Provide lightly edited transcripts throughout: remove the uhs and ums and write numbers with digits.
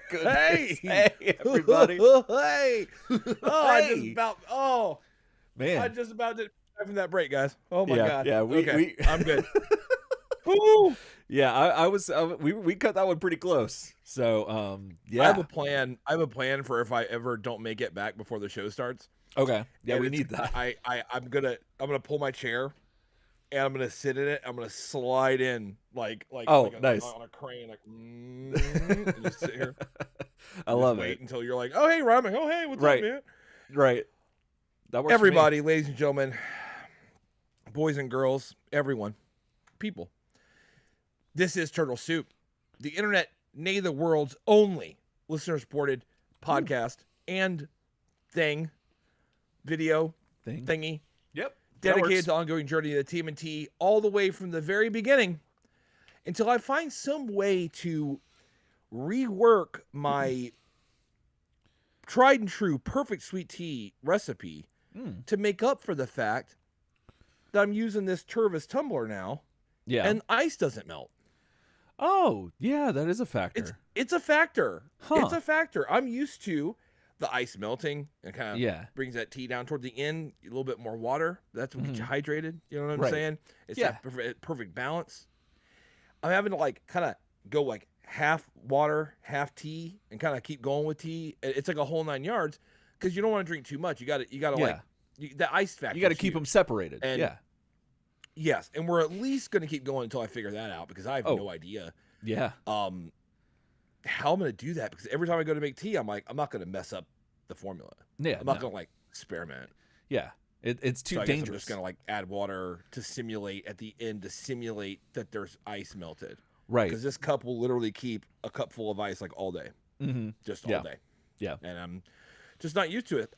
goodness. Hey, everybody. Hey. Man. I just about did from that break, guys. Oh my Yeah, god. yeah, I'm good. Woo! Yeah, I was we cut that one pretty close. So, yeah. I have a plan. I have a plan for if I ever don't make it back before the show starts. Okay. Yeah, And we need that. I'm gonna pull my chair and I'm gonna sit in it. I'm gonna slide in like nice. on a crane, and just sit here. I love wait it. until you're like, oh hey, Ryan. Oh hey, what's up, man? Right. That works. Everybody, ladies and gentlemen, boys and girls, everyone, people. This is Turtle Soup, the internet, nay, the world's only listener-supported podcast and video thingy. Yep. Dedicated to ongoing journey of the TMNT all the way from the very beginning until I find some way to rework my tried and true perfect sweet tea recipe to make up for the fact that I'm using this Tervis tumbler now. Yeah. And ice doesn't melt. Oh, yeah, that is a factor. It's a factor. Huh. It's a factor. I'm used to the ice melting and kind of brings that tea down toward the end, a little bit more water. That's what gets you hydrated. You know what I'm saying? It's that perfect balance. I'm having to kind of go like half water, half tea, and kind of keep going with tea. It's like a whole 9 yards because you don't want to drink too much. You got to the ice factor. You got to keep them separated. And yes, and we're at least going to keep going until I figure that out because I have no idea. Yeah. How I'm going to do that because every time I go to make tea, I'm like, I'm not going to mess up the formula. Yeah. I'm not going to experiment. Yeah. It's too dangerous. I'm just going to add water to simulate at the end that there's ice melted. Right. Because this cup will literally keep a cup full of ice all day. Mm-hmm. Just all day. Yeah. And I'm just not used to it.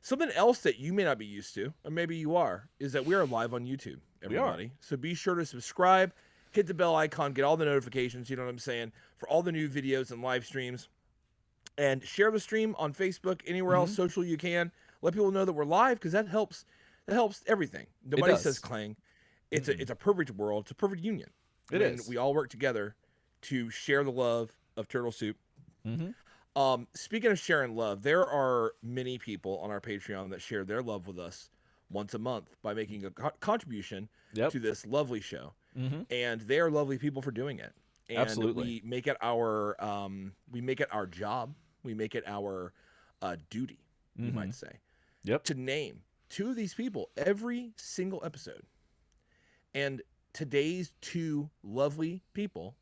Something else that you may not be used to, or maybe you are, is that we are live on YouTube, everybody. We are. So be sure to subscribe, hit the bell icon, get all the notifications, you know what I'm saying, for all the new videos and live streams. And share the stream on Facebook, anywhere else social you can. Let people know that we're live because that helps everything. Nobody says Krang. It's a perfect world. It's a perfect union. It is. We all work together to share the love of Turtle Soup. Mm-hmm. Speaking of sharing love, there are many people on our Patreon that share their love with us once a month by making a contribution to this lovely show. Mm-hmm. And they are lovely people for doing it. And absolutely. We make it our job. We make it our duty, you might say. Yep. To name 2 of these people every single episode. And today's 2 lovely people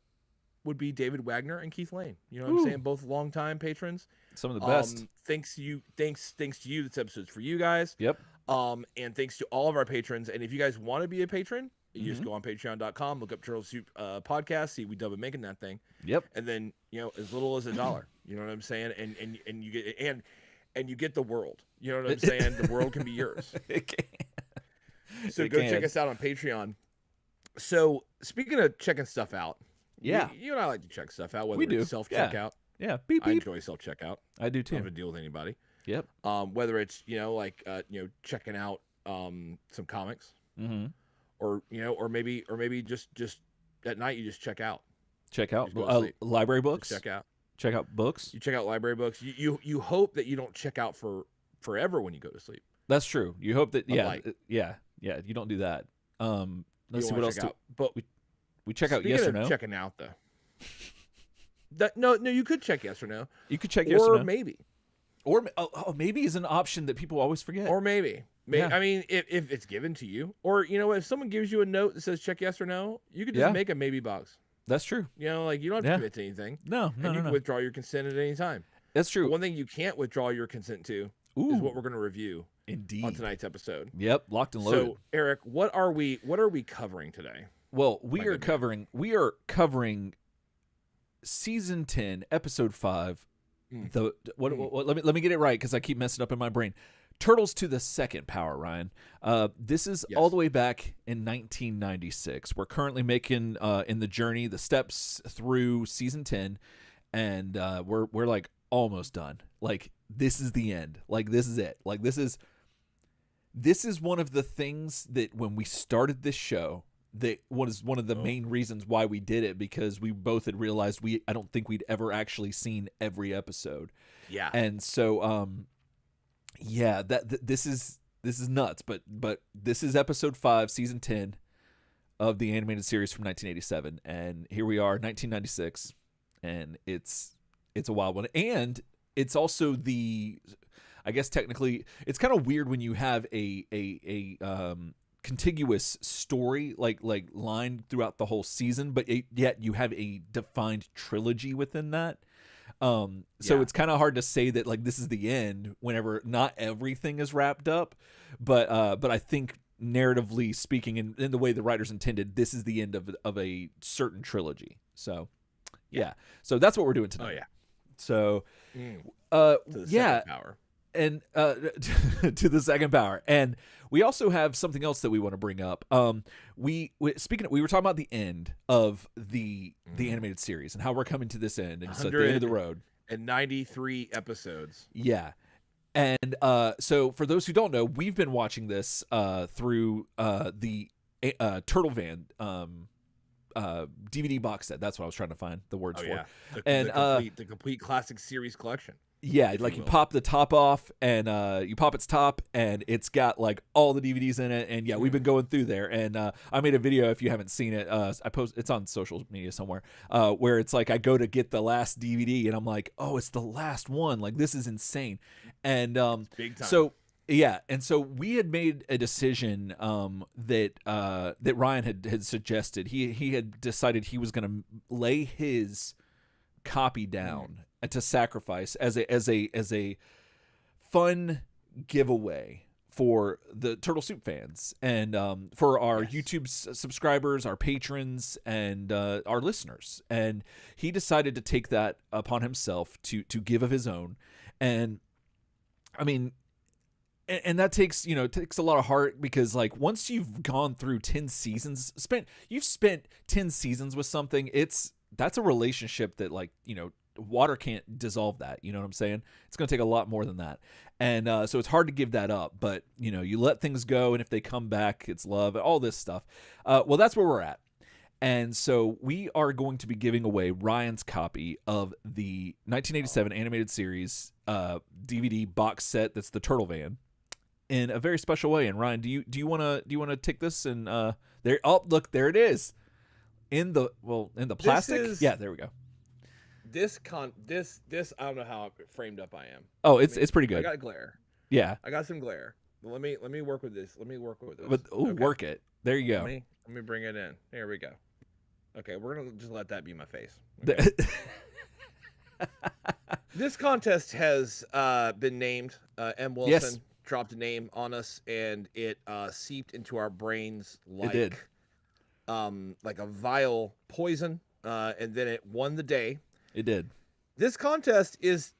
would be David Wagner and Keith Lane. You know what I'm saying? Both longtime patrons. Some of the best. Thanks to you. This episode's for you guys. Yep. And thanks to all of our patrons. And if you guys want to be a patron, you just go on patreon.com, look up Turtle Soup podcast, see we double making that thing. Yep. And then, as little as $1, you know what I'm saying? And you get and you get the world. You know what I'm saying? The world can be yours. It can. So go check us out on Patreon. So speaking of checking stuff out, you and I like to check stuff out, whether it's self-checkout. Yeah. Beep, beep. I enjoy self-checkout. I do too. I don't have to deal with anybody. Yep. Whether it's, checking out some comics. Mm-hmm. Or maybe just at night you just check out. Check out library books. Just check out books. You check out library books. You hope that you don't check out for forever when you go to sleep. That's true. You hope that you don't do that. Let's see what else. But we check out yes or no. Checking out though. No, you could check yes or no. You could check yes or no. Or maybe. Or maybe is an option that people always forget. Or maybe. I mean, if it's given to you, or if someone gives you a note that says check yes or no, you could just make a maybe box. That's true. You don't have to commit to anything. No, you can withdraw your consent at any time. That's true. But one thing you can't withdraw your consent to is what we're going to review. Indeed. On tonight's episode. Yep, locked and loaded. So, Eric, what are we covering today? Well, we are covering season 10, episode 5. Let me get it right because I keep messing up in my brain. Turtles to the Second Power, Ryan. This is all the way back in 1996. We're currently making in the journey the steps through season 10, and we're like almost done. Like this is the end. Like this is it. Like this is one of the things that when we started this show was one of the main reasons why we did it, because we both had realized I don't think we'd ever actually seen every episode. Yeah. And so this is nuts, but this is episode 5, season 10 of the animated series from 1987, and here we are, 1996, and it's a wild one. And it's also I guess technically it's kind of weird when you have a contiguous story like line throughout the whole season, but yet you have a defined trilogy within that. So it's kind of hard to say that like this is the end whenever not everything is wrapped up, but I think narratively speaking, in the way the writers intended, this is the end of a certain trilogy. So so that's what we're doing tonight. So to the second power. And to the second power. And we also have something else that we want to bring up. We were talking about the end of the animated series and how we're coming to this end, and it's at the end of the road. And 93 episodes. Yeah. And so for those who don't know, we've been watching this through the Turtle Van DVD box set. That's what I was trying to find the words for. The complete classic series collection. Yeah, like you pop the top off, and you pop its top, and it's got like all the DVDs in it. And we've been going through there, and I made a video. If you haven't seen it, it's on social media somewhere, where it's like I go to get the last DVD, and I'm like, oh, it's the last one. Like, this is insane. And big time. So and so we had made a decision that Ryan had suggested. He had decided he was going to lay his copy down to sacrifice as a fun giveaway for the Turtle Soup fans and for our YouTube subscribers, our patrons, and our listeners. And he decided to take that upon himself to give of his own. And I mean, and that takes a lot of heart, because like once you've gone through 10 seasons, you've spent 10 seasons with something, that's a relationship that water can't dissolve that. You know what I'm saying? It's going to take a lot more than that. And so it's hard to give that up, but you let things go, and if they come back, it's love, all this stuff. Well, that's where we're at. And so we are going to be giving away Ryan's copy of the 1987 animated series DVD box set. That's the Turtle Van, in a very special way. And Ryan, do you want to take this and there? Oh, look, there it is. In the plastic. There we go. This I don't know how framed up I am. Oh, it's pretty good. I got glare. Yeah, I got some glare. Let me work with this. Work it. There you go. Let me bring it in. There we go. Okay, we're gonna just let that be my face. Okay. This contest has been named. M. Wilson dropped a name on us, and it seeped into our brains like a vile poison, and then it won the day. It did. This contest is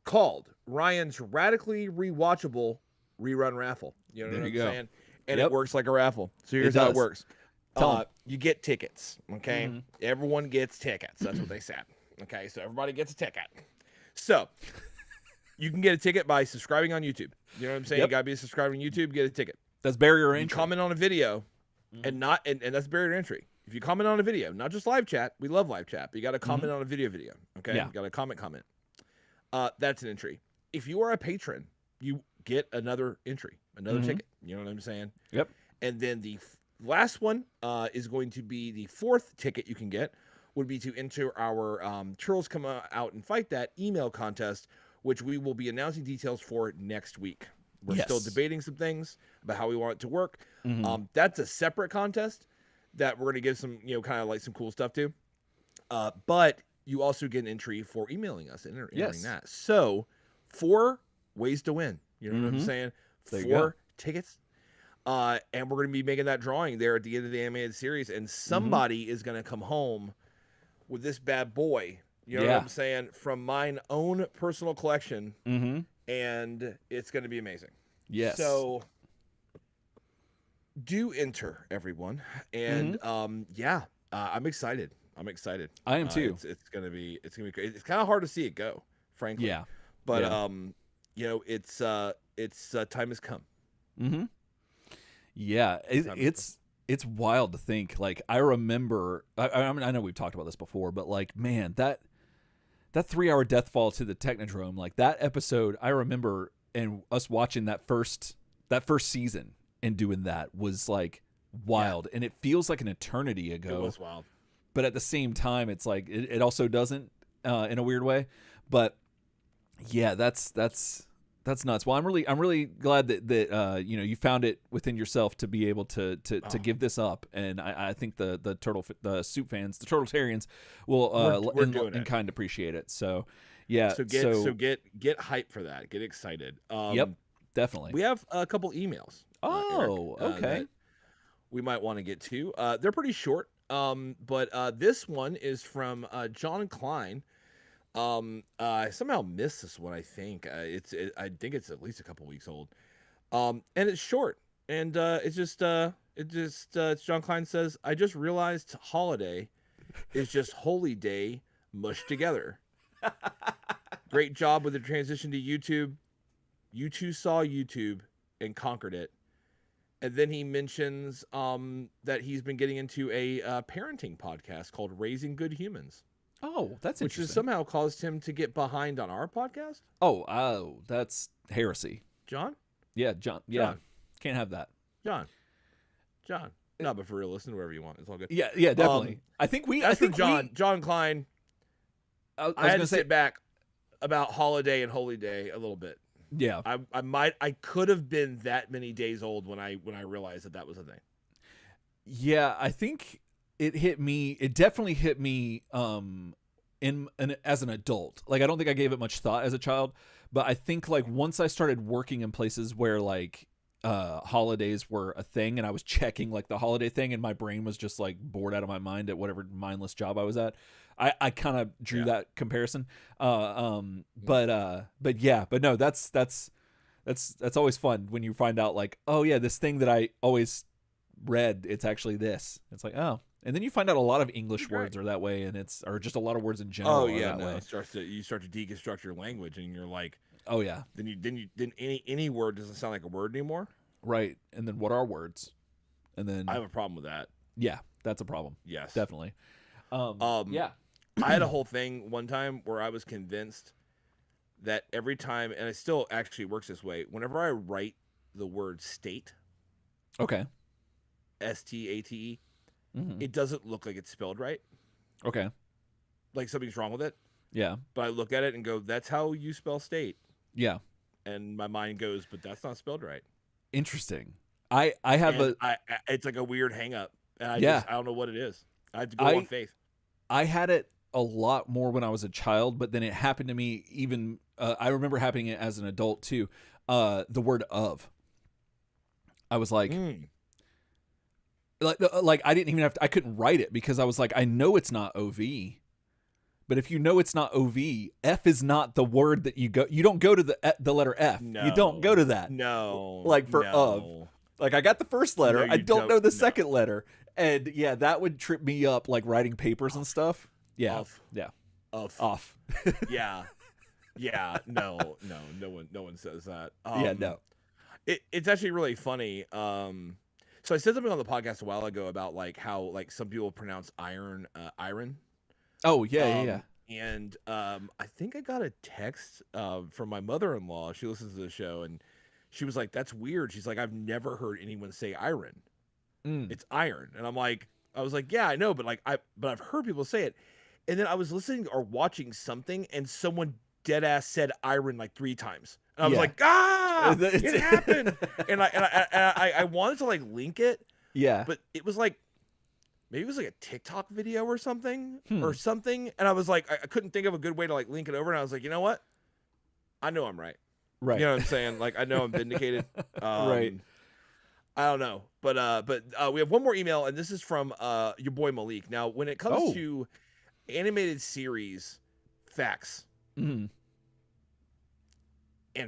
called Ryan's Radically Rewatchable Rerun Raffle. You know what I'm saying? And it works like a raffle. So here's how it works. You get tickets, okay? Mm-hmm. Everyone gets tickets. That's what they said. Okay, so everybody gets a ticket. So you can get a ticket by subscribing on YouTube. You know what I'm saying? You got to be a subscriber on YouTube, get a ticket. That's barrier entry. You comment on a video, and that's barrier entry. If you comment on a video, not just live chat, we love live chat, but you got to comment on a video, okay? You got to comment. That's an entry. If you are a patron, you get another entry, another ticket. You know what I'm saying? Yep. And then the last one is going to be the fourth ticket you can get, would be to enter our Turtles Come Out and Fight That email contest, which we will be announcing details for next week. We're still debating some things about how we want it to work. That's a separate contest that we're going to give some, kind of like some cool stuff to. But you also get an entry for emailing us and entering that. So 4 ways to win. You know what I'm saying? 4 tickets. And we're going to be making that drawing there at the end of the animated series. And somebody is going to come home with this bad boy. You know what I'm saying? From mine own personal collection. And it's going to be amazing. Yes. So do enter, everyone. And I'm excited. I am too. It's gonna be great. It's kind of hard to see it go, frankly. Yeah. But it's time has come. Yeah. it's wild to think. Like, I remember, I mean, I know we've talked about this before, but like, man, that 3-hour death fall to the Technodrome, like that episode, I remember, and us watching that first season and doing that was like wild, and it feels like an eternity ago. It was wild, but at the same time, it's like it also doesn't in a weird way. But yeah, that's nuts. Well, I'm really glad that you know, you found it within yourself to be able to give this up, and I think the soup fans, the Turtletarians, will in kind appreciate it. So yeah, so get hype for that. Get excited. Yep, definitely. We have a couple emails. Eric, okay. We might want to get to. They're pretty short. But this one is from John Klein. I somehow missed this one. I think I think it's at least a couple weeks old. And it's short, and it's John Klein says, "I just realized holiday is just holy day mushed together. Great job with the transition to YouTube. You two saw YouTube and conquered it." And then he mentions that he's been getting into a parenting podcast called Raising Good Humans. Oh, that's interesting. Which has somehow caused him to get behind on our podcast. Oh, that's heresy. John? Yeah, John. Yeah, John. Can't have that. John. No, but for real, listen to wherever you want. It's all good. Yeah, definitely. I think John Klein. I had to sit back about holiday and holy day a little bit. Yeah, I could have been that many days old when I realized that was a thing. Yeah, I think it hit me. It definitely hit me as an adult. Like, I don't think I gave it much thought as a child, but I think like once I started working in places where like holidays were a thing, and I was checking like the holiday thing, and my brain was just like bored out of my mind at whatever mindless job I was at. I kind of drew that comparison. But no, that's always fun when you find out like, oh yeah, this thing that I always read, it's actually this. It's like, oh, and then you find out a lot of English words are that way, and or just a lot of words in general. Oh yeah, way. You start to deconstruct your language, and you're like, oh yeah. Then any word doesn't sound like a word anymore. Right, and then what are words? And then I have a problem with that. Yeah, that's a problem. Yes, definitely. Yeah. I had a whole thing one time where I was convinced that every time, and it still actually works this way, whenever I write the word state, okay, STATE, it doesn't look like it's spelled right. Okay. Like something's wrong with it. Yeah. But I look at it and go, that's how you spell state. Yeah. And my mind goes, but that's not spelled right. Interesting. I have it's like a weird hang up. And I don't know what it is. I have to go on faith. I had it a lot more when I was a child, but then it happened to me even I remember happening it as an adult too. The word of. I was like like I didn't even have to, I couldn't write it because I was like, I know it's not OV. But if you know it's not OV, F is not the word that you don't go to the letter F. No, you don't go to that. No. Like for of. Like I got the first letter. I don't know the second letter. And yeah, that would trip me up like writing papers and stuff. Yeah. Yeah. Off. Yeah. Yeah. No one says that. Yeah, no. It's actually really funny. So I said something on the podcast a while ago about like how like some people pronounce iron. Oh yeah. And I think I got a text from my mother-in-law. She listens to the show, and she was like, "That's weird." She's like, "I've never heard anyone say iron. It's iron." And I was like, "Yeah, I know, but I've heard people say it." And then I was listening or watching something, and someone dead ass said iron like 3 times. And I was like, it happened. And I wanted to like link it. Yeah. But it was like, maybe it was like a TikTok video or something. And I was like, I couldn't think of a good way to like link it over. And I was like, you know what? I know I'm right. Right. You know what I'm saying? Like, I know I'm vindicated. Right. I don't know. But we have one more email, and this is from your boy Malik. Now, when it comes to animated series facts and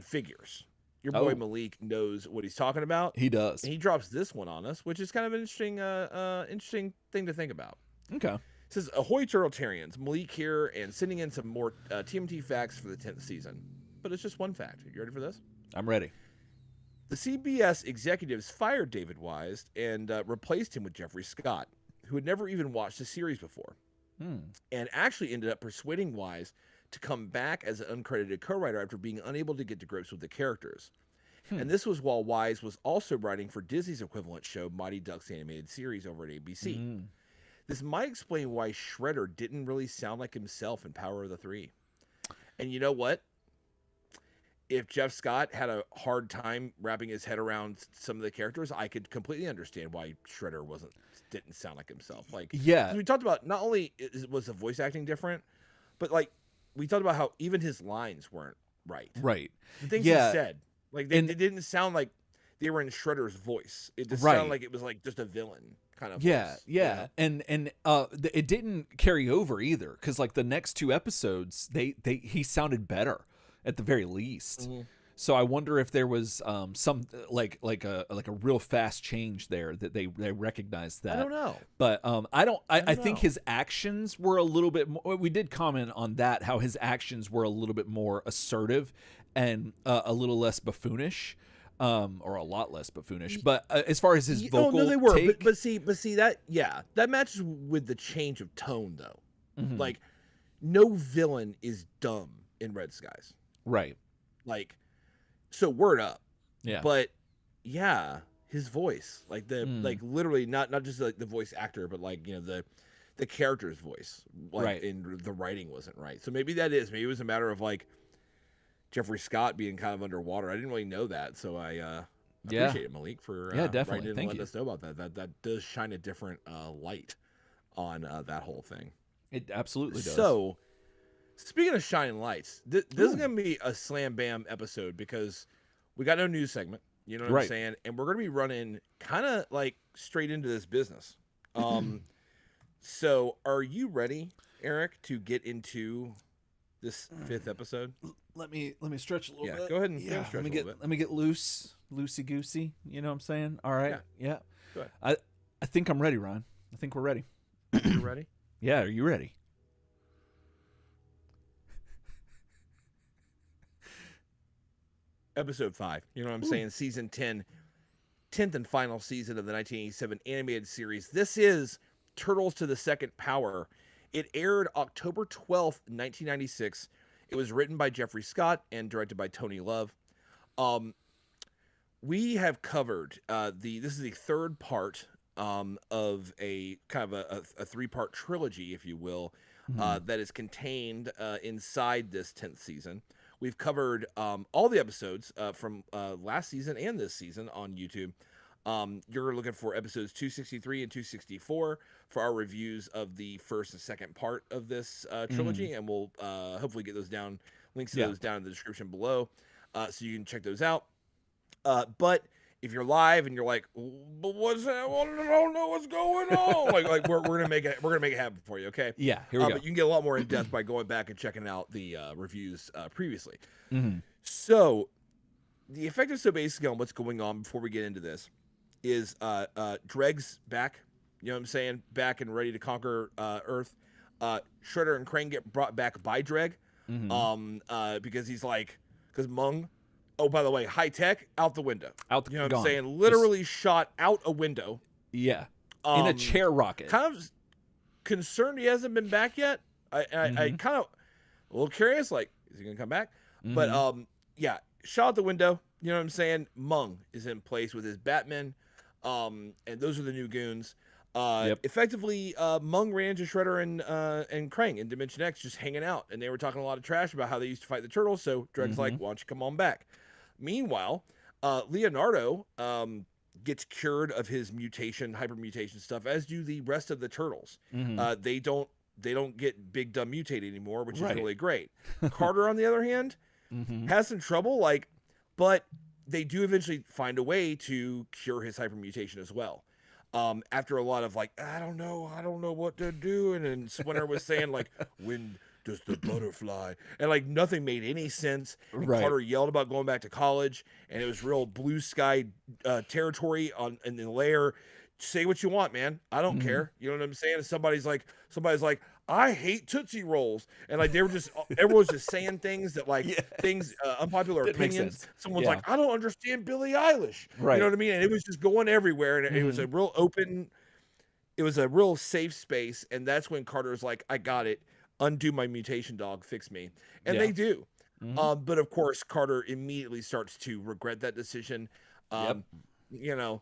figures, your boy Malik knows what he's talking about. He does. And he drops this one on us, which is kind of an interesting thing to think about. Okay. It says, "Ahoy Turtletarians, Malik here, and sending in some more TMNT facts for the 10th season. But it's just one fact. You ready for this? I'm ready. The CBS executives fired David Wise and replaced him with Jeffrey Scott, who had never even watched the series before, and actually ended up persuading Wise to come back as an uncredited co-writer after being unable to get to grips with the characters. And this was while Wise was also writing for Disney's equivalent show, Mighty Ducks animated series over at ABC. This might explain why Shredder didn't really sound like himself in Power of the Three. And you know what? If Jeff Scott had a hard time wrapping his head around some of the characters, I could completely understand why Shredder didn't sound like himself. Like, we talked about not only was the voice acting different, but like we talked about how even his lines weren't right. Right. The things he said, like they didn't sound like they were in Shredder's voice. It just sounded like it was like just a villain kind of voice. Yeah. And it didn't carry over either, because like the next two episodes, he sounded better at the very least. So I wonder if there was some like a real fast change there that they recognized that. I don't know, but I think his actions were a little bit more. We did comment on that, how his actions were a little bit more assertive and a little less buffoonish. Or a lot less buffoonish, but as far as his vocal, no, they were. take, but see that matches with the change of tone though. Like, no villain is dumb in Red Skies, right? Like, so word up, yeah. But yeah, his voice, like like literally not just like the voice actor, but like the character's voice, like, right? And the writing wasn't right. So maybe it was a matter of like Jeffrey Scott being kind of underwater. I didn't really know that, so I appreciate it, Malik, for definitely writing in and letting you. us know about that. That does shine a different light on that whole thing. It absolutely does. So, speaking of shining lights, this is going to be a slam bam episode because we got no news segment. You know what I'm saying? And we're going to be running kind of like straight into this business. So, are you ready, Eric, to get into this fifth episode? Let me stretch a little bit. Yeah, go ahead and stretch let me get loosey goosey. You know what I'm saying? All right. Yeah. Go ahead. I think I'm ready, Ron. I think we're ready. You ready? Yeah. Are you ready? Episode 5. You know what I'm saying? Season 10, 10th and final season of the 1987 animated series. This is Turtles to the Second Power. It aired October 12th, 1996. It was written by Jeffrey Scott and directed by Tony Love. We have covered this is the third part of a kind of a three-part trilogy, if you will, that is contained inside this 10th season. We've covered all the episodes from last season and this season on YouTube. You're looking for episodes 263 and 264 for our reviews of the first and second part of this trilogy, and we'll hopefully get those down, links to those down in the description below, so you can check those out. But if you're live and you're like, but what's that? I don't know what's going on. like we're gonna make it happen for you, okay? Yeah, here we go. But you can get a lot more in depth by going back and checking out the reviews previously. So the effect is basically on what's going on before we get into this is Dregg's back. You know what I'm saying? Back and ready to conquer Earth. Shredder and Krang get brought back by Dregg because because Mung. Oh, by the way, high tech out the window. You know what I'm saying? Literally shot out a window. Yeah. In a chair rocket. Kind of concerned he hasn't been back yet. I kind of a little curious. Like, is he gonna come back? But yeah, shot out the window. You know what I'm saying? Mung is in place with his Batmen, and those are the new goons. Effectively, Mung ran into Shredder and Krang in Dimension X, just hanging out, and they were talking a lot of trash about how they used to fight the Turtles. So Dregg's like, "Why don't you come on back?" Meanwhile, Leonardo gets cured of his hypermutation stuff, as do the rest of the Turtles. They don't get big dumb mutate anymore, which is really great. Carter, on the other hand, has some trouble, but they do eventually find a way to cure his hypermutation as well. After a lot of I don't know what to do, and then Splinter was saying when does the butterfly, and nothing made any sense. And Carter yelled about going back to college, and it was real blue sky territory in the lair. Say what you want, man. I don't care. You know what I'm saying? And somebody's like, I hate Tootsie Rolls. And like they were just everyone was just saying things that like things unpopular opinions. Someone's like, I don't understand Billie Eilish. Right. You know what I mean? And it was just going everywhere. And it was a real open, it was a real safe space. And that's when Carter's like, I got it. Undo my mutation, dog. Fix me. And they do. But of course, Carter immediately starts to regret that decision. You know,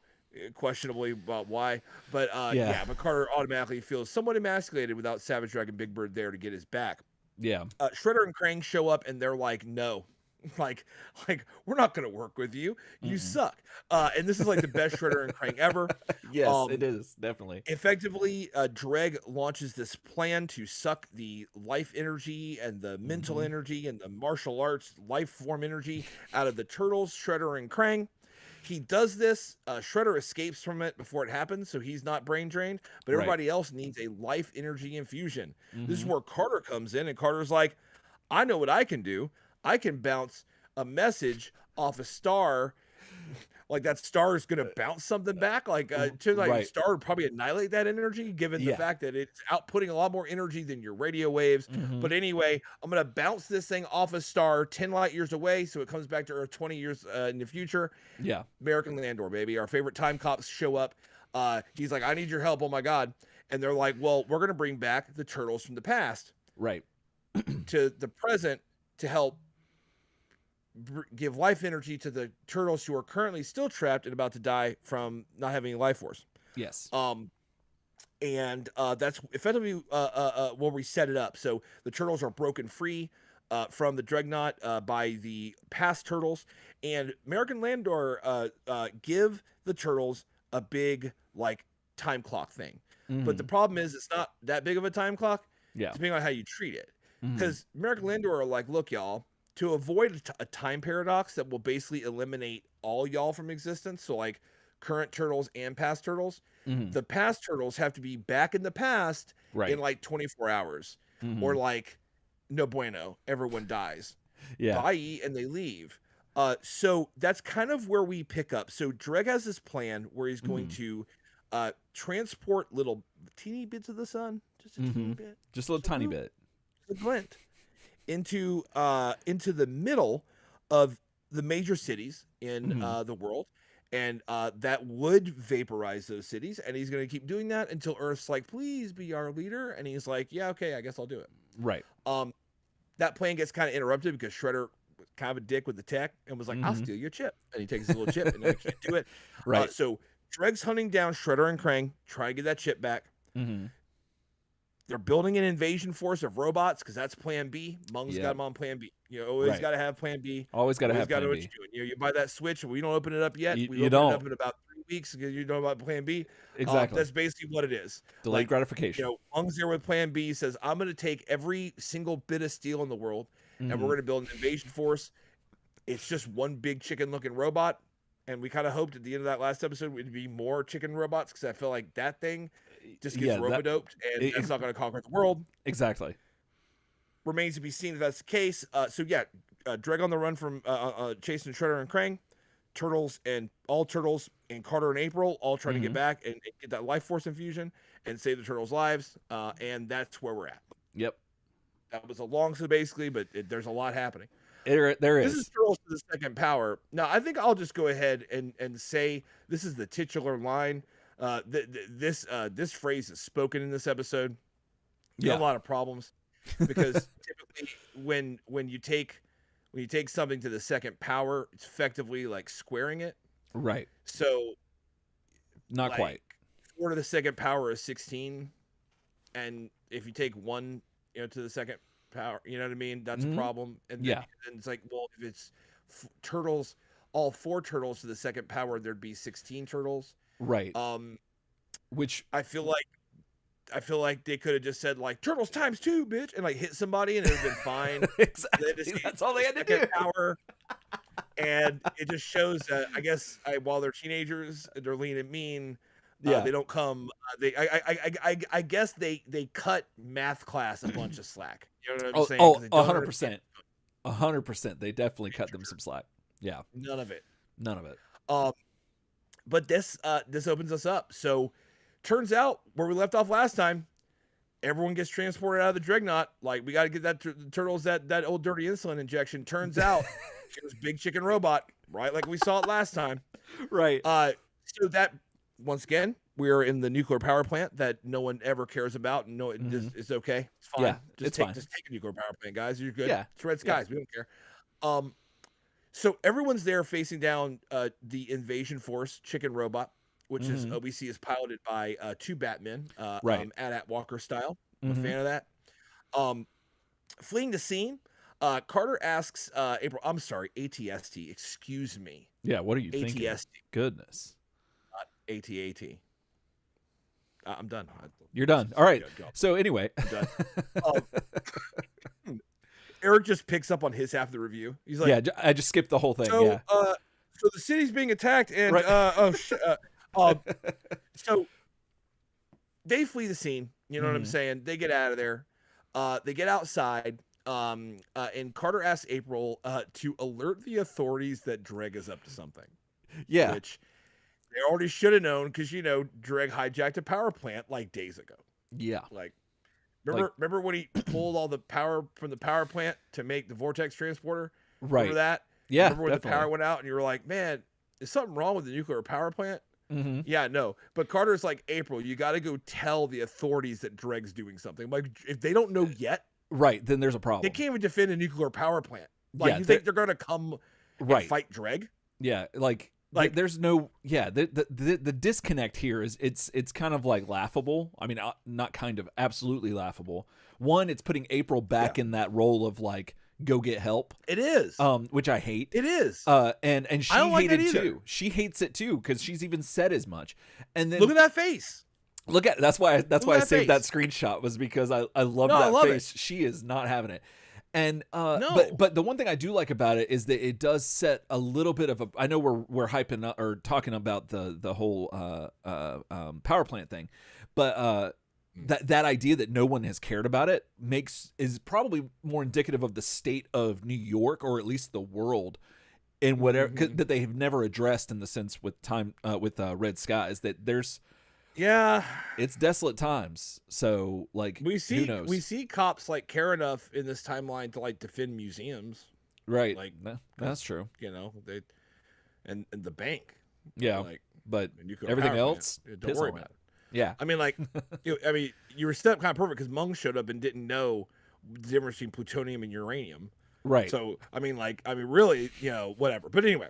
questionably about why, but but Carter automatically feels somewhat emasculated without Savage Dragon Big Bird there to get his back. Shredder and Krang show up and they're like, no, like we're not gonna work with you. You suck. And this is like the best Shredder and Krang ever. Yes, it is definitely. Effectively, Dregg launches this plan to suck the life energy and the mental energy and the martial arts life form energy out of the turtles, Shredder and Krang. He does this. Shredder escapes from it before it happens, so he's not brain drained. But everybody else needs a life energy infusion. This is where Carter comes in, and Carter's like, I know what I can do. I can bounce a message off a star. Like that star is going to bounce something back. Like, star would probably annihilate that energy, given the fact that it's outputting a lot more energy than your radio waves. But anyway, I'm going to bounce this thing off a star 10 light years away, so it comes back to Earth 20 years in the future. American Landor, baby. Our favorite time cops show up. He's like, I need your help. Oh my God. And they're like, well, we're going to bring back the turtles from the past to the present to help give life energy to the turtles who are currently still trapped and about to die from not having life force. And that's effectively where we set it up. So the turtles are broken free from the dreadnought by the past turtles, and American Landor give the turtles a big like time clock thing. But the problem is it's not that big of a time clock, depending on how you treat it. Because American Landor are like, look, y'all, to avoid a time paradox that will basically eliminate all y'all from existence, so like current turtles and past turtles, the past turtles have to be back in the past in like 24 hours, or like no bueno, everyone dies. Bye, and they leave. So that's kind of where we pick up. So Dregg has this plan where he's going to transport little teeny bits of the sun, just a teeny bit, just a little tiny bit, a glint, into the middle of the major cities in the world, and that would vaporize those cities, and he's going to keep doing that until Earth's like, please be our leader, and he's like, yeah, okay, I guess I'll do it. That plan gets kind of interrupted because Shredder was kind of a dick with the tech and was like, I'll steal your chip, and he takes his little chip and then he can't do it. So Dregg's hunting down Shredder and Krang, trying to get that chip back. They're building an invasion force of robots because that's plan B. Mung's got them on plan B. You always got to have plan B. Always got to have plan B. You buy that Switch, we don't open it up yet. We open it up in about 3 weeks because you know about plan B. Exactly. That's basically what it is. Delayed gratification. Mung's there with plan B, says, I'm going to take every single bit of steel in the world, and we're going to build an invasion force. It's just one big chicken-looking robot. And we kind of hoped at the end of that last episode would be more chicken robots, because I feel like that thing just gets robo-doped, and that's not going to conquer the world. Exactly. Remains to be seen if that's the case. Dregg on the run from chasing Shredder and Krang. Turtles and Carter and April all trying to get back and get that life force infusion and save the turtles' lives. And that's where we're at. Yep. That was a long so basically, but there's a lot happening. There is. This is Turtles to the Second Power. Now, I think I'll just go ahead and say this is the titular line. This phrase is spoken in this episode. There are a lot of problems because typically when you take something to the second power, it's effectively like squaring it. Right. So not quite. 4 to the second power is 16, and if you take 1, to the second power, you know what I mean? That's a problem. And then it's like, well, if it's turtles, all 4 turtles to the second power, there'd be 16 turtles. Right. Which I feel like they could have just said like turtles times 2, bitch, and like hit somebody and it would have been fine. Exactly. That's all they had to do. Power. And it just shows that I guess while they're teenagers, they're lean and mean. They don't come. I guess they cut math class a bunch of slack. You know what I'm saying? 100%. 100%. They definitely cut them some slack. Yeah. None of it. But this opens us up. So turns out where we left off last time, everyone gets transported out of the dreadnought. Like, we got to get that the turtles that old dirty insulin injection. Turns out it was Big Chicken Robot, right? Like we saw it last time. Right. So that, once again, we're in the nuclear power plant that no one ever cares about, and no, it's okay. It's fine. Yeah, just take a nuclear power plant, guys. You're good. Yeah. It's red skies. We don't care. So everyone's there facing down the invasion force, Chicken Robot, which is we see is piloted by 2 Batmen, At Walker style. I'm a fan of that. Fleeing the scene, Carter asks April. I'm sorry, ATST. Excuse me. Yeah. What are you thinking? ATST. Goodness. ATAT. I'm done. You're done. All right. So anyway, I'm done. Eric just picks up on his half of the review. He's like, "Yeah, I just skipped the whole thing." So, yeah. So the city's being attacked, and so they flee the scene. You know what I'm saying? They get out of there. They get outside. And Carter asks April to alert the authorities that Dregg is up to something. Yeah. Which they already should have known, because Dregg hijacked a power plant like days ago. Yeah. Like, remember when he pulled all the power from the power plant to make the vortex transporter? Right. Remember that? Yeah. Remember when the power went out and you were like, man, is something wrong with the nuclear power plant? Yeah, no. But Carter's like, April, you got to go tell the authorities that Dregg's doing something. Like, if they don't know yet, right, then there's a problem. they can't even defend a nuclear power plant. Like, Yeah, you think they're going to come and fight Dregg? Yeah, like there's no the disconnect here is it's kind of like laughable. I mean, not kind of, absolutely laughable. One, it's putting April back in that role of like, go get help. It is. Which I hate. It is. And she hated it too. Either. She hates it too, because she's even said as much. And then look at that face. That's why I saved that screenshot, was because I love that face. She is not having it. And but the one thing I do like about it is that it does set a little bit of a, I know we're hyping up or talking about the whole power plant thing, but that idea that no one has cared about it is probably more indicative of the state of New York, or at least the world, in whatever that they have never addressed, in the sense with Red Skies, that there's it's desolate times. So like, who knows? We see cops like care enough in this timeline to like defend museums, right? Like, that's true. They and the bank, like, but everything else, don't worry about it. Yeah, I mean, like, you were set up kind of perfect, because Mung showed up and didn't know the difference between plutonium and uranium, right? So really, whatever. But anyway,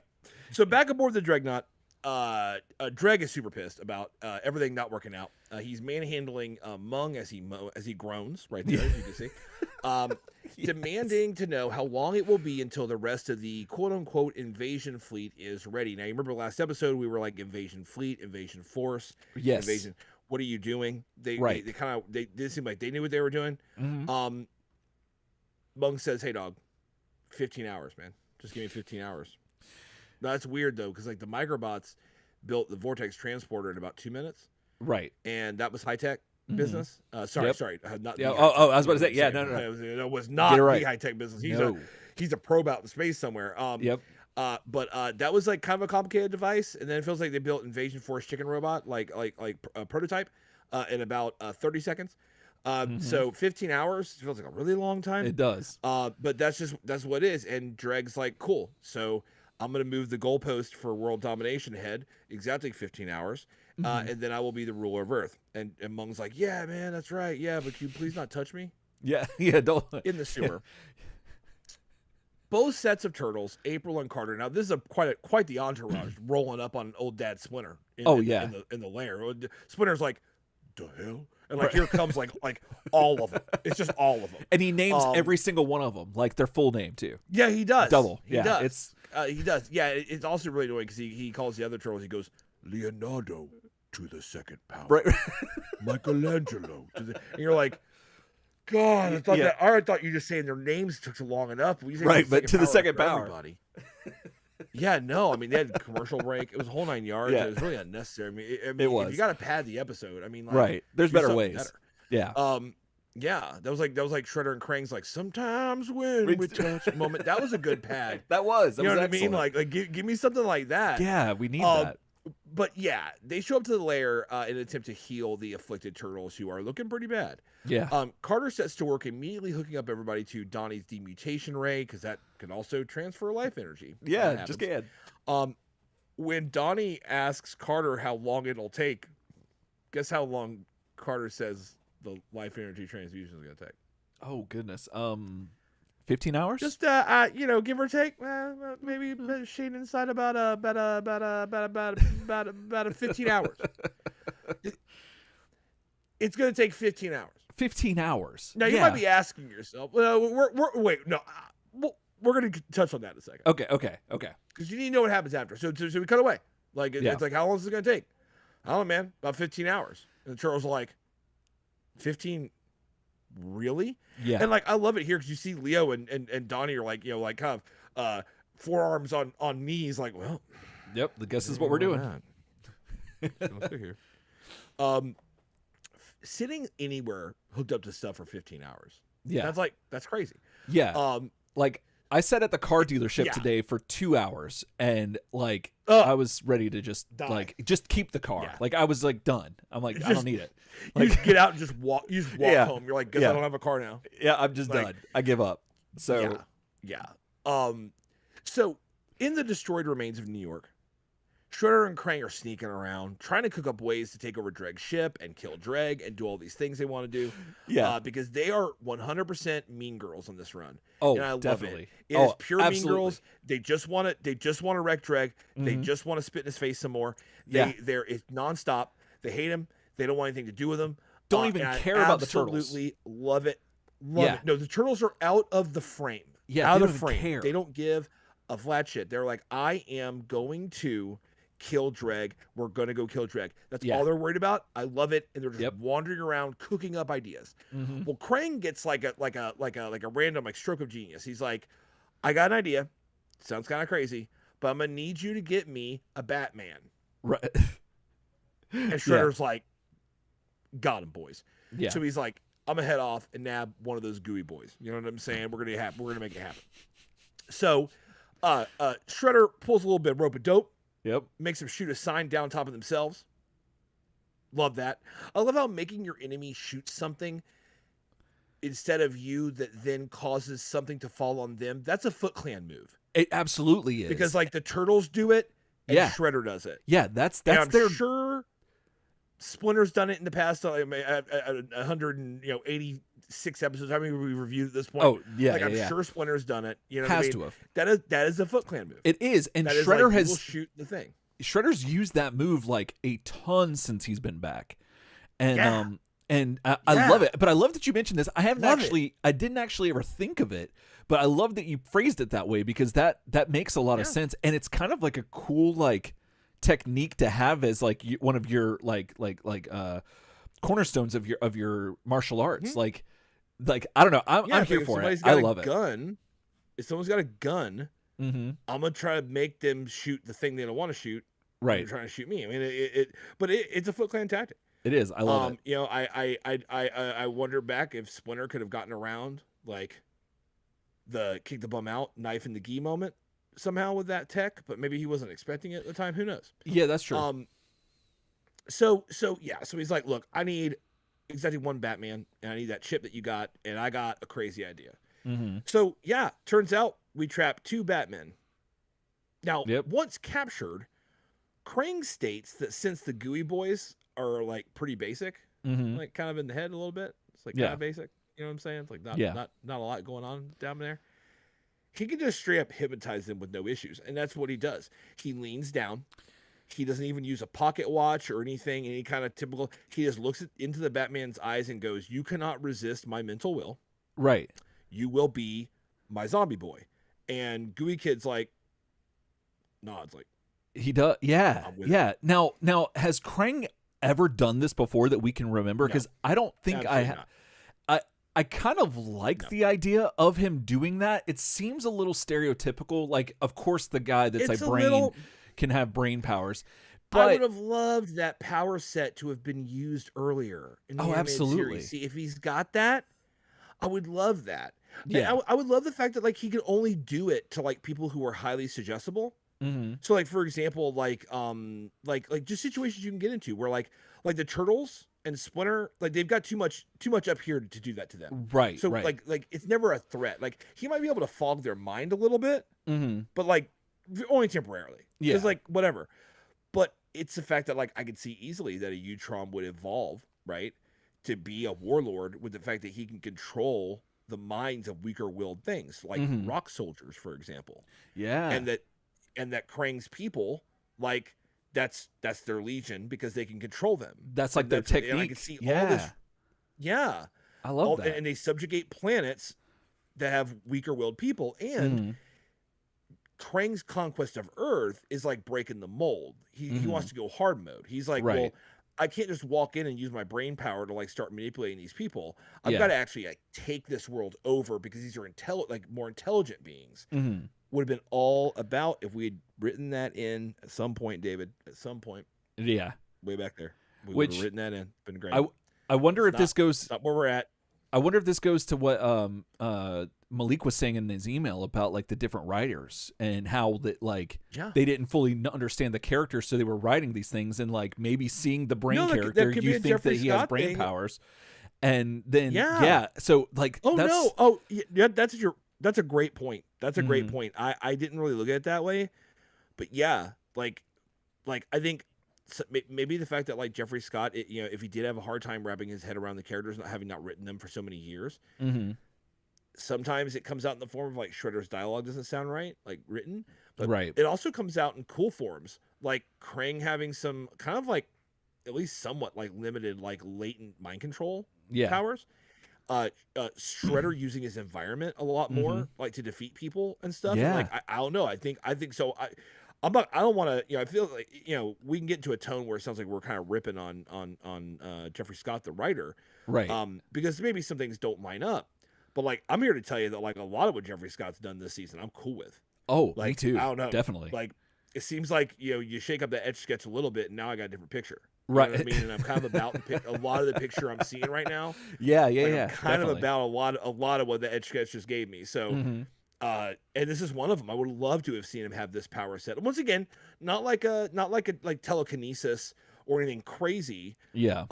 so back aboard the Dreadnought, Dregg is super pissed about everything not working out. He's manhandling Mung as he groans right there, as you can see, demanding to know how long it will be until the rest of the quote-unquote invasion fleet is ready. Now, you remember last episode, we were like, invasion fleet, invasion force, invasion. What are you doing? They did seem like they knew what they were doing. Mung says, hey, dog, 15 hours, man. Just give me 15 hours. Now, that's weird, though, because like the microbots built the vortex transporter in about 2 minutes. Right. And that was high-tech business. Sorry. Not I was about to say, no. It was not the high-tech business. He's a probe out in space somewhere. But that was like kind of a complicated device, and then it feels like they built Invasion Force Chicken Robot, like a prototype, in about 30 seconds. So 15 hours feels like a really long time. It does. But that's what it is. And Dregg's like, cool. So I'm going to move the goalpost for world domination ahead exactly 15 hours. And then I will be the ruler of Earth. And Mung's like, yeah, man, that's right. Yeah, but can you please not touch me? Yeah, don't. In the sewer. Both sets of turtles, April and Carter. Now, this is quite the entourage rolling up on old Dad Splinter. In the lair. Splinter's like, the hell? And like, here comes like all of them. It's just all of them. And he names every single one of them, like their full name too. Yeah, he does. Double. He does. He does. Yeah, it's also really annoying because he calls the other turtles. He goes, Leonardo to the second power. Right. Michelangelo to the. And you're like, God, I thought you were just saying their names took long enough. But to the second power. Everybody. Yeah, no, I mean, they had a commercial break. It was a whole 9 yards. Yeah. It was really unnecessary. I mean, it was. If you got to pad the episode, I mean, like, right. There's better ways. Better. Yeah. Yeah, that was like Shredder and Krang's like, sometimes when we touch moment. That was a good pad. That was. You know was what excellent. I mean? Like give me something like that. Yeah, we need that. But yeah, they show up to the lair in an attempt to heal the afflicted turtles who are looking pretty bad. Yeah. Carter sets to work immediately hooking up everybody to Donnie's demutation ray because that can also transfer life energy. Yeah, just can. When Donnie asks Carter how long it'll take, guess how long Carter says the life energy transfusion is going to take? Oh goodness. 15 hours? Just give or take, maybe shading inside about 15 hours. It's going to take 15 hours. 15 hours. Now you might be asking yourself, we're going to touch on that in a second. Okay. Because you need to know what happens after. So we cut away. Like it's like, how long is it going to take? I don't know, man. About 15 hours. And the turtles are like, 15. Really? Yeah. And like I love it here because you see Leo and Donnie are like, like kind of forearms on knees, like, well, yep, the guess is what we're doing. Let's here. Sitting anywhere hooked up to stuff for 15 hours. Yeah. That's crazy. Yeah. Like I sat at the car dealership today for 2 hours and like I was ready to just keep the car. Yeah. Like I was like done. I'm like, I don't need it. Like, you just get out and just walk. You just walk home. You're like, guess I don't have a car now. Yeah, I'm just done. I give up. So yeah. So in the destroyed remains of New York, Shredder and Krang are sneaking around, trying to cook up ways to take over Dregg's ship and kill Dregg and do all these things they want to do. Yeah. Because they are 100% mean girls on this run. Oh, and I definitely. Love it. It is pure mean girls. They just want to wreck Dregg. Mm-hmm. They just want to spit in his face some more. It's nonstop. They hate him. They don't want anything to do with him. Don't even care about the turtles. Absolutely love it. Love it. No, the turtles are out of the frame. Yeah, out of frame. Care. They don't give a flat shit. They're like, I am going to kill Dregg. We're gonna go kill Dregg. That's all they're worried about. I love it, and they're just wandering around cooking up ideas. Mm-hmm. Well, Krang gets like a random stroke of genius. He's like, I got an idea. Sounds kind of crazy, but I'm gonna need you to get me a Batman. Right. And Shredder's like, got him, boys. Yeah. So he's like, I'm gonna head off and nab one of those gooey boys. You know what I'm saying? We're gonna make it happen. So, Shredder pulls a little bit of rope of dope. Yep. Makes them shoot a sign down top of themselves. Love that. I love how making your enemy shoot something instead of you that then causes something to fall on them. That's a Foot Clan move. It absolutely is. Because like the turtles do it and Shredder does it. Yeah, that's I'm sure Splinter's done it in the past 186 episodes. How many we reviewed at this point? Oh, yeah. I'm sure Splinter's done it. You know what I mean? Has to have. That is a Foot Clan move. It is. And Shredder has shoot the thing. Shredder's used that move like a ton since he's been back. And I love it. But I love that you mentioned this. I didn't actually ever think of it, but I love that you phrased it that way because that makes a lot of sense. And it's kind of like a cool like technique to have as like one of your cornerstones of your martial arts. Mm-hmm. Like I don't know. I'm here for it. I love it. If someone's got a gun, mm-hmm. I'm gonna try to make them shoot the thing they don't want to shoot. Right. They're trying to shoot me. I mean, it's a Foot Clan tactic. It is. I love it. You know, I wonder back if Splinter could have gotten around like the kick the bum out, knife in the gi moment somehow with that tech, but maybe he wasn't expecting it at the time. Who knows? Yeah, that's true. So he's like, look, I need exactly one Batman, and I need that chip that you got, and I got a crazy idea. Mm-hmm. So yeah, turns out we trapped 2 Batmen. Now, once captured, Krang states that since the gooey boys are like pretty basic, mm-hmm. like kind of in the head a little bit, it's like kind of basic. You know what I'm saying? It's like not a lot going on down there. He can just straight up hypnotize them with no issues, and that's what he does. He leans down. He doesn't even use a pocket watch or anything, any kind of typical. He just looks into the Batman's eyes and goes, "You cannot resist my mental will. Right. You will be my zombie boy." And Gooey Kid's like, nods like, he does. Yeah. Yeah. Now, has Krang ever done this before that we can remember? Because I don't think I kind of like the idea of him doing that. It seems a little stereotypical. Like, of course, the guy that's can have brain powers. But I would have loved that power set to have been used earlier in the animated series. See, if he's got that, I would love that. Yeah, I would love the fact that like he could only do it to like people who are highly suggestible. Mm-hmm. So like for example, like just situations you can get into where like the Turtles and Splinter, like they've got too much up here to do that to them. Right. So Right. like it's never a threat. Like he might be able to fog their mind a little bit, Mm-hmm. but like only temporarily. Yeah. It's like whatever. But it's the fact that like I could see easily that a Utrom would evolve, right, to be a warlord with the fact that he can control the minds of weaker-willed things, like rock soldiers, for example. Yeah. And that Krang's people, like that's their legion because they can control them. That's like their technique. And I can see all this. Yeah. I love that. And they subjugate planets that have weaker-willed people. And Krang's conquest of Earth is like breaking the mold. He wants to go hard mode. He's like, well, I can't just walk in and use my brain power to like start manipulating these people. I've got to actually like take this world over because these are more intelligent beings. Would have been all about if we had written that in at some point, David. At some point, way back there, we would have written that in. Been great. I wonder if this goes. Not where we're at. I wonder if this goes to what Malik was saying in his email about like the different writers and how that like they didn't fully understand the characters, so they were writing these things and like maybe seeing the brain character, you think Jeffrey that he Scott has brain thing. powers, and then so like that's a great point. That's a great point. I didn't really look at it that way, but like I think. So maybe the fact that like Jeffrey Scott, if he did have a hard time wrapping his head around the characters, not having written them for so many years, sometimes it comes out in the form of like Shredder's dialogue doesn't sound right, like written, but it also comes out in cool forms, like Krang having some kind of like at least somewhat like limited like latent mind control powers. Shredder using his environment a lot more, like to defeat people and stuff. Yeah. And, like I don't know. I think so. I don't want to, I feel like, we can get into a tone where it sounds like we're kind of ripping on Jeffrey Scott, the writer. Right. Because maybe some things don't line up, but like, I'm here to tell you that like a lot of what Jeffrey Scott's done this season, I'm cool with. Oh, like, me too. I don't know. Definitely. Like, it seems like, you shake up the etch sketch a little bit and now I got a different picture. Right. You know what I mean? And I'm kind of about a lot of the picture I'm seeing right now. Yeah. I'm kind definitely. of about a lot of what the etch sketch just gave me. So, and this is one of them. I would love to have seen him have this power set. Once again, not like telekinesis or anything crazy. Yeah.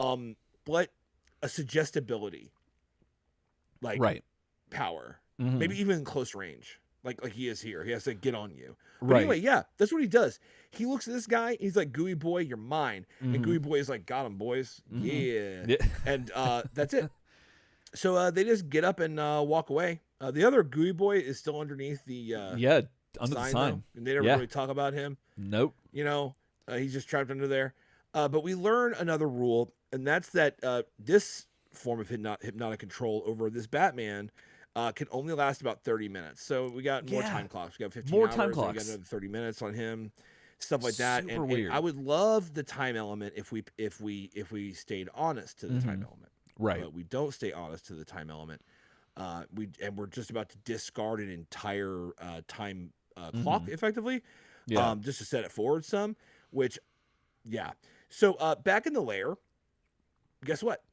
But a suggestibility, like power, maybe even in close range, like he is here. He has to get on you. But anyway, that's what he does. He looks at this guy. He's like, "Gooey boy, you're mine." And Gooey boy is like, "Got him, boys." Yeah. And that's it. So they just get up and walk away. The other Gooey boy is still underneath the under the sign, and they don't really talk about him. Nope. He's just trapped under there. But we learn another rule, and that's that this form of hypnotic control over this Batman can only last about 30 minutes. So we got more time clocks. We got 15 more hours. time clocks. We got another 30 minutes on him. Stuff like that. Super And weird. I would love the time element if we stayed honest to the time element. Right. But we don't stay honest to the time element. We're just about to discard an entire time clock effectively. Just to set it forward some, which So back in the lair, guess what?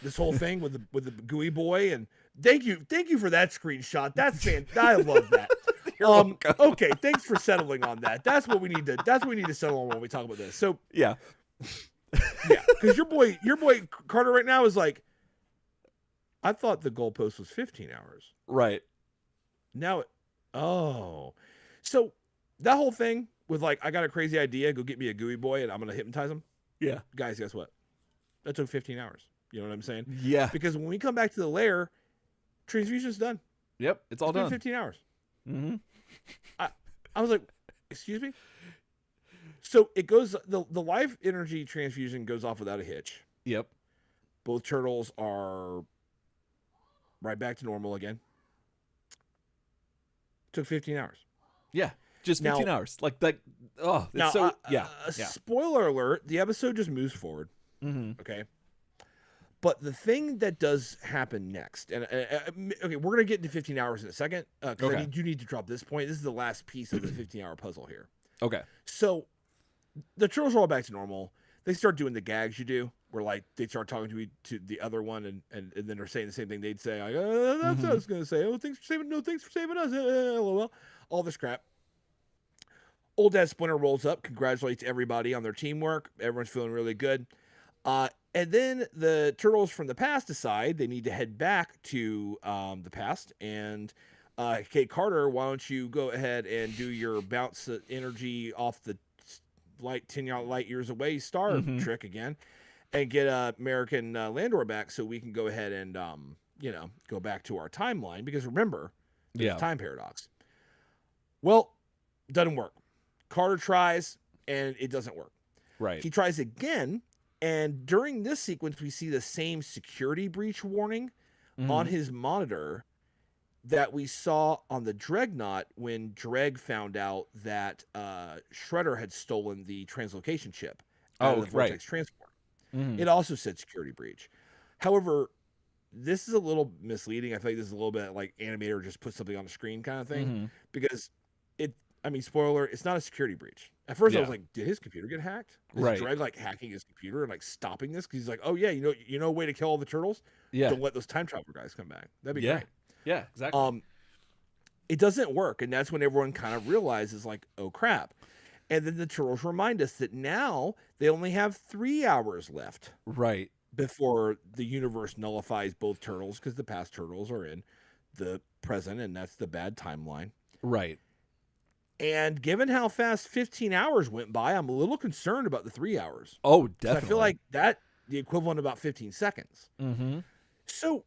This whole thing with the Gooey boy, and thank you for that screenshot. That's fantastic. I love that. Okay, thanks for settling on that. That's what we need to settle on when we talk about this. So because your boy Carter right now is like, I thought the goalpost was 15 hours. Right. Now so that whole thing with like, I got a crazy idea, go get me a Gooey boy and I'm gonna hypnotize him. Yeah. Guys, guess what? That took 15 hours. You know what I'm saying? Yeah. Because when we come back to the lair, transfusion's done. Yep, it's all done. 15 hours. I was like, excuse me? So it goes, the life energy transfusion goes off without a hitch. Yep. Both turtles are right back to normal again. Took 15 hours. Yeah. Just 15 hours. Like that. Oh, it's so. Spoiler alert: the episode just moves forward. Okay. But the thing that does happen next, and okay, we're gonna get into 15 hours in a second because I do need to drop this point. This is the last piece of the 15-hour puzzle here. Okay. So the turtles are all back to normal. They start doing the gags you do, where like they start talking to the other one, and then they're saying the same thing they'd say. Like, that's what I was gonna say. Oh, thanks for saving us. LOL. All this crap. Old Dad Splinter rolls up, congratulates everybody on their teamwork. Everyone's feeling really good. And then the Turtles from the past decide they need to head back to the past. And Kate Carter, why don't you go ahead and do your bounce energy off the 10 light years away star trick again, and get American Landor back so we can go ahead and go back to our timeline, because remember, there's a time paradox. Well, doesn't work. Carter tries and it doesn't work. Right. He tries again, and during this sequence we see the same security breach warning on his monitor that we saw on the Dreadnought when Dregg found out that Shredder had stolen the translocation chip out of the Vortex transport. It also said security breach. However, this is a little misleading. I feel like this is a little bit like animator just put something on the screen kind of thing, because spoiler, it's not a security breach. At first I was like, did his computer get hacked? Is Dregg like hacking his computer and like stopping this? Because he's like, oh yeah, you know a way to kill all the turtles? Yeah. Don't let those time traveler guys come back. That'd be great. Yeah, exactly. It doesn't work, and that's when everyone kind of realizes, like, oh crap. And then the Turtles remind us that now they only have 3 hours left. Right. Before the universe nullifies both Turtles, because the past Turtles are in the present, and that's the bad timeline. Right. And given how fast 15 hours went by, I'm a little concerned about the 3 hours. Oh, definitely. I feel like that the equivalent of about 15 seconds. So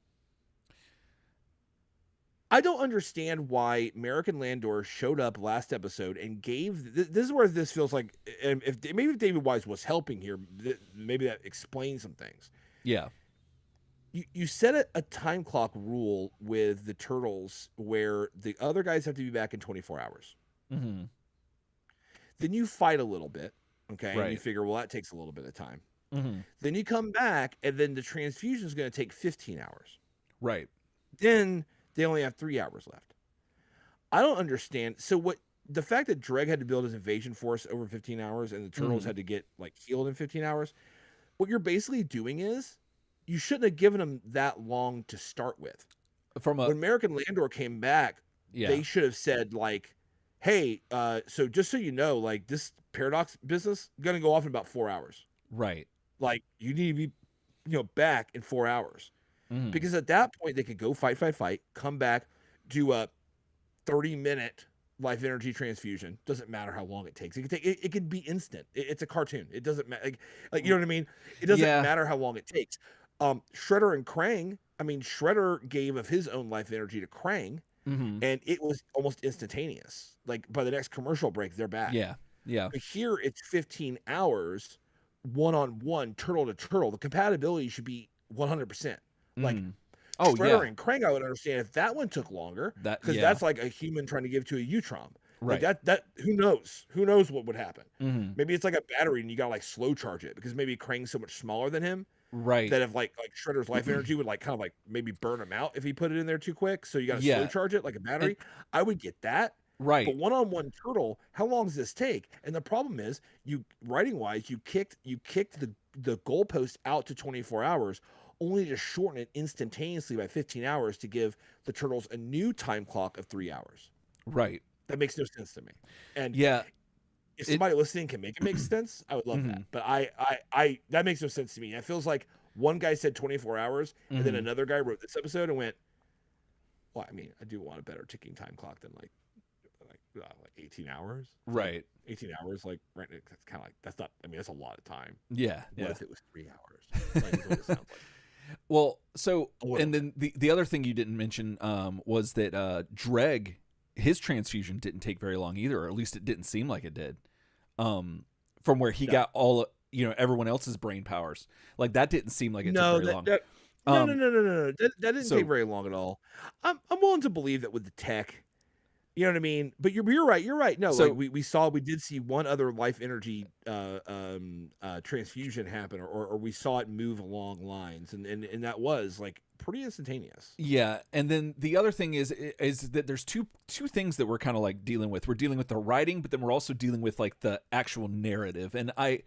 I don't understand why American Landor showed up last episode and gave. This is where this feels like, if David Wise was helping here, maybe that explains some things. Yeah. You set a time clock rule with the Turtles where the other guys have to be back in 24 hours. Then you fight a little bit, okay? Right. And you figure, well, that takes a little bit of time. Then you come back, and then the transfusion is going to take 15 hours. Right. Then they only have 3 hours left. I don't understand. So the fact that Dregg had to build his invasion force over 15 hours and the Turtles had to get like healed in 15 hours, what you're basically doing is you shouldn't have given them that long to start with. When American Landor came back, they should have said like, hey, so just so you know, like this paradox business going to go off in about 4 hours. Right. Like you need to be, back in 4 hours. Because at that point they could go fight, come back, do a 30-minute life energy transfusion. Doesn't matter how long it takes. It could be instant. It's a cartoon. It doesn't matter. Like you know what I mean? It doesn't matter how long it takes. Shredder and Krang. I mean, Shredder gave of his own life energy to Krang, and it was almost instantaneous. Like by the next commercial break, they're back. Yeah. But here it's 15 hours, one-on-one, turtle to turtle. The compatibility should be 100%. Like, Shredder and Krang, I would understand if that one took longer, because that's like a human trying to give to a Utrom. Right. Like that who knows what would happen. Maybe it's like a battery and you gotta like slow charge it, because maybe Krang's so much smaller than him. Right. That if like Shredder's life energy would like kind of like maybe burn him out if he put it in there too quick. So you gotta slow charge it like a battery. I would get that. Right. But one-on-one turtle, how long does this take? And the problem is, writing wise, you kicked the goalpost out to 24 hours. Only to shorten it instantaneously by 15 hours to give the Turtles a new time clock of 3 hours. Right. That makes no sense to me. And if somebody listening can make it make sense, I would love that. But I that makes no sense to me. It feels like one guy said 24 hours, and then another guy wrote this episode and went, well, I mean, I do want a better ticking time clock than like 18 hours. Right. 18 hours, like, right, that's kind of like, that's not, I mean, that's a lot of time. Yeah. What if it was 3 hours? Like, what it sounds like. Well, so, and then the other thing you didn't mention was that Dregg, his transfusion didn't take very long either, or at least it didn't seem like it did. From where he got all, everyone else's brain powers. Like, that didn't seim like it took very long. No. That didn't take very long at all. I'm willing to believe that with the tech, you know what I mean? But you're right. You're right. No, so, like we did see one other life energy transfusion happen, or we saw it move along lines, and that was like pretty instantaneous. Yeah, and then the other thing is that there's two things that we're kind of like dealing with. We're dealing with the writing, but then we're also dealing with like the actual narrative. And I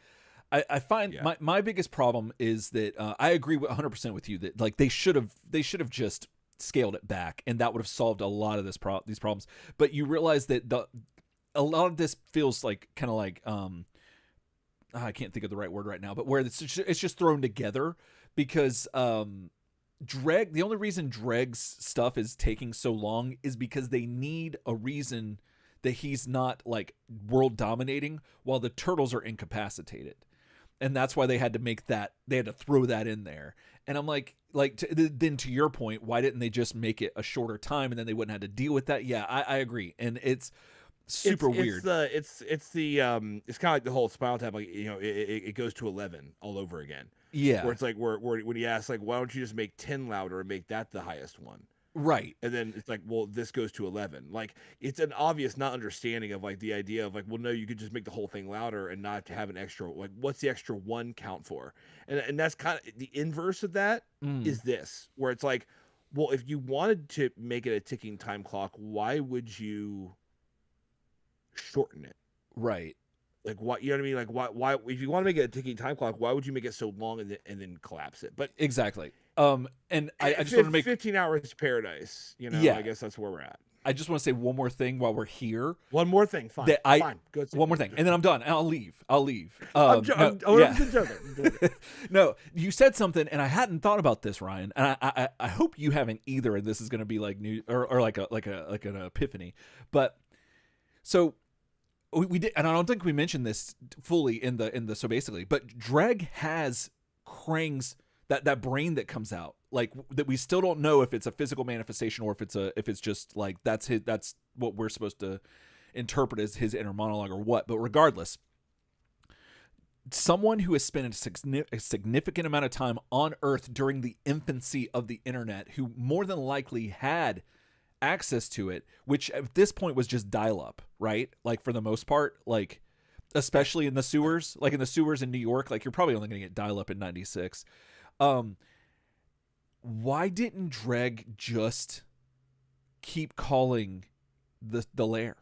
find my biggest problem is that I agree 100% with you that like they should have just scaled it back, and that would have solved a lot of these problems. But you realize that a lot of this feels like kind of like I can't think of the right word right now, but where it's just thrown together because Dregg, the only reason Dregg's stuff is taking so long is because they need a reason that he's not like world dominating while the turtles are incapacitated. And that's why they had to make that, they had to throw that in there. And I'm like then to your point, why didn't they just make it a shorter time and then they wouldn't have to deal with that? Yeah, I agree. And it's super weird. It's kind of like the whole Spinal Tap, like, you know, it goes to 11 all over again. Yeah. Where it's like, where when he asks, like, why don't you just make 10 louder and make that the highest one? Right. And then it's like, well, this goes to 11. Like, it's an obvious not understanding of like the idea of like, well, no, you could just make the whole thing louder and not have an extra, like, what's the extra one count for? And that's kind of the inverse of that is this, where it's like, well, if you wanted to make it a ticking time clock, why would you shorten it? Right. Like, what, you know what I mean? Like, why if you want to make it a ticking time clock, why would you make it so long and then collapse it? But exactly. And I just want to make 15 hours paradise, you know. Yeah. I guess that's where we're at. I just want to say one more thing while we're here. One more thing, fine. Fine. Good. One more thing, and then I'm done. I'll leave. I'm joking. No, you said something, and I hadn't thought about this, Ryan. And I hope you haven't either. And this is going to be like new or like an epiphany. But so we did, and I don't think we mentioned this fully in the so basically. But Dregg has Krang's that brain that comes out, like that we still don't know if it's a physical manifestation or if it's just like that's what we're supposed to interpret as his inner monologue or what. But regardless, someone who has spent a significant amount of time on Earth during the infancy of the internet, who more than likely had access to it, which at this point was just dial up, right? Like for the most part, like especially in the sewers, like in the sewers in New York, like you're probably only going to get dial up in 96. Why didn't Dregg just keep calling the lair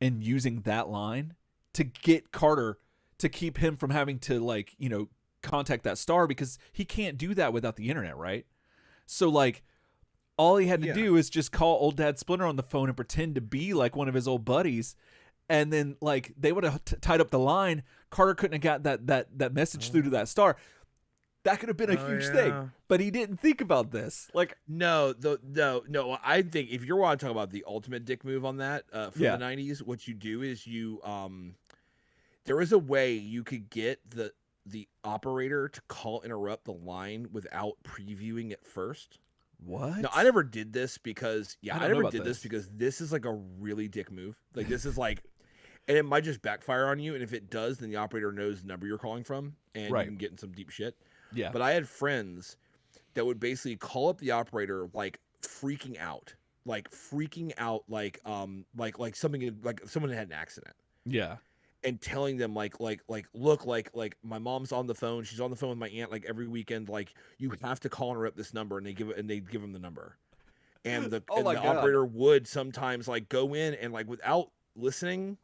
and using that line to get Carter to keep him from having to, like, you know, contact that star, because he can't do that without the internet, right? So like all he had to do is just call old Dad Splinter on the phone and pretend to be like one of his old buddies, and then like they would have tied up the line. Carter couldn't have got that message through to that star. That could have been a huge thing, but he didn't think about this. Like, no. I think if you want to talk about the ultimate dick move on that from the 90s, what you do is you there is a way you could get the operator to interrupt the line without previewing it first. What? No, I never did this because I never did this because this is like a really dick move. Like, this is like, and it might just backfire on you. And if it does, then the operator knows the number you're calling from, and you can get in some deep shit. Yeah. But I had friends that would basically call up the operator like freaking out, like something, like someone had an accident. Yeah. And telling them look, like my mom's on the phone. She's on the phone with my aunt like every weekend. Like, you have to call her up this number, and they give them the number. And the operator would sometimes like go in and like without listening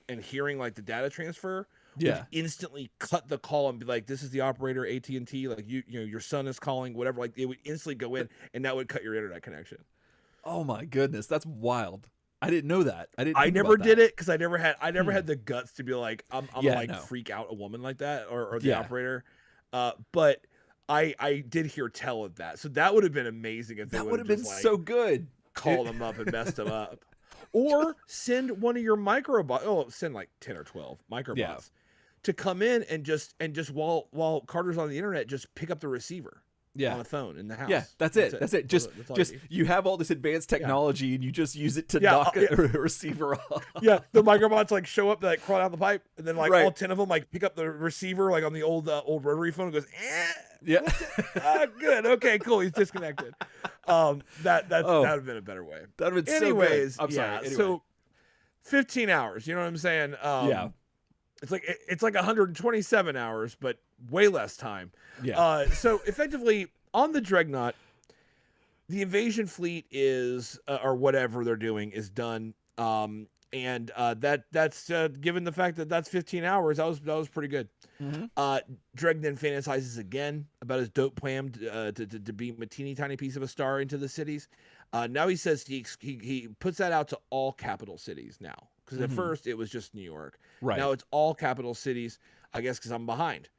and hearing like the data transfer, would instantly cut the call and be like, "This is the operator, AT&T. Like, you know, your son is calling, whatever." Like, they would instantly go in, and that would cut your internet connection. Oh my goodness, that's wild. I didn't know that. I never did it because I never had the guts to be like, I'm freak out a woman like that or the operator. But I did hear tell of that, so that would have been amazing if they would have been so good. Call them up and messed them up, or send one of your microbots. Oh, send like 10 or 12 microbots to come in and just while Carter's on the internet, just pick up the receiver. On the phone in the house. Yeah, that's it. Just you have all this advanced technology and you just use it to knock a receiver off. Yeah, the microbots like show up, like crawl down the pipe, and then like all 10 of them like pick up the receiver like on the old rotary phone and goes, good, okay, cool, he's disconnected. That would have been a better way. That would have been anyways, so good. I'm sorry. Anyway. So 15 hours, you know what I'm saying? It's like 127 hours, but way less time. Yeah. So effectively on the Dreadnought, the invasion fleet is or whatever they're doing is done. And that's given the fact that that's 15 hours, that was pretty good. Mm-hmm. Dregg then fantasizes again about his dope plan to beam a teeny tiny piece of a star into the cities. Now he says he puts that out to all capital cities now. because at first it was just New York. Right. Now it's all capital cities, I guess, because I'm behind.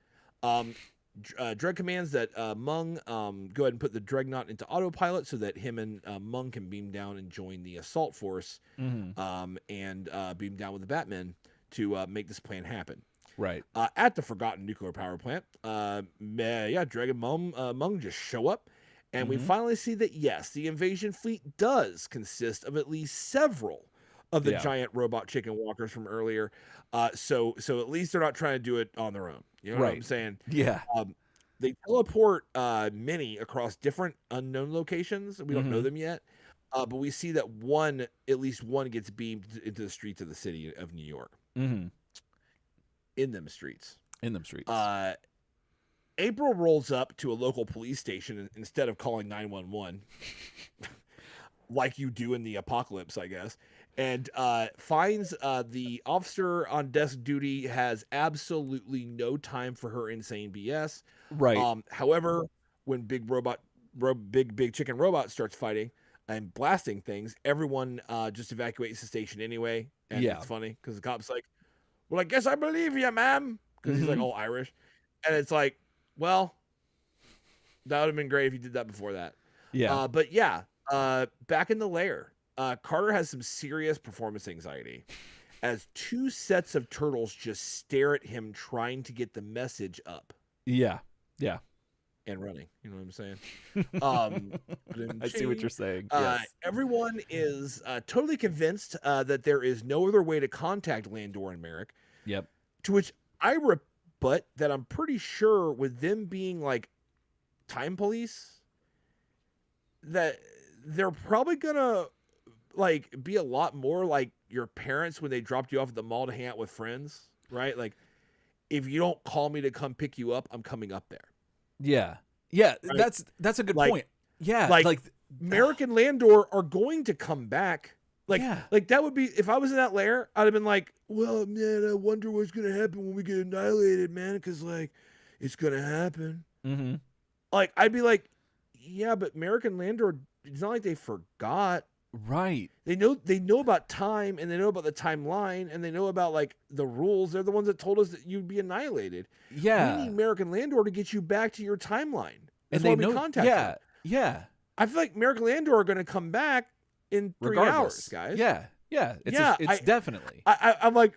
Dregg commands that Mung go ahead and put the Dreadnought into autopilot so that him and Mung can beam down and join the assault force and beam down with the Batmen to make this plan happen. Right. At the forgotten nuclear power plant, Dregg and Mung just show up, and we finally see that, yes, the invasion fleet does consist of at least several of the giant robot chicken walkers from earlier. So at least they're not trying to do it on their own. You know what I'm saying? Yeah. They teleport many across different unknown locations. We don't know them yet. But we see that at least one gets beamed into the streets of the city of New York. In them streets. April rolls up to a local police station instead of calling 911, like you do in the apocalypse, I guess, and finds the officer on desk duty has absolutely no time for her insane BS. Right. However, when big chicken robot starts fighting and blasting things, everyone just evacuates the station anyway. And it's funny because the cop's like, "Well, I guess I believe you, ma'am," because he's like all Irish, and it's like, well, that would have been great if you did that before that. Yeah. But back in the lair, Carter has some serious performance anxiety as two sets of turtles just stare at him trying to get the message up. Yeah. And running. You know what I'm saying? I see what you're saying. Yes. Everyone is totally convinced that there is no other way to contact Landor and Merrick. Yep. To which I rebut that I'm pretty sure with them being like time police, that they're probably gonna like be a lot more like your parents when they dropped you off at the mall to hang out with friends, right? Like, if you don't call me to come pick you up, I'm coming up there. Yeah. Right? That's a good point. Yeah, like Merrick and Landor are going to come back. Like that would be, if I was in that lair, I'd have been like, well, man, I wonder what's gonna happen when we get annihilated, man, because like it's gonna happen. Like, I'd be like, yeah, but Merrick and Landor, it's not like they forgot. Right. They know about time, and they know about the timeline, and they know about like the rules. They're the ones that told us that you'd be annihilated. Yeah. We need Merrick and Landor to get you back to your timeline. That's and they why we contacted them. Yeah. I feel like Merrick and Landor are going to come back in 3 hours, guys. Yeah. It's definitely. I'm like,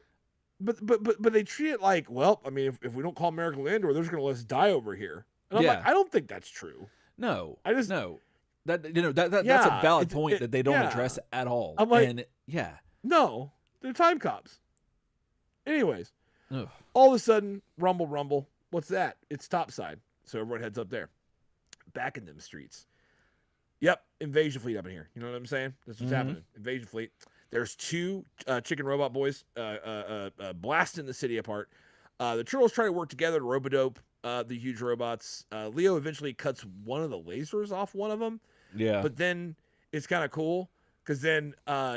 but they treat it like, well, I mean, if we don't call Merrick and Landor, they're just going to let us die over here. And I'm like, I don't think that's true. No. No. That's a valid point that they don't address at all. I'm like, no, they're time cops. Anyways, all of a sudden, rumble. What's that? It's topside. So everyone heads up there. Back in them streets. Yep, invasion fleet up in here. You know what I'm saying? That's what's happening. Invasion fleet. There's 2 chicken robot boys blasting the city apart. The turtles try to work together to robodope the huge robots. Leo eventually cuts one of the lasers off one of them. Yeah. But then it's kind of cool because then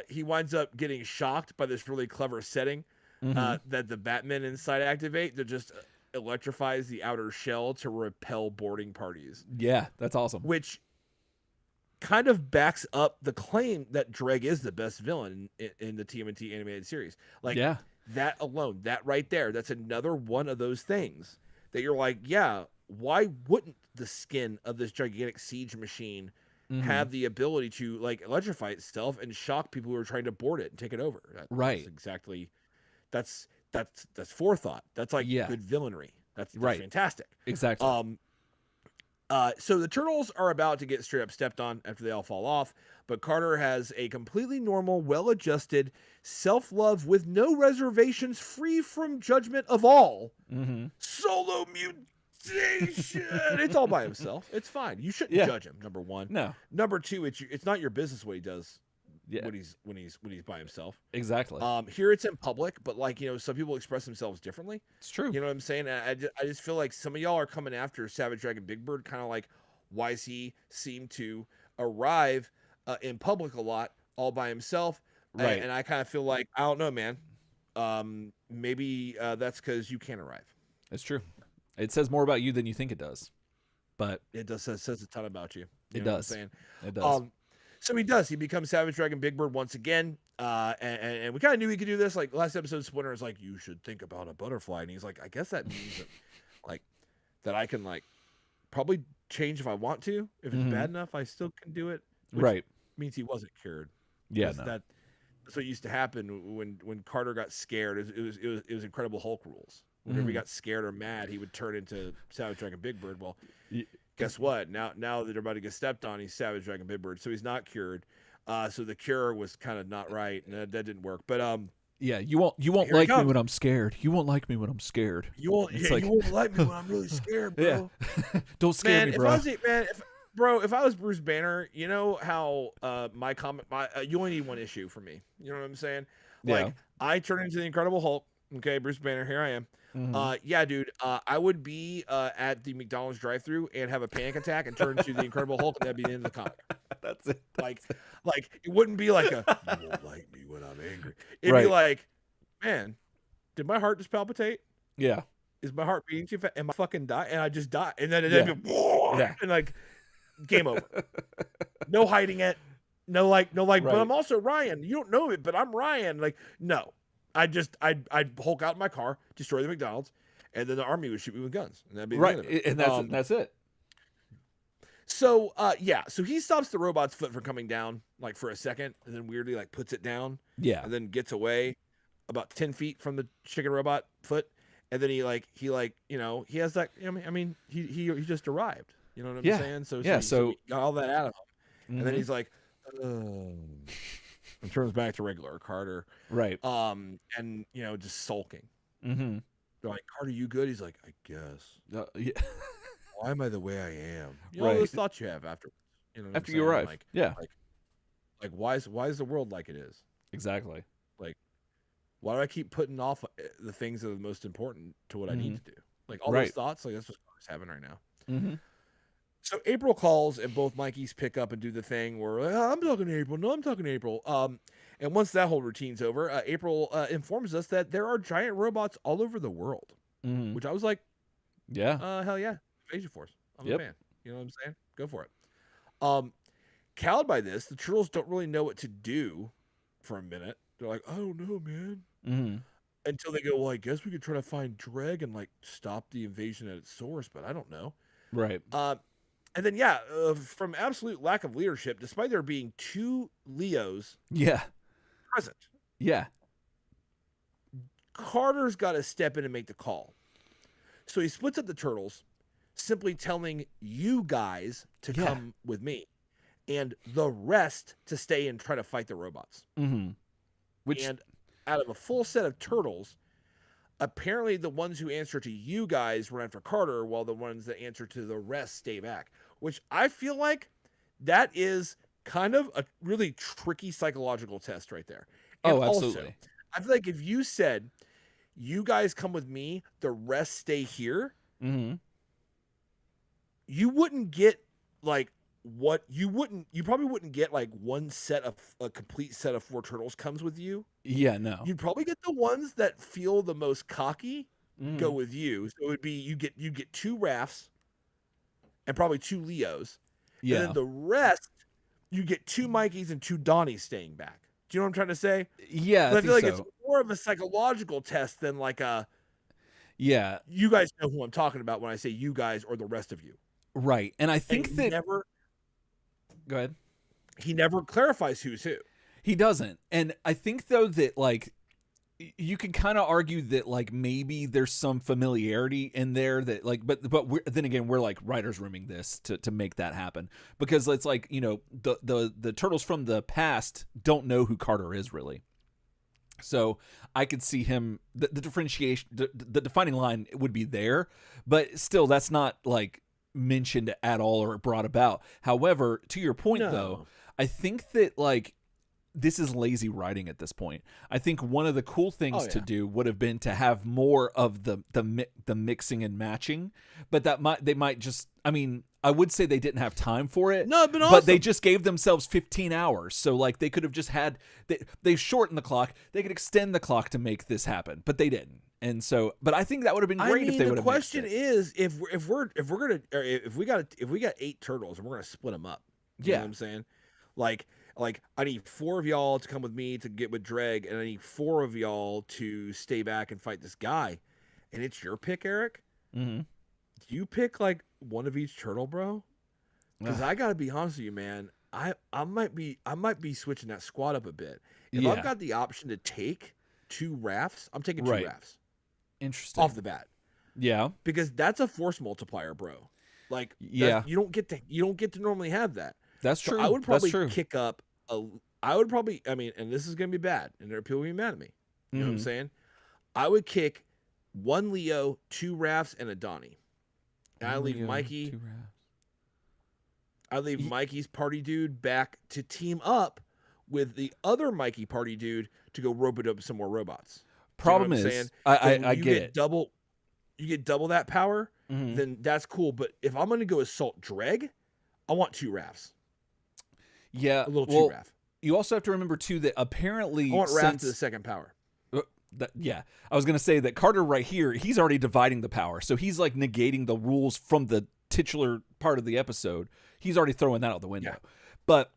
he winds up getting shocked by this really clever setting that the Batmen inside activate that just electrifies the outer shell to repel boarding parties. Yeah, that's awesome. Which kind of backs up the claim that Dregg is the best villain in the TMNT animated series. Like, that alone, that right there, that's another one of those things that you're like, why wouldn't the skin of this gigantic siege machine have the ability to like electrify itself and shock people who are trying to board it and take it over? That's exactly. That's forethought. That's like good villainry. That's fantastic. Exactly. So the turtles are about to get straight up stepped on after they all fall off, but Carter has a completely normal, well-adjusted self-love with no reservations, free from judgment of all. Solo mutation. It's all by himself. It's fine. You shouldn't judge him. Number 1. No. Number 2, it's not your business what he does. When he's by himself. Exactly. Here it's in public, but like, you know, some people express themselves differently. It's true. You know what I'm saying? I just feel like some of y'all are coming after Savage Dragon Big Bird, kind of like, why does he seem to arrive in public a lot all by himself? Right. And I kind of feel like, I don't know, man. Maybe that's because you can't arrive. It's true. It says more about you than you think it does. But it does says a ton about you. It does. What I'm saying? It does. So he does. He becomes Savage Dragon Big Bird once again. And we kind of knew he could do this. Like last episode, Splinter is like, you should think about a butterfly, and he's like, I guess that means that, like, that I can like probably change if I want to. If it's bad enough, I still can do it. Which means he wasn't cured. Yeah, no. That's what used to happen when Carter got scared. It was Incredible Hulk rules. Whenever he got scared or mad, he would turn into Savage Dragon Big Bird. Well, guess what? Now that they're about to get stepped on, he's Savage Dragon Big Bird, so he's not cured. So the cure was kind of not right, and that didn't work. But yeah, you won't like me when I'm scared. You won't like me when I'm scared. You won't like me when I'm really scared, bro. Yeah. Don't scare me, bro. If I was Bruce Banner, you know how you only need one issue for me. You know what I'm saying? Like I turn into the Incredible Hulk. Okay, Bruce Banner, here I am. Yeah, dude, I would be at the McDonald's drive-thru and have a panic attack and turn into the Incredible Hulk, and that'd be the end of the comic. That's it. Like it wouldn't be like you won't like me when I'm angry. It'd be like, man, did my heart just palpitate? Yeah. Is my heart beating too fast? Am I fucking die? And I just die. And then it'd be, and like, game over. No hiding it. No, but I'm also Ryan. You don't know it, but I'm Ryan. Like, no. I'd Hulk out in my car, destroy the McDonald's, and then the army would shoot me with guns. And that'd be the end of it. And that's it. So, so he stops the robot's foot from coming down, like, for a second, and then weirdly, like, puts it down. Yeah. And then gets away about 10 feet from the chicken robot foot. And then he has that, I mean, he just arrived. You know what I'm saying? So he got all that out of him. And then he's like, and turns back to regular Carter. Right. And, just sulking. They're like, Carter, you good? He's like, I guess. Yeah. Why am I the way I am? All those thoughts you have after. After you arrive. Like, yeah. Like why is the world like it is? Exactly. Like, why do I keep putting off the things that are the most important to what I need to do? Like all those thoughts, like that's what Carter's having right now. So April calls, and both Mikeys pick up and do the thing where I'm talking to April. No, I'm talking to April. And once that whole routine's over, April informs us that there are giant robots all over the world. Which I was like, hell yeah, Invasion Force. I'm a fan. You know what I'm saying? Go for it. Cowed by this, the Turtles don't really know what to do for a minute. They're like, I don't know, man. Until they go, well, I guess we could try to find Dregg and like stop the invasion at its source, but I don't know. Right. And then, from absolute lack of leadership, despite there being 2 Leos present. Yeah. Carter's got to step in and make the call. So he splits up the Turtles, simply telling you guys to come with me and the rest to stay and try to fight the robots. And out of a full set of Turtles, apparently the ones who answer to you guys run after Carter, while the ones that answer to the rest stay back. Which I feel like that is kind of a really tricky psychological test right there. And absolutely. Also, I feel like if you said, you guys come with me, the rest stay here, you wouldn't get like you probably wouldn't get like a complete set of 4 Turtles comes with you. Yeah, no. You'd probably get the ones that feel the most cocky go with you. So it would be you get 2 Raphs and probably 2 Leos. Yeah. And then the rest, you get 2 Mikeys and 2 Donnies staying back. Do you know what I'm trying to say? Yeah, I feel like it's more of a psychological test than like a. Yeah. You guys know who I'm talking about when I say you guys or the rest of you. Right. And I think that. Go ahead. He never clarifies who's who. He doesn't. And I think, though, that like you can kind of argue that like maybe there's some familiarity in there that like, but then again, we're like writers rooming this to make that happen, because it's like, the Turtles from the past don't know who Carter is really. So I could see him, the differentiation, the defining line would be there, but still that's not like mentioned at all or brought about. However, to your point though, I think that like this is lazy writing at this point. I think one of the cool things to do would have been to have more of the mixing and matching, but they might just, I mean, I would say they didn't have time for it. No, but awesome. They just gave themselves 15 hours. So like they could have just had, they shortened the clock. They could extend the clock to make this happen, but they didn't. And so, but I think that would have been great if they would have. The question is, if we got 8 Turtles and we're gonna split them up. You know what I'm saying? Like, like I need 4 of y'all to come with me to get with Dregg, and I need 4 of y'all to stay back and fight this guy. And it's your pick, Eric. Mm-hmm. Do you pick like one of each turtle, bro? Because I gotta be honest with you, man. I might be switching that squad up a bit. If I've got the option to take 2 rafts, I'm taking 2 rafts. Interesting. Off the bat. Yeah. Because that's a force multiplier, bro. Like you don't get to normally have that. That's true. So I would probably kick up and this is gonna be bad, and there are people will be mad at me. You know what I'm saying? I would kick 1 Leo, 2 rafts, and a Donny. And I leave Mikey. I leave Mikey's party dude back to team up with the other Mikey party dude to go rope-a-dope some more robots. Problem is, I get it. You get double that power, then that's cool. But if I'm going to go assault Dregg, I want 2 rafts. Yeah, a little 2 raft. You also have to remember too that apparently I want raft to the second power. I was going to say that Carter right here, he's already dividing the power, so he's like negating the rules from the titular part of the episode. He's already throwing that out the window. Yeah. But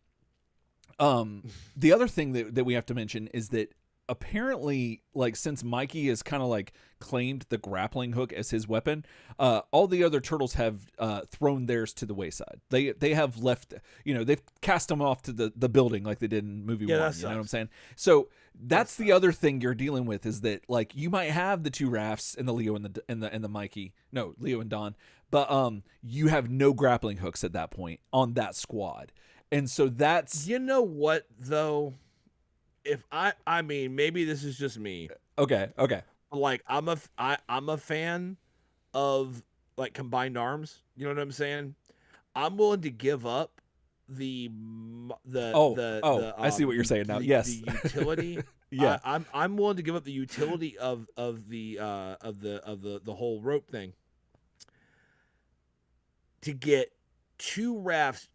the other thing that we have to mention is that apparently, like, since Mikey has kind of like claimed the grappling hook as his weapon, all the other turtles have thrown theirs to the wayside. They have left, they've cast them off to the building like they did in movie 1. You know what I'm saying? So that's the other thing you're dealing with, is that like you might have the 2 rafts and the Leo and the Mikey, no, Leo and Don, but you have no grappling hooks at that point on that squad. And so that's, you know what though, if I mean, maybe this is just me. Okay. Like I'm a fan of like combined arms. You know what I'm saying? I'm willing to give up the I see what you're saying now. Yes, the utility. Yeah, I'm willing to give up the utility of the whole rope thing to get 2 rafts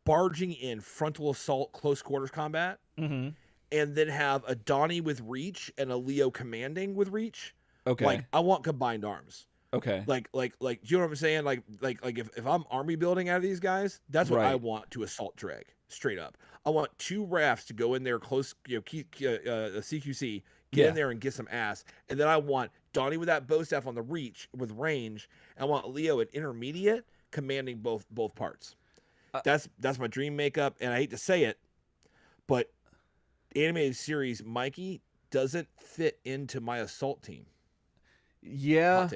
barging in frontal assault close quarters combat. Mm-hmm. And then have a Donny with reach and a Leo commanding with reach. Okay. Like I want combined arms. Okay. Like you know what I'm saying? Like if I'm army building out of these guys, that's what I want to assault Dregg. Straight up. I want 2 rafts to go in there close, CQC, get in there and get some ass. And then I want Donny with that bow staff on the reach with range. And I want Leo at intermediate commanding both parts. That's my dream makeup, and I hate to say it, but animated series Mikey doesn't fit into my assault team. Yeah.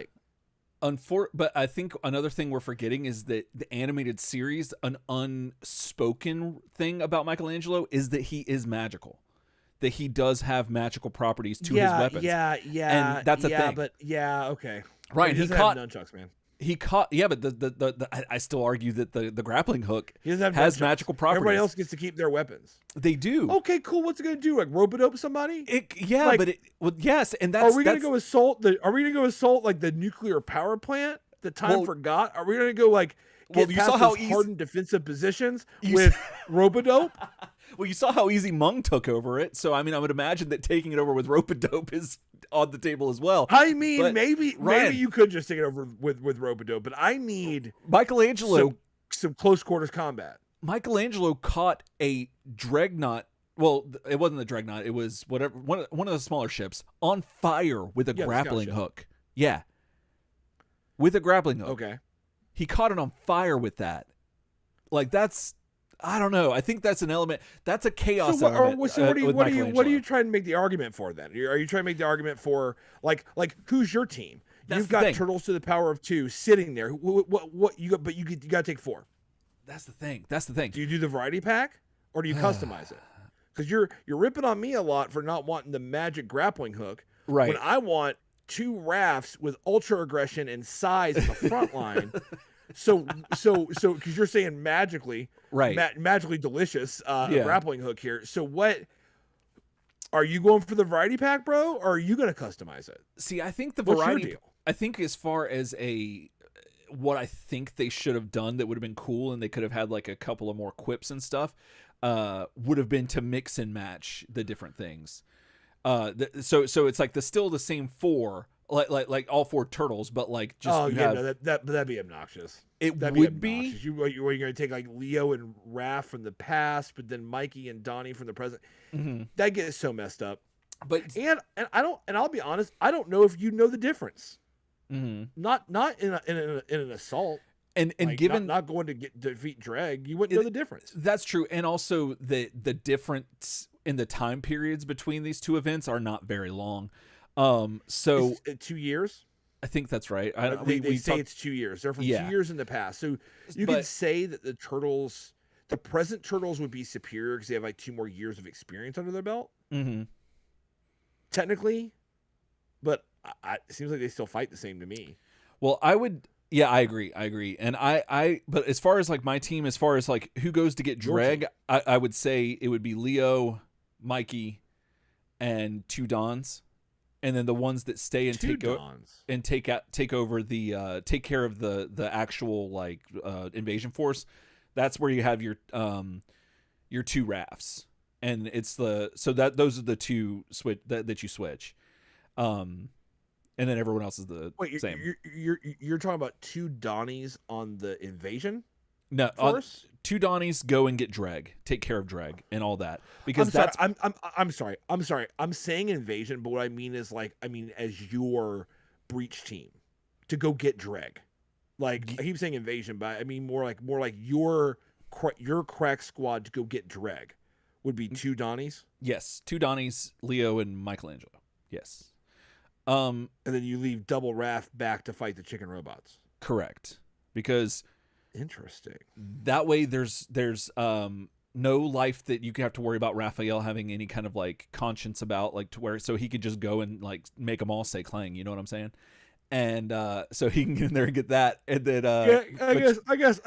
But I think another thing we're forgetting is that the animated series, an unspoken thing about Michelangelo is that he is magical. That he does have magical properties to his weapons. Yeah. And that's a thing. But okay. Right. He caught nunchucks, man. He caught, but I still argue that the grappling hook has magical properties. Everybody else gets to keep their weapons. They do. Okay, cool. What's it gonna do? Like rope-a-dope somebody? Yes, and that's. Are we gonna go assault like the nuclear power plant that time forgot? Are we gonna go like get past those hardened defensive positions with rope-a-dope? Well, you saw how easy Mung took over it, so I mean, I would imagine that taking it over with rope-a-dope is on the table as well. I mean, but maybe you could just take it over with rope-a-dope, but I need Michelangelo some close quarters combat. Michelangelo caught a dreadnought. Well, it wasn't the dreadnought. It was whatever one of the smaller ships on fire with a grappling hook. Yeah, with a grappling hook. Okay, he caught it on fire with that. Like that's. I don't know. I think that's an element. That's a chaos element. What are you trying to make the argument for then? Are you trying to make the argument for like who's your team? You've got turtles to the power of 2 sitting there. What you got? But you got to take 4. That's the thing. Do you do the variety pack or do you customize it? Because you're ripping on me a lot for not wanting the magic grappling hook. Right. When I want 2 rafts with ultra aggression and size in the front line. So, because you're saying magically, right? Magically delicious grappling hook here. So, what are you going for the variety pack, bro, or are you going to customize it? See, I think the variety. I think as far as what I think they should have done that would have been cool, and they could have had like a couple of more quips and stuff, would have been to mix and match the different things. So it's like still the same 4, like all 4 turtles, but like just no, that'd be obnoxious. That'd would be. You're going to take like Leo and Raph from the past, but then Mikey and Donnie from the present. Mm-hmm. That gets so messed up. But and I'll be honest, I don't know if you know the difference. Mm-hmm. Not in an assault. And like, given not going to defeat Dregg, you wouldn't know the difference. That's true. And also the difference in the time periods between these 2 events are not very long. So it's 2 years. I think that's right. They say it's 2 years. They're from 2 years in the past. So you could say that the present turtles would be superior because they have like 2 more years of experience under their belt. Mm-hmm. Technically, but it seems like they still fight the same to me. Well, I agree. And but as far as like my team, as far as like who goes to get Dregg, I would say it would be Leo, Mikey, and 2 Dons. And then the ones that stay and take over the take care of the actual like invasion force, that's where you have your 2 rafts, and it's those are the 2 switch that you switch, and then everyone else is the same. You're talking about 2 Donnies on the invasion? No, 2 Donnies go and get Dregg, take care of Dregg, and all that. Because I'm sorry. I'm saying invasion, but what I mean is as your breach team to go get Dregg. Like I keep saying invasion, but I mean more like your crack squad to go get Dregg would be 2 Donnies. Yes, 2 Donnies, Leo and Michelangelo. Yes. And then you leave Double Raph back to fight the chicken robots. Correct. Because interesting. That way there's no life that you have to worry about Raphael having any kind of like conscience about, like to where so he could just go and like make them all say Krang, you know what I'm saying? And so he can get in there and get that, and then I guess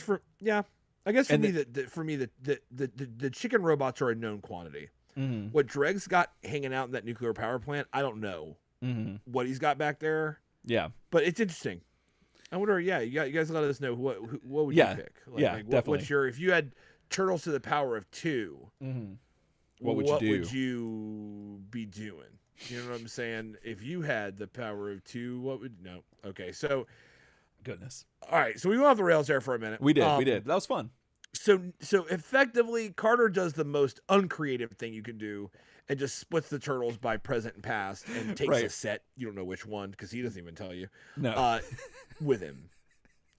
for me the chicken robots are a known quantity. Mm-hmm. What Dregg's got hanging out in that nuclear power plant, I don't know what he's got back there. Yeah, but it's interesting. I wonder. Yeah, you guys let us know what would you pick? Definitely. What's your, if you had turtles to the power of 2? Mm-hmm. What would you be doing? You know what I'm saying? If you had the power of 2, what would no? Okay, so goodness. All right, so we went off the rails there for a minute. We did. That was fun. So effectively, Carter does the most uncreative thing you can do, and just splits the turtles by present and past, and takes a set. You don't know which one because he doesn't even tell you. No. With him,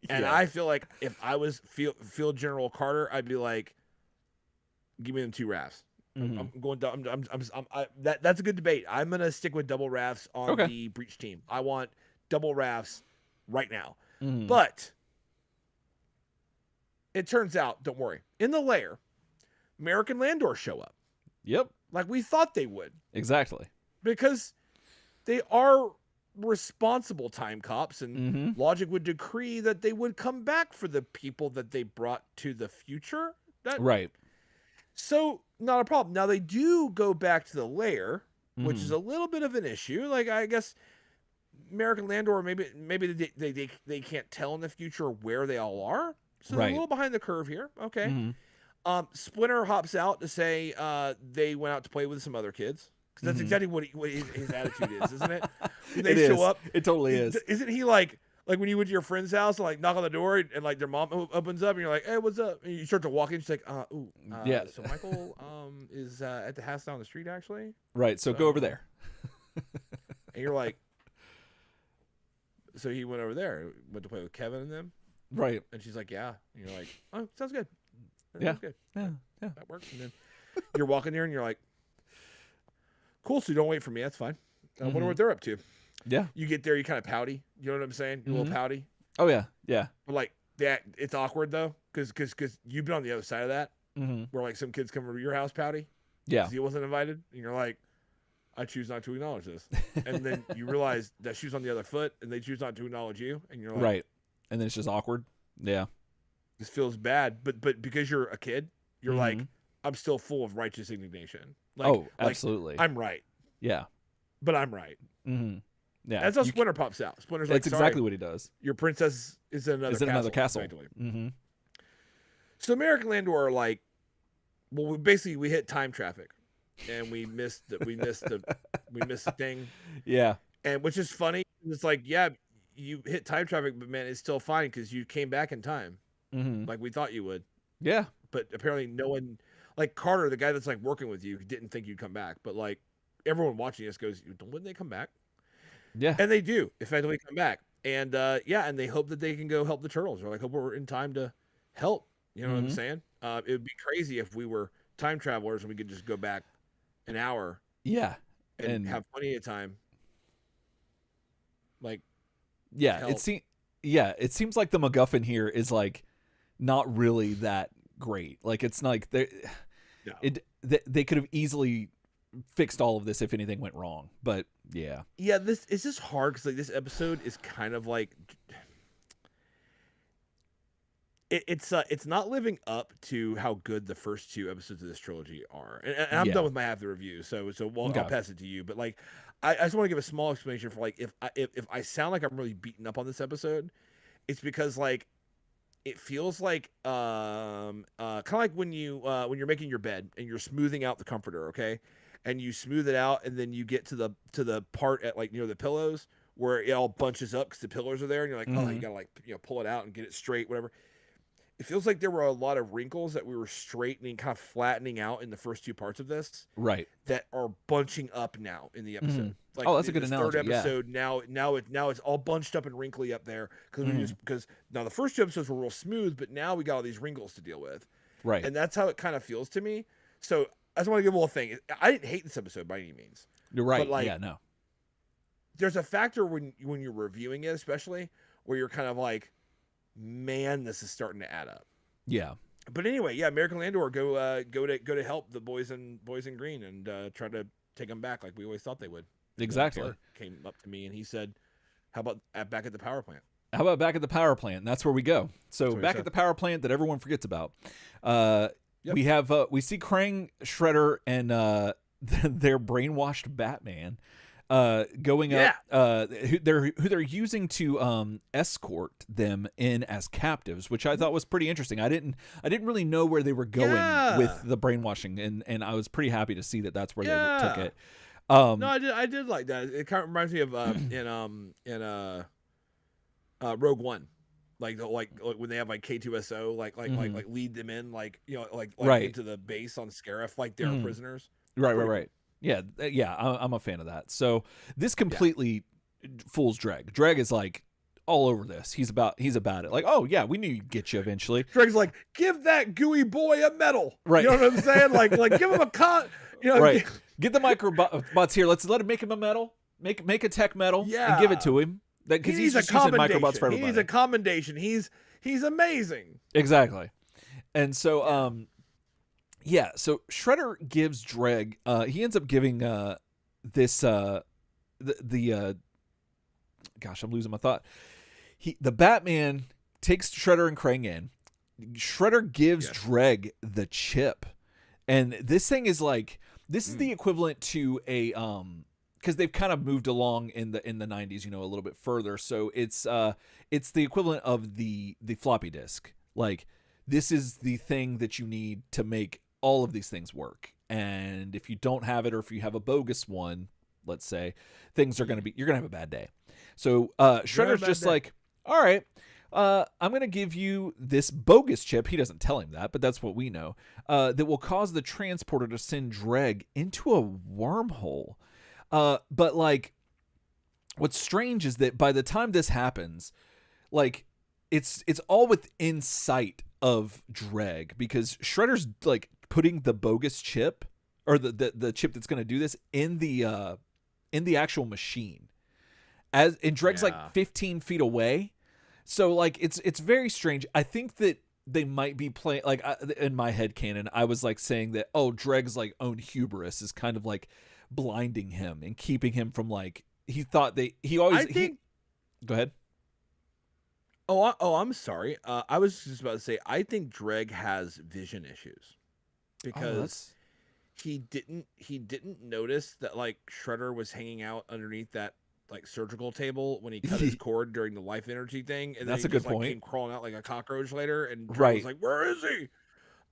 and I feel like if I was Field General Carter, I'd be like, "Give me them 2 rafts." Mm-hmm. I'm going. That's a good debate. I'm gonna stick with double rafts on the breach team. I want double rafts right now, but it turns out, don't worry, in the lair, Merrick and Landor show up. Yep, like we thought they would. Exactly, because they are responsible time cops, and logic would decree that they would come back for the people that they brought to the future. Right. So not a problem. Now they do go back to the lair, which is a little bit of an issue. Like I guess Merrick and Landor, maybe they can't tell in the future where they all are. So they're a little behind the curve here. Okay. Splinter hops out to say they went out to play with some other kids. Because that's exactly what his attitude is, isn't it? When they show up. It totally is. Isn't he like when you went to your friend's house and like knock on the door and like their mom opens up and you're like, hey, what's up? And you start to walk in, she's like, so Michael is at the house down the street actually. Right, so go over there. And you're like, so he went over there, went to play with Kevin and them. Right. And she's like, yeah. And you're like, oh, sounds good. Sounds good. Yeah. That works. And then you're walking there and you're like, cool, so you don't wait for me. That's fine. I wonder what they're up to. Yeah. You get there, you kind of pouty. You know what I'm saying? You're a little pouty. Oh, yeah. Yeah. But like, it's awkward, though, because you've been on the other side of that, where like some kids come over to your house pouty. Yeah. Because he wasn't invited. And you're like, I choose not to acknowledge this. And then you realize that shoe's on the other foot, and they choose not to acknowledge you. And you're like, right. And then it's just awkward. Yeah. This feels bad. But because you're a kid, you're like, I'm still full of righteous indignation. Like, absolutely. I'm right. Yeah. But I'm right. Yeah. That's how Splinter pops out. Splinter's like, that's exactly what he does. Your princess is in another castle. So Merrick and Landor are like, well, we hit time traffic, and we missed the thing. Yeah. And which is funny. It's like, yeah, you hit time traffic, but man, it's still fine because you came back in time, like we thought you would. Yeah. But apparently, no one, like Carter, the guy that's like working with you, didn't think you'd come back. But like everyone watching this goes, wouldn't they come back? Yeah. And they do effectively come back. And and they hope that they can go help the turtles. Or like, hope we're in time to help. You know what I'm saying? It would be crazy if we were time travelers and we could just go back an hour. Yeah. And have plenty of time. Like, yeah, it seems like the MacGuffin here is like not really that great. Like, it's like they could have easily fixed all of this if anything went wrong. But yeah, this is just hard because like this episode is kind of like it's not living up to how good the first 2 episodes of this trilogy are. And I'm done with my half the review, so I'll pass it to you. But like, I just want to give a small explanation for like if I sound like I'm really beaten up on this episode, it's because like it feels like kind of like when you're making your bed and you're smoothing out the comforter, okay, and you smooth it out and then you get to the part at like near the pillows where it all bunches up because the pillows are there and you're like, oh, you gotta like pull it out and get it straight, whatever. It feels like there were a lot of wrinkles that we were straightening, kind of flattening out in the first 2 parts of this, right? That are bunching up now in the episode. Like, that's a good analogy. Third episode, now it's all bunched up and wrinkly up there because now the first 2 episodes were real smooth, but now we got all these wrinkles to deal with, right? And that's how it kind of feels to me. So I just want to give a little thing. I didn't hate this episode by any means. You're right. But like, yeah, no. There's a factor when you're reviewing it, especially where you're kind of like, man, this is starting to add up. Yeah. But anyway, yeah, American Landor go to help the boys in green and try to take them back like we always thought they would. Exactly. Taylor came up to me and he said, "How about back at the power plant?" How about back at the power plant? And that's where we go. So back at the power plant that everyone forgets about. We have we see Krang, Shredder, and their brainwashed Batman going up, who they're using to escort them in as captives, which I thought was pretty interesting. I didn't really know where they were going with the brainwashing, and I was pretty happy to see that that's where they took it. No, I did like that. It kind of reminds me of in Rogue One. Like when they have like K2SO like lead them in like into the base on Scarif like they're prisoners. Right. Yeah, I'm a fan of that. So this completely fools Dregg. Dregg is like all over this. He's about it. Like, oh yeah, we knew you'd get you eventually. Dregg's like, give that gooey boy a medal. Right. You know what I'm saying? like give him a right. Get the microbots here. Let's let him make him a medal. Make a tech medal and give it to him. Because he's just using microbots for everybody. He's a commendation. He's amazing. Exactly. And so so Shredder gives Dregg he ends up giving this gosh, I'm losing my thought. The Batman takes Shredder and Krang in. Shredder gives Dregg the chip. And this thing is like, this is the equivalent to a because they've kind of moved along in the 90s, a little bit further. So it's the equivalent of the floppy disk. Like, this is the thing that you need to make all of these things work. And if you don't have it, or if you have a bogus one, let's say, you're going to have a bad day. So Shredder's just like, all right, I'm going to give you this bogus chip. He doesn't tell him that, but that's what we know, that will cause the transporter to send Dregg into a wormhole. But like, what's strange is that by the time this happens, like, it's all within sight of Dregg, because Shredder's like putting the bogus chip, or the chip that's going to do this, in the actual machine, and Dregg's like 15 feet away. So like, it's very strange. I think that they might be playing, like, in my head canon, I was like saying that, Dregg's like own hubris is kind of like blinding him and keeping him from, like, he thought go ahead. I'm sorry. I was just about to say, I think Dregg has vision issues because he didn't notice that like Shredder was hanging out underneath that like surgical table when he cut his cord during the life energy thing, and that's then a good point. Came crawling out like a cockroach later, and Dregg was like, "Where is he?"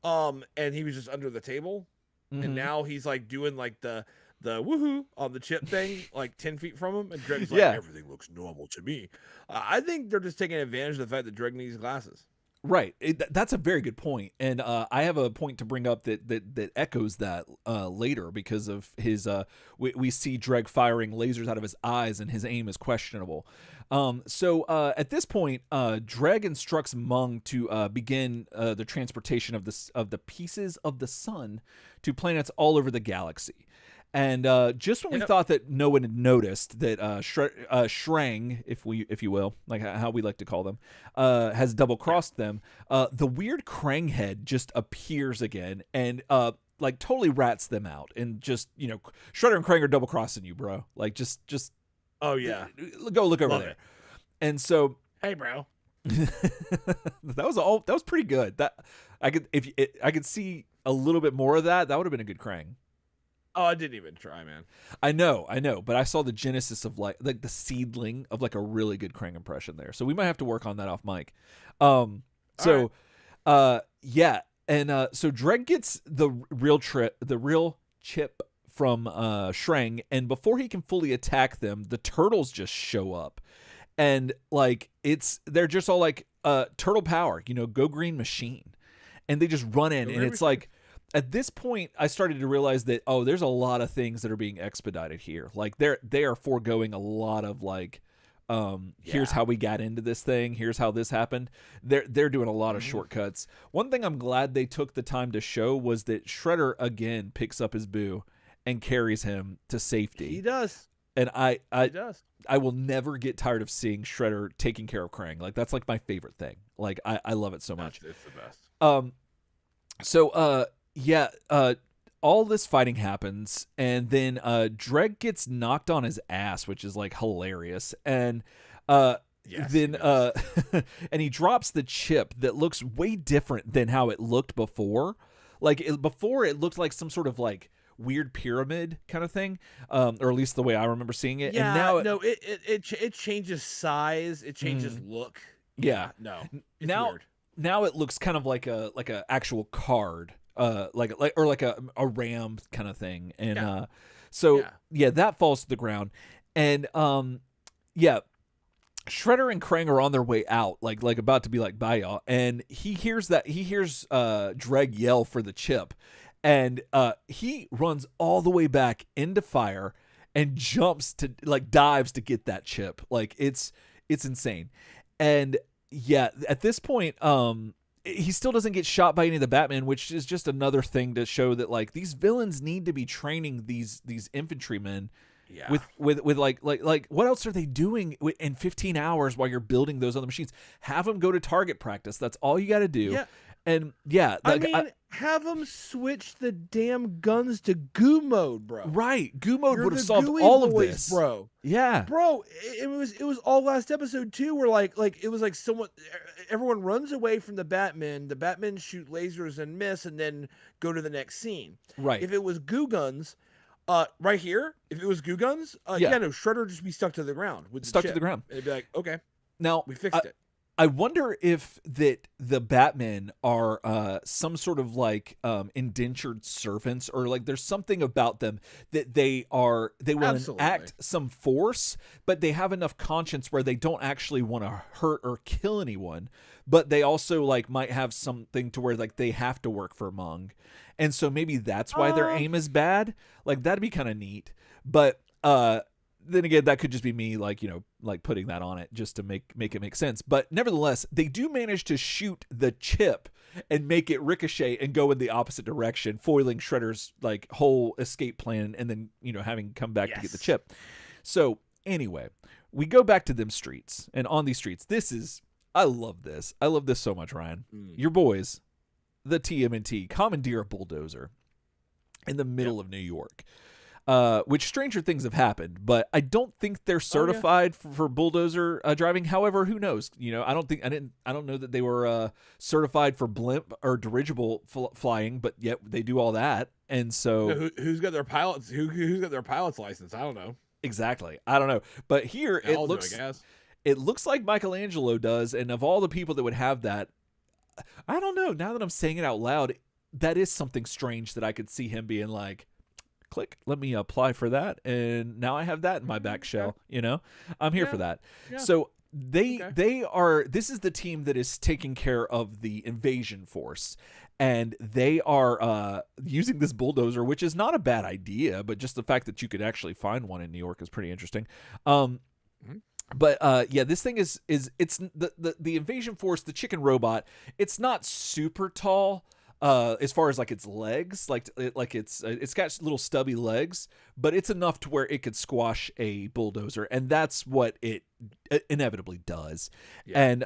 And he was just under the table, and now he's like doing like the the woohoo on the chip thing like 10 feet from him, and Dregg's like, everything looks normal to me. I think they're just taking advantage of the fact that Dregg needs glasses. Right. That's a very good point. And I have a point to bring up that echoes that later, because of his we see Dregg firing lasers out of his eyes, and his aim is questionable. So at this point, Dregg instructs Mung to begin the transportation of the pieces of the sun to planets all over the galaxy. And just when we thought that no one had noticed that Krang, if you will, like how we like to call them, has double crossed them, the weird Krang head just appears again and like totally rats them out, and just, you know, Shredder and Krang are double crossing you, bro. Like just oh yeah, go look over Love there. it. And so, hey, bro, that was pretty good. That I could see a little bit more of that. That would have been a good Krang. Oh, I didn't even try, man. I know, but I saw the genesis of like the seedling of like a really good Krang impression there. So we might have to work on that off mic. So Dregg gets the real chip from Krang, and before he can fully attack them, the turtles just show up. And like they're just all like turtle power, you know, go green machine. And they just run in, and it's like, at this point, I started to realize that, there's a lot of things that are being expedited here. Like they are foregoing a lot of like, here's how we got into this thing. Here's how this happened. They're doing a lot of shortcuts. One thing I'm glad they took the time to show was that Shredder again picks up his boo and carries him to safety. He does. And he does. I will never get tired of seeing Shredder taking care of Krang. Like that's like my favorite thing. Like I love it so much. It's the best. All this fighting happens, and then Dregg gets knocked on his ass, which is like hilarious. And and he drops the chip that looks way different than how it looked before. Like before, it looked like some sort of like weird pyramid kind of thing, or at least the way I remember seeing it. Yeah, and now it changes size, it changes look. Yeah, no, it's weird. Now it looks kind of like a actual card. Like a ram kind of thing, and that falls to the ground, and Shredder and Krang are on their way out, like about to be like bye y'all, and he hears Dregg yell for the chip, and he runs all the way back into fire and dives to get that chip. Like it's insane, and at this point, he still doesn't get shot by any of the Batmen, which is just another thing to show that like these villains need to be training these infantrymen. Yeah. With like what else are they doing in 15 hours while you're building those other machines? Have them go to target practice. That's all you got to do. Yeah. And have them switch the damn guns to goo mode, bro. Right, goo mode would have solved all of this, bro. Yeah, bro. It was all last episode too, where like it was like everyone runs away from the Batmen. The Batmen shoot lasers and miss, and then go to the next scene. Right. If it was goo guns, right here, if it was goo guns, Shredder would just be stuck to the ground with the chip. To the ground. And it'd be like, okay, now we fixed it. I wonder if that the Batmen are some sort of like indentured servants, or like there's something about them that they will enact some force, but they have enough conscience where they don't actually want to hurt or kill anyone, but they also like might have something to where like they have to work for Mung, and so maybe that's why their aim is bad. Like that'd be kind of neat, but then again, that could just be me, like, you know, like putting that on it just to make it make sense. But nevertheless, they do manage to shoot the chip and make it ricochet and go in the opposite direction, foiling Shredder's like whole escape plan, and then, you know, having come back to get the chip. So anyway, we go back to them streets, and on these streets, I love this. I love this so much, Ryan. Your boys, the TMNT, commandeer a bulldozer in the middle of New York. Which stranger things have happened, but I don't think they're certified for bulldozer driving. However, who knows? You know, I don't know that they were certified for blimp or dirigible flying, but yet they do all that. And so, who's got their pilots? Who's got their pilot's license? I don't know. Exactly, I don't know. But here it looks like Michelangelo does, and of all the people that would have that, I don't know. Now that I'm saying it out loud, that is something strange that I could see him being like, click, let me apply for that, and now I have that in my back shell. I'm here for that. So they are, this is the team that is taking care of the invasion force, and they are using this bulldozer, which is not a bad idea, but just the fact that you could actually find one in New York is pretty interesting. But this thing is it's the invasion force, the chicken robot. It's not super tall as far as like its legs, it's got little stubby legs, but it's enough to where it could squash a bulldozer, and that's what it inevitably does. And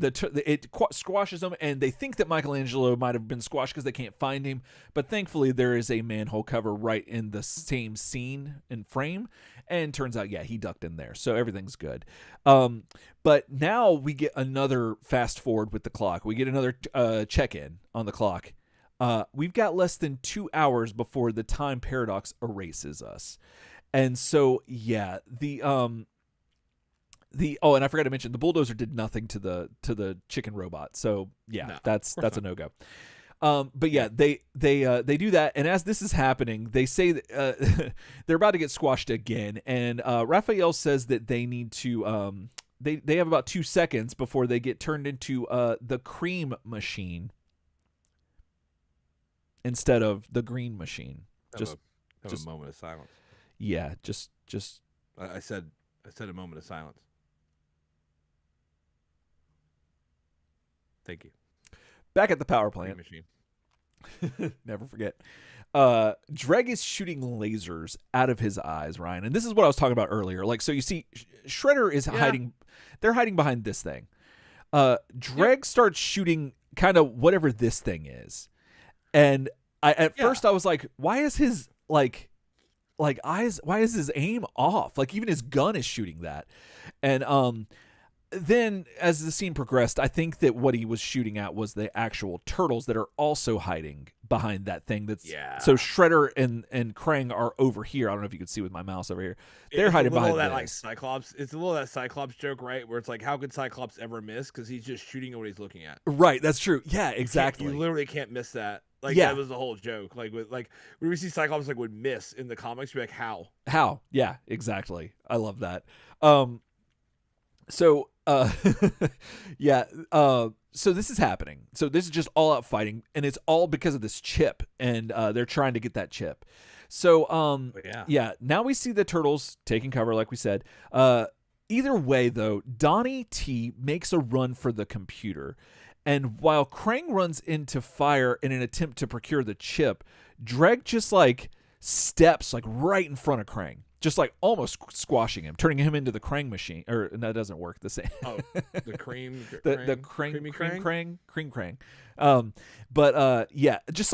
it squashes them, and they think that Michelangelo might have been squashed because they can't find him, but thankfully there is a manhole cover right in the same scene and frame, and turns out he ducked in there, so everything's good. But now we get another fast forward with the clock. We get another check-in on the clock. We've got less than 2 hours before the time paradox erases us, and so and I forgot to mention the bulldozer did nothing to the chicken robot. So that's a no-go. But they do that, and as this is happening, they say that they're about to get squashed again, and Raphael says that they need to they have about 2 seconds before they get turned into the cream machine instead of the green machine. Just a moment of silence. Yeah, just I said a moment of silence. Thank you. Back at the power plant. Machine. Never forget. Dregg is shooting lasers out of his eyes, Ryan. And this is what I was talking about earlier. Like, so you see, Shredder is hiding. They're hiding behind this thing. Dregg starts shooting kind of whatever this thing is. And at first I was like, why is his eyes, why is his aim off? Like, even his gun is shooting that. And then as the scene progressed, I think that what he was shooting at was the actual turtles that are also hiding behind that thing. So Shredder and Krang are over here. I don't know if you can see with my mouse over here. They're hiding behind that. Like Cyclops. It's a little of that Cyclops joke, right? Where it's like, how could Cyclops ever miss? Because he's just shooting at what he's looking at. Right. That's true. Yeah, exactly. You literally can't miss that. That was the whole joke. When we see Cyclops would miss in the comics, you're like, how? How? Yeah, exactly. I love that. So this is happening. So this is just all out fighting, and it's all because of this chip, and they're trying to get that chip. So now we see the turtles taking cover, like we said. Either way, though, Donny T makes a run for the computer, and while Krang runs into fire in an attempt to procure the chip, Dregg just steps right in front of Krang. Just almost squashing him, turning him into the Krang machine. Or that doesn't work the same. Oh, the cream, the cream Krang. Just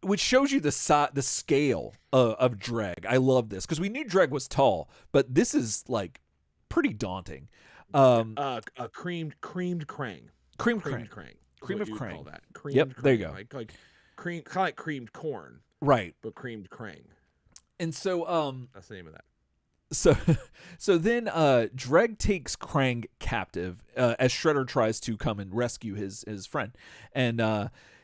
which shows you the scale of Dregg. I love this because we knew Dregg was tall, but this is pretty daunting. Creamed Krang. Cream of Krang. Call that. There you go. Like cream, kind of like creamed corn. Right. But creamed Krang. And so that's the name of that. So then Dregg takes Krang captive as Shredder tries to come and rescue his friend. And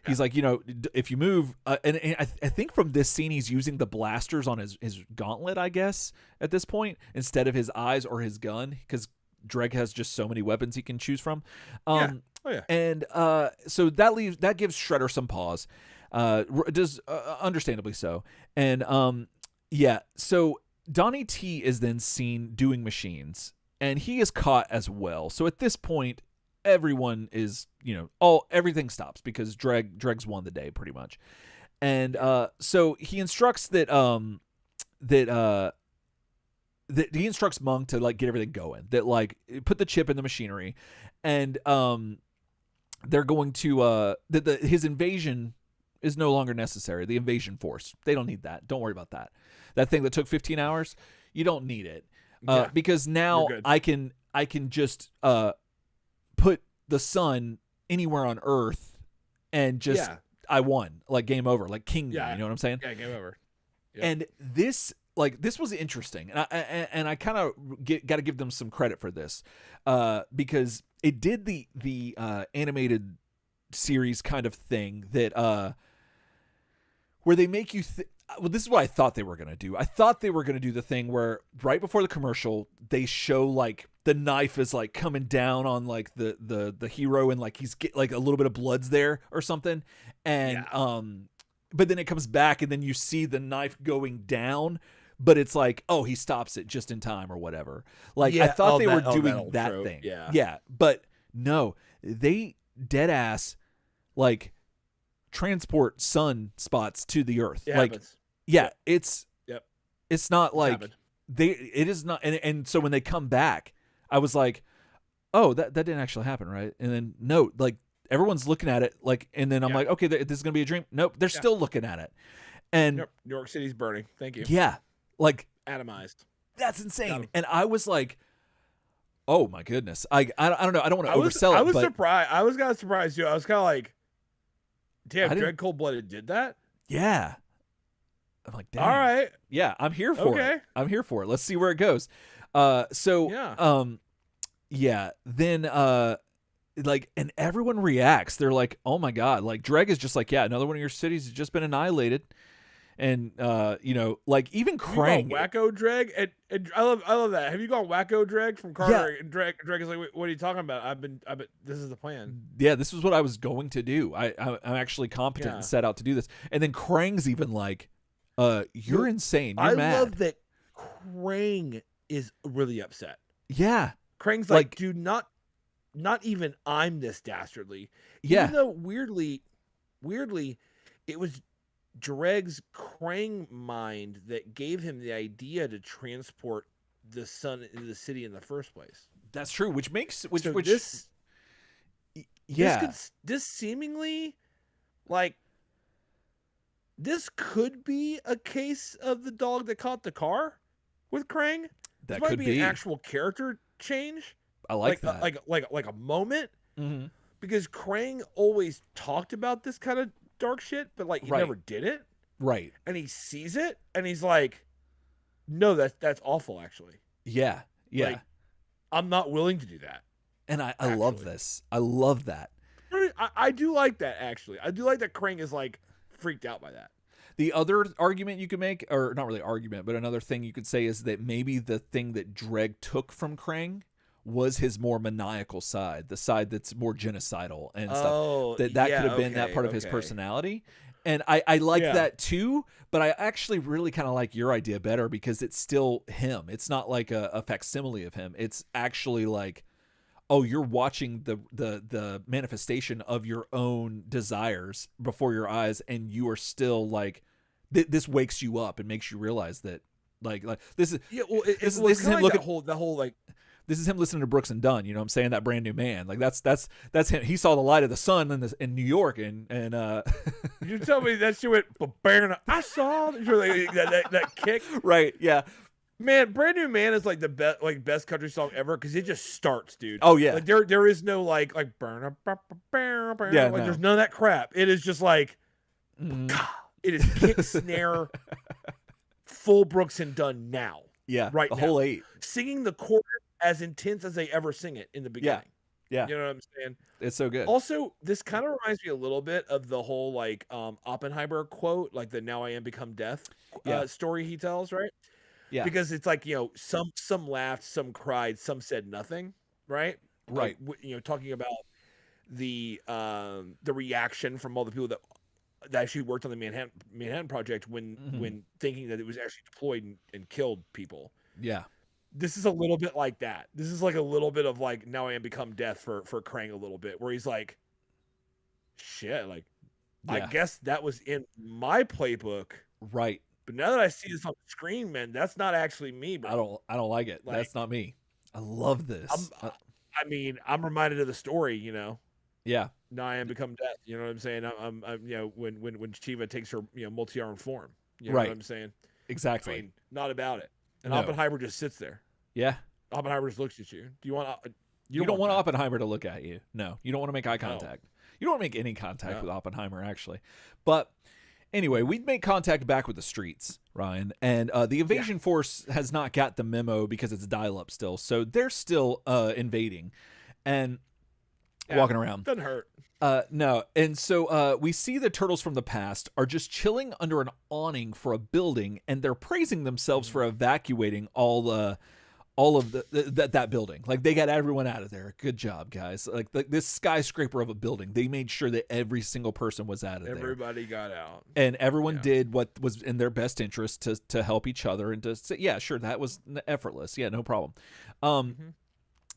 he's like, if you move, and I think from this scene he's using the blasters on his gauntlet, I guess, at this point, instead of his eyes or his gun, because Dregg has just so many weapons he can choose from. And so that gives Shredder some pause. Does understandably so. And so Donny T is then seen doing machines, and he is caught as well. So at this point, everyone is, everything stops because Dregg's won the day pretty much. And so he instructs that he instructs Mung to get everything going, that put the chip in the machinery, and they're going to his invasion is no longer necessary. The invasion force, they don't need that. Don't worry about that. That thing that took 15 hours, you don't need it. Because now I can just put the sun anywhere on Earth and just I won. Game over, game. You know what I'm saying? Yeah, game over. Yep. And this was interesting, and I kind of got to give them some credit for this, because it did the animated series kind of thing that where they make you well, this is what I thought they were going to do. I thought they were going to do the thing where right before the commercial, they show like the knife is like coming down on like the hero, and like he's like a little bit of blood's there or something. And, but then it comes back and then you see the knife going down, but it's like, oh, he stops it just in time or whatever. Like I thought they were doing that thing. Yeah. Yeah. But no, they dead ass like transport sunspots to the earth. It like happens. Yeah, it's not like it is not. And so when they come back, I was like, oh, that didn't actually happen, right? And then no, like everyone's looking at it like, and then I'm like, okay, this is gonna be a dream. Nope, they're still looking at it. And New York City's burning. Thank you. Yeah, like atomized. That's insane. And I was like, oh my goodness. I don't know. I don't want to oversell it. I was surprised. I was kind of surprised too. I was kind of like, damn, Dregg Cold-Blooded did that? Yeah. I'm like, damn. All right. Yeah, I'm here for it. I'm here for it. Let's see where it goes. Then like, and everyone reacts. They're like, oh my God. Like Dregg is just like, yeah, another one of your cities has just been annihilated. And like even Krang, wacko Dregg, and I love that. Have you gone wacko Dregg from Carter? Yeah. And Dregg is like, what are you talking about? I've been. This is the plan. Yeah, this is what I was going to do. I'm actually competent and set out to do this. And then Krang's even like, you're insane. You're mad. I love that Krang is really upset. Yeah, Krang's like, dude, not even I'm this dastardly. Even though weirdly, it was Dregg's Krang mind that gave him the idea to transport the sun into the city in the first place. That's true, which this seemingly like this could be a case of the dog that caught the car with Krang. That might could be an actual character change. I like that. Like a moment. Mm-hmm. Because Krang always talked about this kind of dark shit, but like he never did it. Right. And he sees it and he's like, no, that's awful actually. Yeah. Yeah. Like, I'm not willing to do that. And I love this. I love that. I do like that actually. I do like that Krang is like freaked out by that. The other argument you could make, or not really argument, but another thing you could say is that maybe the thing that Dregg took from Krang was his more maniacal side, the side that's more genocidal and stuff. That could have been that part of his personality. And I like that too, but I actually really kind of like your idea better because it's still him. It's not like a facsimile of him. It's actually like, oh, you're watching the manifestation of your own desires before your eyes, and you are still like, this wakes you up and makes you realize that like this is this is him looking the whole like. This is him listening to Brooks and Dunn, you know what I'm saying? That Brand New Man. Like that's him. He saw the light of the sun in New York and You tell me that shit went I saw that kick. Right, yeah. Man, Brand New Man is like the best country song ever because it just starts, dude. Oh yeah. Like there is no like burn there's none of that crap. It is just like it is kick snare full Brooks and Dunn now. Yeah. Right. The whole 8. Singing the chorus as intense as they ever sing it in the beginning. Yeah. You know what I'm saying? It's so good. Also, this kind of reminds me a little bit of the whole like Oppenheimer quote, like the "Now I am become death" story he tells, right? Yeah. Because it's like, you know, some laughed, some cried, some said nothing, right? Right. Like, you know, talking about the reaction from all the people that actually worked on the Manhattan Project when thinking that it was actually deployed and killed people. Yeah. This is a little bit like that. This is like a little bit of like "Now I am become death" for Krang a little bit, where he's like, shit, like I guess that was in my playbook. Right. But now that I see this on the screen, man, that's not actually me, bro. I don't like it. Like, that's not me. I love this. I'm reminded of the story, you know. Yeah. Now I am become death. You know what I'm saying? I'm you know, when Shiva takes her, you know, multi-armed form. You know what I'm saying? Exactly. I mean, not about it. And Oppenheimer just sits there. Yeah. Oppenheimer just looks at you. Do you want? You don't want Oppenheimer to look at you. No, you don't want to make eye contact. No. You don't want to make any contact with Oppenheimer, actually. But anyway, we'd make contact back with the streets, Ryan, and the invasion force has not got the memo because it's dial-up still, so they're still invading, and walking around. Doesn't hurt. No. And so we see the turtles from the past are just chilling under an awning for a building, and they're praising themselves for evacuating all of that building. Like, they got everyone out of there. Good job, guys. Like this skyscraper of a building, they made sure that every single person was out of there. Everybody got out. And everyone did what was in their best interest to help each other and to say, yeah, sure, that was effortless. Yeah, no problem.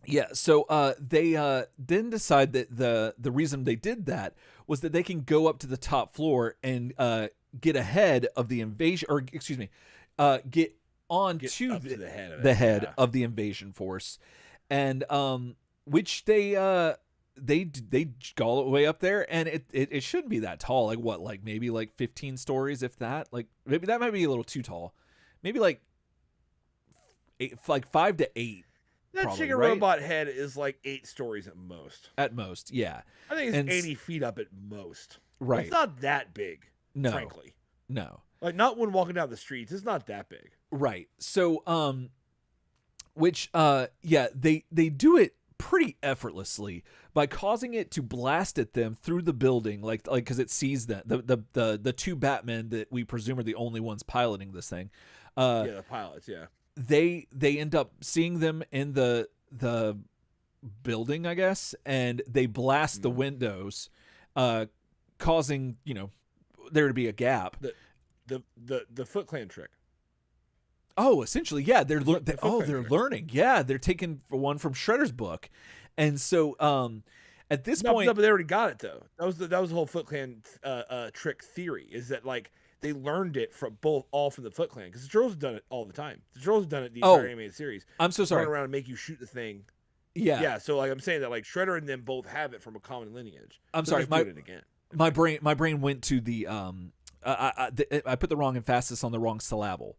Yeah, so they then decide that the reason they did that was that they can go up to the top floor and get ahead of the invasion, or excuse me, get to the head of the invasion force, and which they go all the way up there, and it shouldn't be that tall. Like what, like maybe like 15 stories, if that. Like maybe that might be a little too tall. Maybe like 5 to 8. That probably, chicken robot head is like 8 stories at most. At most, yeah. I think it's 80 feet up at most. Right. It's not that big, no, frankly. No. Like, not when walking down the streets. It's not that big. Right. So, which, they do it pretty effortlessly by causing it to blast at them through the building, like because it sees that the two Batmen that we presume are the only ones piloting this thing. The pilots, yeah. They end up seeing them in the building, I guess, and they blast the windows, causing there to be a gap. The Foot Clan trick. Oh, essentially, yeah. They're learning. Yeah, they're taking one from Shredder's book, and so at this point, but they already got it though. That was the whole Foot Clan trick theory. Is that like they learned it from all from the Foot Clan, because the Turtles have done it all the time. The Turtles have done it the entire animated series. I'm so sorry. Run around and make you shoot the thing. Yeah. So like I'm saying that like Shredder and them both have it from a common lineage. I'm sorry. My brain went to the I put the wrong emphasis on the wrong syllable.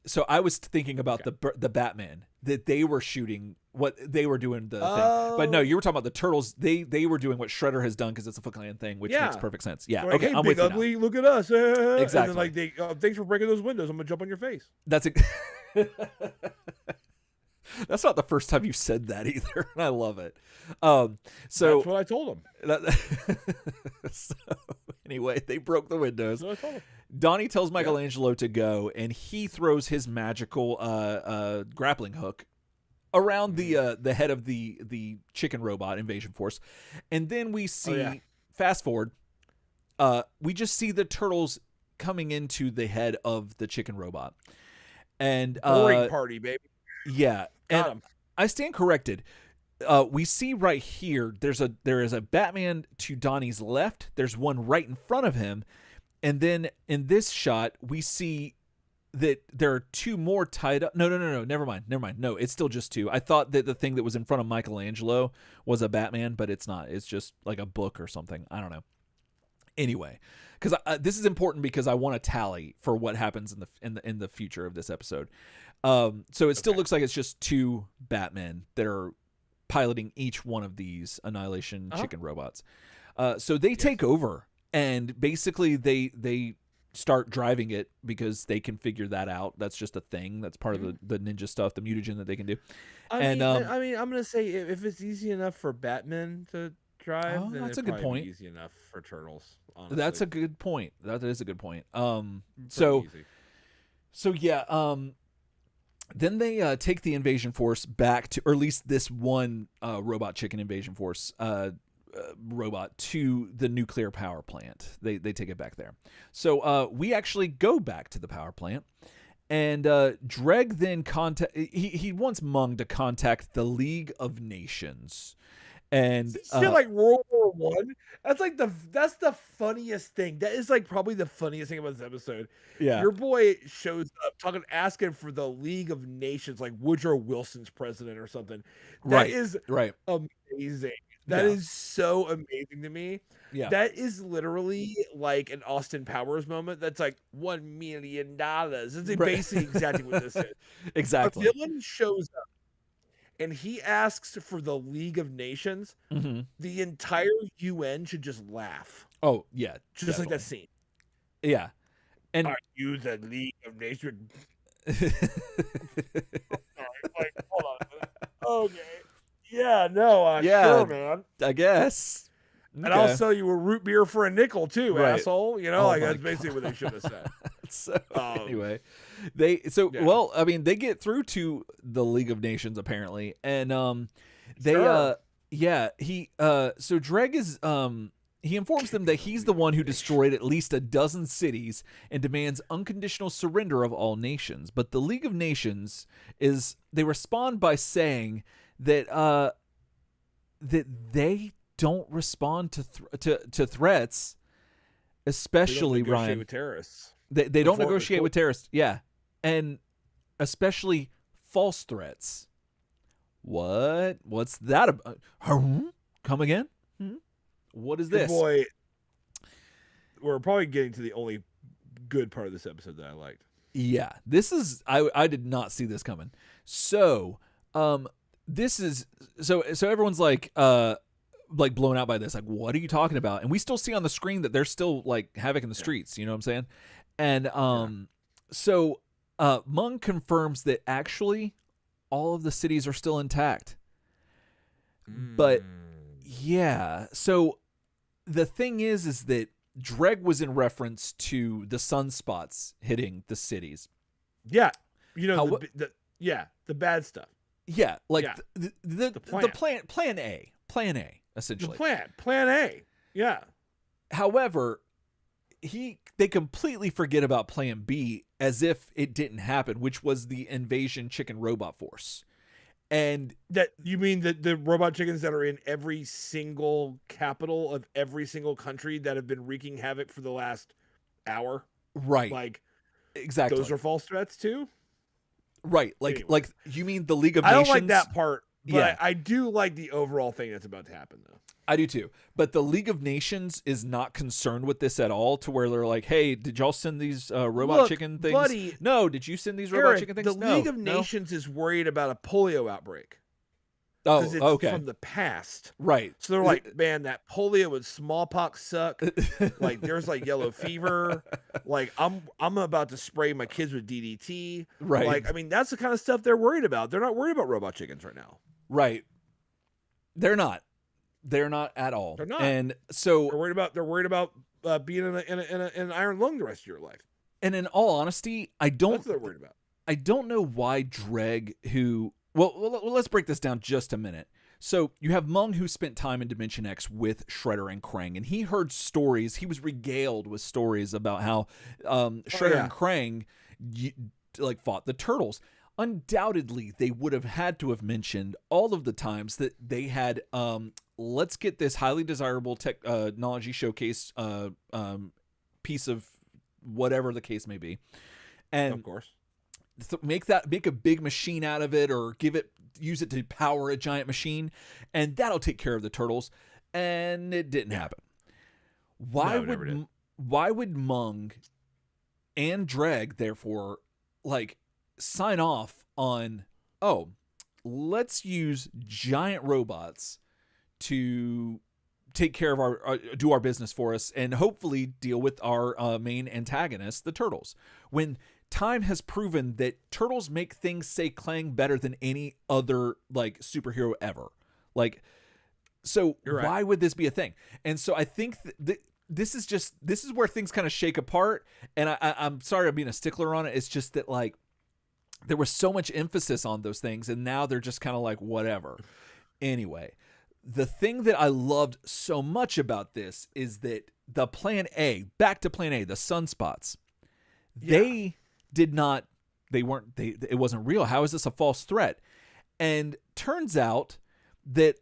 So I was thinking about the Batman, that they were shooting what they were doing thing. But no, you were talking about the Turtles. They were doing what Shredder has done, because it's a Foot Clan thing, which makes perfect sense. Yeah. Like, okay. hey, I'm big with ugly, you now. look at us. Exactly. And then like they thanks for breaking those windows. I'm gonna jump on your face. That's not the first time you've said that either, and I love it. So that's what I told them. So anyway, they broke the windows. That's what I told them. Donnie tells Michelangelo to go, and he throws his magical grappling hook around the head of the chicken robot invasion force, and then we see fast forward. We just see the turtles coming into the head of the chicken robot, and boring party, baby. Yeah, got him. I stand corrected. We see right here there is a Batman to Donnie's left. There's one right in front of him. And then in this shot, we see that there are 2 more tied up. No. Never mind. No, it's still just 2. I thought that the thing that was in front of Michelangelo was a Batman, but it's not. It's just like a book or something. I don't know. Anyway, because this is important, because I want to tally for what happens in the future of this episode. So it still looks like it's just 2 Batmen that are piloting each one of these Annihilation chicken robots. So they take over. And basically, they start driving it, because they can figure that out. That's just a thing. That's part of the ninja stuff, the mutagen that they can do. I mean, I'm gonna say if it's easy enough for Batman to drive, then that's it'd a good point. Be easy enough for Turtles. Honestly. That's a good point. That is a good point. Then they take the invasion force back to, or at least this one robot chicken invasion force robot, to the nuclear power plant. They take it back there. So we actually go back to the power plant, and Dregg then he wants Mung to contact the League of Nations. And like World War One. That's the funniest thing. That is like probably the funniest thing about this episode. Yeah, your boy shows up asking for the League of Nations, like Woodrow Wilson's president or something. That is amazing. That is so amazing to me. Yeah, that is literally like an Austin Powers moment. That's like $1 million. That's basically exactly what this is. Exactly. A villain shows up and he asks for the League of Nations. Mm-hmm. The entire UN should just laugh. Oh yeah, just definitely. Like that scene. Yeah, and are you the League of Nations? Sorry, like hold on. Okay. Yeah, no, sure, man. I guess. And I'll sell you a root beer for a nickel too, asshole. You know, that's basically what they should have said. So anyway, well, I mean, they get through to the League of Nations apparently, and so Dregg is he informs them that he's the one who destroyed at least a dozen cities and demands unconditional surrender of all nations. But the League of Nations they respond by saying that that they don't respond to threats, especially they don't negotiate Ryan. With terrorists. They don't negotiate with terrorists, yeah, and especially false threats. What's that about? Come again? What is this? Boy, we're probably getting to the only good part of this episode that I liked. Yeah, this is I did not see this coming. So, this is so everyone's like blown out by this. Like, what are you talking about? And we still see on the screen that there's still like havoc in the streets. You know what I'm saying? And so Mung confirms that actually all of the cities are still intact. But yeah, so the thing is that Dregg was in reference to the sunspots hitting the cities. Yeah, you know the bad stuff. Yeah, like the plan A, essentially. The plan A. Yeah. However, they completely forget about plan B as if it didn't happen, which was the invasion chicken robot force. And that you mean the robot chickens that are in every single capital of every single country that have been wreaking havoc for the last hour? Right. Like, exactly. Those are false threats too? Right. Like you mean the League of Nations? I don't like that part, but I do like the overall thing that's about to happen though. I do too. But the League of Nations is not concerned with this at all, to where they're like, hey, did y'all send these robot chicken things? Buddy, no, did you send these robot chicken things? The League of Nations is worried about a polio outbreak. Oh, it's okay. From the past. Right. So they're like, man, that polio and smallpox suck. Like, there's like yellow fever. Like, I'm about to spray my kids with DDT. Right. Like, I mean, that's the kind of stuff they're worried about. They're not worried about robot chickens right now. Right. They're not at all. They're not. And so they're worried about being in an iron lung the rest of your life. And in all honesty, that's what they're worried about. I don't know why Dregg, well, let's break this down just a minute. So you have Mung, who spent time in Dimension X with Shredder and Krang, and he heard stories. He was regaled with stories about how Shredder and Krang fought the Turtles. Undoubtedly, they would have had to have mentioned all of the times that they had let's get this highly desirable technology showcase piece of whatever the case may be, and of course make a big machine out of it, or use it to power a giant machine, and that'll take care of the Turtles. And it didn't happen. Why would Mung and Dregg therefore sign off on, let's use giant robots to take care of do our business for us and hopefully deal with our main antagonist, the Turtles, when time has proven that Turtles make things say Krang better than any other superhero ever. So why would this be a thing? And so I think that this is where things kind of shake apart. And I'm sorry I'm being a stickler on it. It's just that there was so much emphasis on those things, and now they're just kind of whatever. Anyway, the thing that I loved so much about this is that the plan A, back to plan A, the sunspots, it wasn't real. How is this a false threat? And turns out that,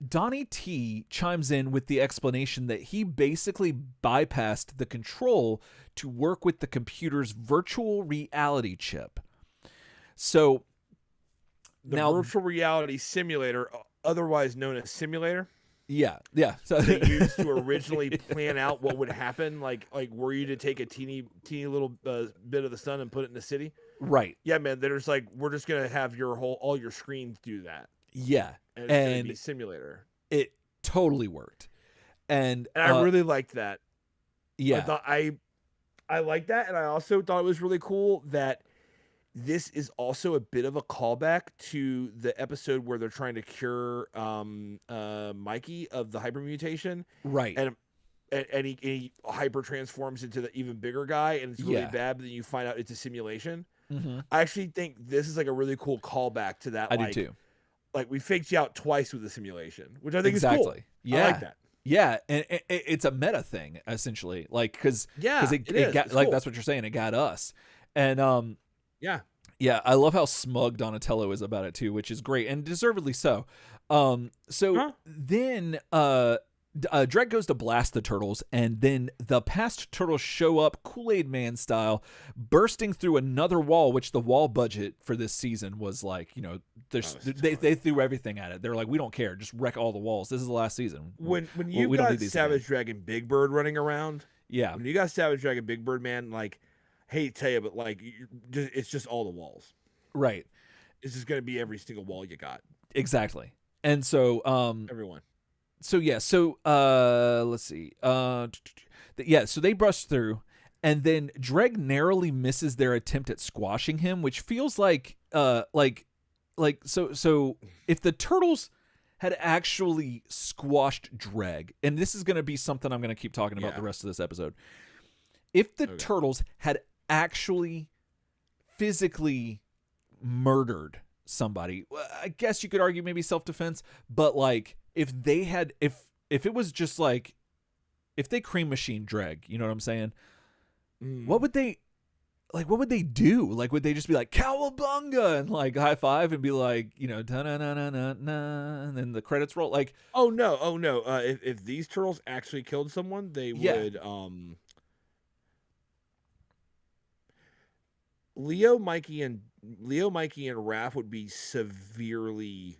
Donny T chimes in with the explanation that he basically bypassed the control to work with the computer's virtual reality chip. So the virtual reality simulator, otherwise known as simulator. Yeah. So they used to originally plan out what would happen, were you to take a teeny little bit of the sun and put it in the city? Right. Yeah, man. There's we're just gonna have all your screens do that. Yeah, and it's gonna be simulator. It totally worked, and I really liked that. Yeah, I thought I liked that, and I also thought it was really cool that this is also a bit of a callback to the episode where they're trying to cure Mikey of the hypermutation. Right. And he hyper transforms into the even bigger guy, and it's really bad, but then you find out it's a simulation. Mm-hmm. I actually think this is like a really cool callback to that. I do too. Like, we faked you out twice with the simulation, which I think is cool. Yeah. I like that. Yeah, and it's a meta thing essentially, like because it got like cool. That's what you're saying. It got us, and yeah, I love how smug Donatello is about it too, which is great and deservedly so. Then Dregg goes to blast the turtles, and then the past turtles show up Kool-Aid Man style, bursting through another wall, which the wall budget for this season was like, they threw everything at it. They're like, we don't care, just wreck all the walls. This is the last season. When you've got Savage Dragon Big Bird running around, when you got Savage Dragon Big Bird, man, like, hate to tell you, but like, it's just all the walls. Right. It's just gonna be every single wall you got. Exactly. And so everyone. So let's see. So they brush through, and then Dregg narrowly misses their attempt at squashing him, which feels like so if the turtles had actually squashed Dregg, and this is going to be something I'm going to keep talking about the rest of this episode. If the turtles had actually physically murdered somebody, I guess you could argue maybe self-defense, but like if it was just like if they cream machine Dregg, you know what I'm saying? What would they do? Like, would they just be like cowabunga and like high five and be like, da na na na na na, and then the credits roll? Like, oh no. If these turtles actually killed someone, they would Leo, Mikey, and Raph would be severely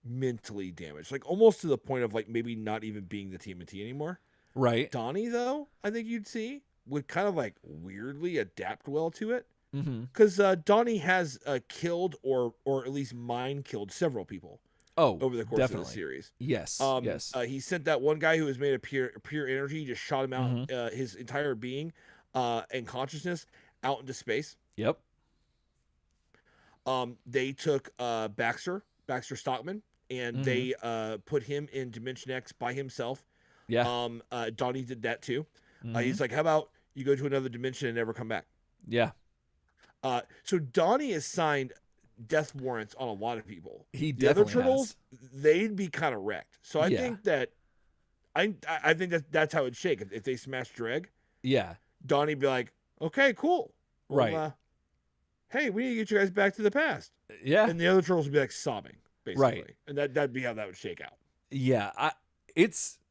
mentally damaged, like almost to the point of like maybe not even being the TMNT anymore. Right. Donny, though, I think you'd see would kind of like weirdly adapt well to it, because Donny has killed or at least mind killed several people. Over the course of the series. Yes. He sent that one guy who was made of pure energy, just shot him out, his entire being and consciousness out into space. Yep. They took Baxter Stockman, and they put him in Dimension X by himself. Yeah. Donny did that too. He's like, how about you go to another dimension and never come back? Yeah. So Donny has signed death warrants on a lot of people. The other turtles, they'd be kind of wrecked. So I think that I think that's how it'd shake if they smash Dregg. Yeah. Donny'd be like, okay, cool. Well, right. Hey, we need to get you guys back to the past. Yeah. And the other turtles would be like sobbing, basically. Right. And that'd be how that would shake out. Yeah.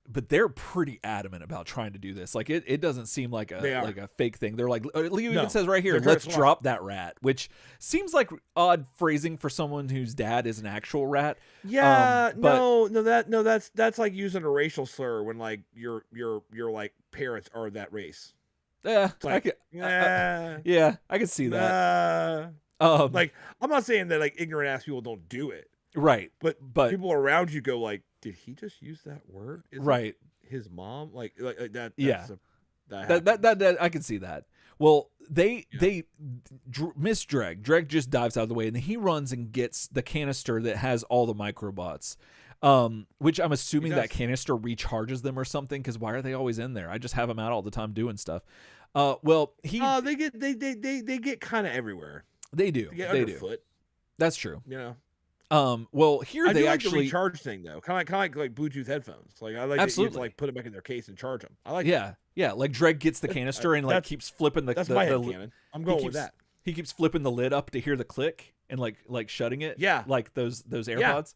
But they're pretty adamant about trying to do this. Like it doesn't seem like a fake thing. They're like, Leo even says right here, let's drop that rat, which seems like odd phrasing for someone whose dad is an actual rat. Yeah, that's like using a racial slur when like your like parents are that race. Yeah, like, I can see that. Like, I'm not saying that like ignorant ass people don't do it, right? But people around you go like, did he just use that word? Isn't his mom like that? That I can see that. Well, they miss Dregg. Dregg just dives out of the way, and then he runs and gets the canister that has all the microbots. Which I'm assuming that canister recharges them or something, because why are they always in there? I just have them out all the time doing stuff. They get kind of everywhere. They do. They get underfoot. That's true. Well, here they actually the recharge thing though, kind of like Bluetooth headphones. Like I like to like put them back in their case and charge them. I like like Dregg gets the canister and like keeps flipping the. That's my headcanon. I'm going with that. He keeps flipping the lid up to hear the click and like shutting it. Yeah, like those AirPods.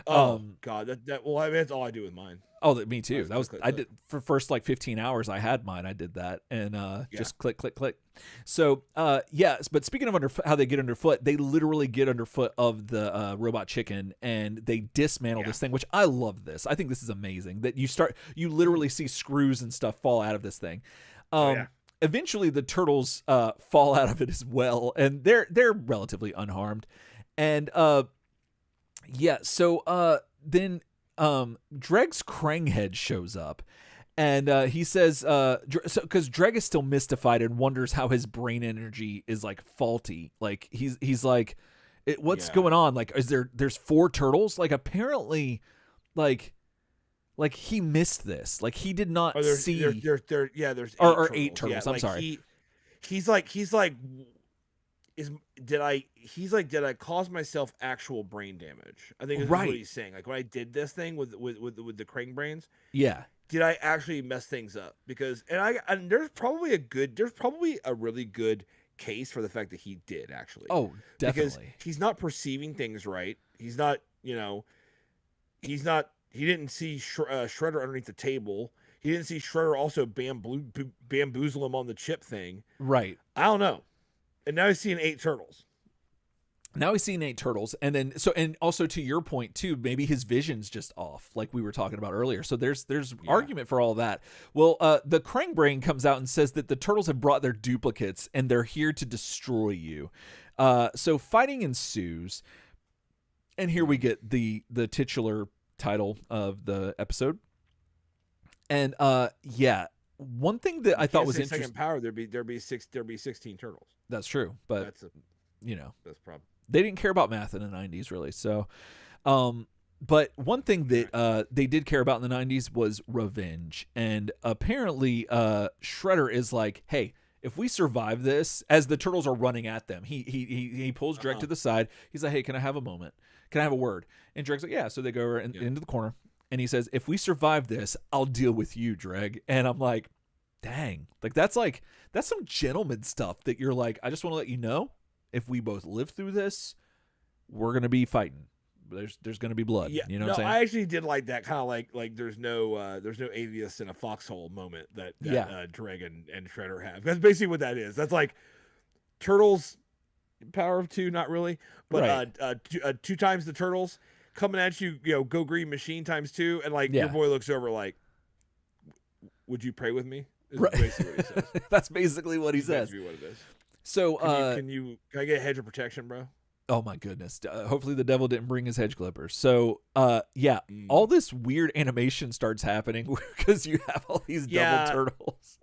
Oh God, that's all I do with mine. Oh, me too. I did for first like 15 hours. I had mine. I did that and just click. So but speaking of how they get underfoot, they literally get underfoot of the robot chicken and they dismantle this thing. Which I love this. I think this is amazing that you literally see screws and stuff fall out of this thing. Eventually, the turtles fall out of it as well, and they're relatively unharmed. And then Dregg's Krang head shows up, And he says, because Dregg is still mystified and wonders how his brain energy is like faulty. Like he's like, what's going on? Like, there's 4 turtles? Like apparently, like he missed this. Like he did not see. There's 8 turtles. I'm sorry. He's like, did I cause myself actual brain damage? I think that's what he's saying. Like when I did this thing with the Krang brains. Yeah. Did I actually mess things up? Because and there's probably a really good case for the fact that he did actually. Oh, definitely. Because he's not perceiving things right. He's not, he didn't see Shredder underneath the table. He didn't see Shredder also bamboozle him on the chip thing. Right. I don't know. And now he's seeing 8 turtles. And then and also to your point too, maybe his vision's just off, like we were talking about earlier. So there's argument for all that. Well, the Krang brain comes out and says that the turtles have brought their duplicates and they're here to destroy you. So fighting ensues, and here we get the titular title of the episode. And one thing that I thought was interesting. Second power, there'd be 16 turtles. That's true, but that's that's problem. They didn't care about math in the 90s, really. So, but one thing that they did care about in the 90s was revenge. And apparently, Shredder is like, hey, if we survive this, as the turtles are running at them, he pulls Dregg to the side. He's like, hey, can I have a moment? Can I have a word? And Dregg's like, yeah. So they go over into the corner. And he says, if we survive this, I'll deal with you, Dregg. And I'm like, dang. That's some gentleman stuff that you're like, I just want to let you know, if we both live through this, we're going to be fighting. There's going to be blood. Yeah, you know what I'm saying? I actually did like that, kind of like there's no atheists in a foxhole moment that Dregg and Shredder have. That's basically what that is. That's like Turtles power of 2, not really, but 2 times the turtles coming at you, go green machine times 2, and like your boy looks over like, would you pray with me? Is basically what he says. That's basically what he says. Basically what it is. So can I get a hedge of protection, bro? Oh my goodness. Hopefully the devil didn't bring his hedge clippers. So all this weird animation starts happening because you have all these double turtles.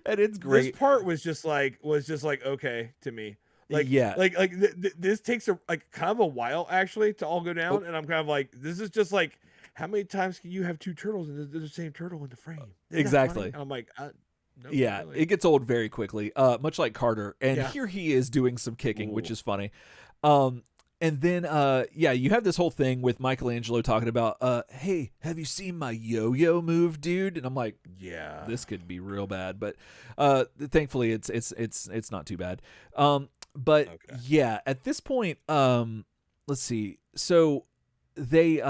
And it's great. This part was just like okay to me. This takes kind of a while actually to all go down, and I'm kind of like, this is just like, how many times can you have 2 turtles and there's the same turtle in the frame? Exactly. I'm like, no, really. It gets old very quickly, much like Carter. And here he is doing some kicking, which is funny. And then, you have this whole thing with Michelangelo talking about, hey, have you seen my yo-yo move, dude? And I'm like, yeah, this could be real bad. But thankfully, it's not too bad. At this point, let's see. So they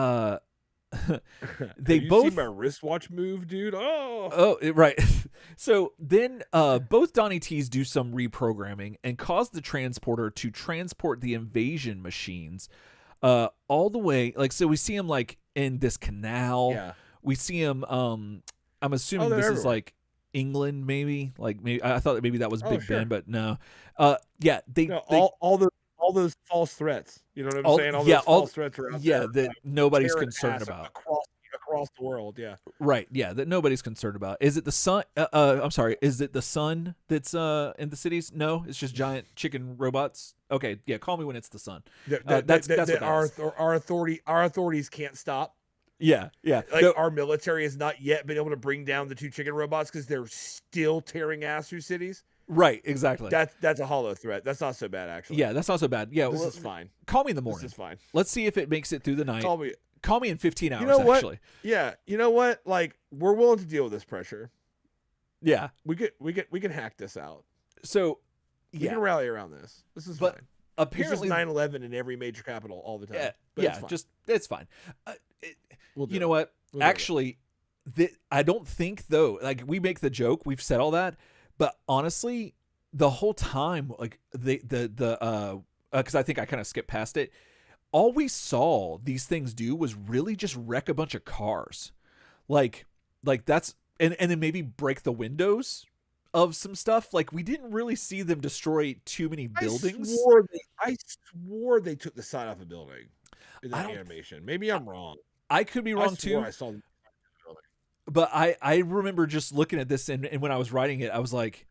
they both see my wristwatch move, dude. Right. So then both Donny T's do some reprogramming and cause the transporter to transport the invasion machines all the way, so we see him like in this canal. We see him I'm assuming this is like England, maybe I thought that maybe that was Big Ben, but no. All those false threats. You know what I'm saying? All those false threats are out there. That nobody's concerned about. Across the world, yeah. Right, yeah, that nobody's concerned about. Is it the sun? I'm sorry, is it the sun that's in the cities? No, it's just giant chicken robots. Okay, yeah, call me when it's the sun. That's what our authorities can't stop. Yeah. Our military has not yet been able to bring down the 2 chicken robots because they're still tearing ass through cities. Right, exactly. That's a hollow threat. That's not so bad, actually. Yeah, that's not so bad. Yeah, this is fine. Call me in the morning. This is fine. Let's see if it makes it through the night. Call me in 15 hours. You know what? Actually. Yeah, you know what? Like, we're willing to deal with this pressure. Yeah, we can hack this out. So we can rally around this. This is fine. Apparently, 9/11 in every major capital all the time. It's fine. You know what? Actually, I don't think though. Like, we make the joke, we've said all that, but honestly, the whole time, like because I think I kind of skipped past it. All we saw these things do was really just wreck a bunch of cars, like that's and then maybe break the windows of some stuff. Like, we didn't really see them destroy too many buildings. I swore they took the side off a building in that animation. Maybe I'm wrong. I could be wrong too. I saw them. But I remember just looking at this and when I was writing it, I was like,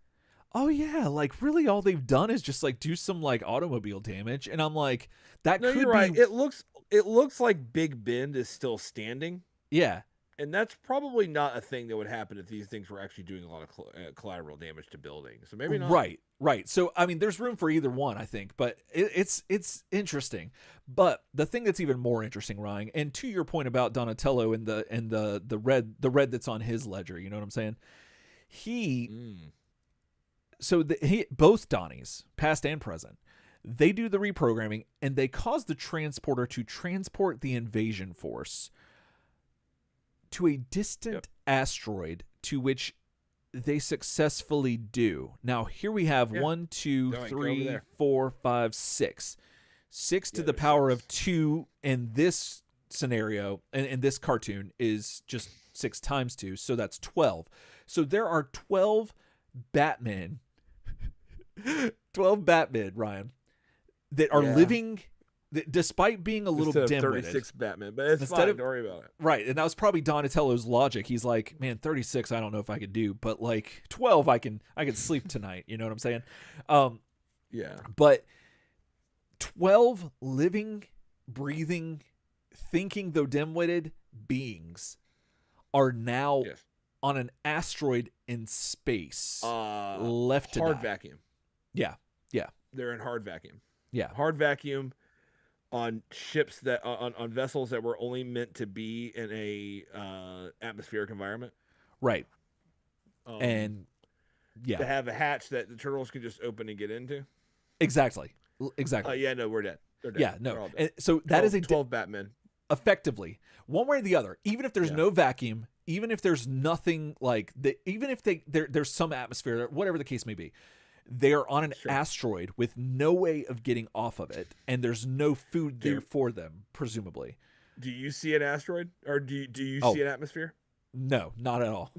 oh yeah, like really all they've done is just like do some like automobile damage. And I'm like, that could you're be right. It looks like Big Bend is still standing. Yeah. And that's probably not a thing that would happen if these things were actually doing a lot of collateral damage to buildings. So maybe not. Right. So, I mean, there's room for either one, I think, but it's interesting. But the thing that's even more interesting, Ryan, and to your point about Donatello and the red that's on his ledger, you know what I'm saying? Both Donnies, past and present, they do the reprogramming and they cause the transporter to transport the invasion force to a distant asteroid, to which they successfully do. Now, here we have 1, 2, 3, 4, 5, 6. 6 to the power of 2 in this scenario, and in this cartoon is just 6 times 2, so that's 12. So there are 12 Batmen, 12 Batmen, Ryan, that are living... Despite being a little dim-witted, 36 Batman, but it's fine. Don't worry about it. Right, and that was probably Donatello's logic. He's like, man, 36, I don't know if I could do, but like 12, I can sleep tonight. You know what I'm saying? Yeah. But 12 living, breathing, thinking though dim-witted beings are now on an asteroid in space, left to hard vacuum. Yeah. They're in hard vacuum. Yeah, hard vacuum. On ships that on vessels that were only meant to be in a atmospheric environment, right? And to have a hatch that the turtles can just open and get into. Exactly. No, we're dead. They're dead. Yeah, no. And so that 12, is a 12 Batmen. Effectively, one way or the other. Even if there's no vacuum, even if there's nothing like even if there's some atmosphere, whatever the case may be. They are on an asteroid with no way of getting off of it, and there's no food there for them, presumably. Do you see an asteroid, or do you see an atmosphere? No, not at all.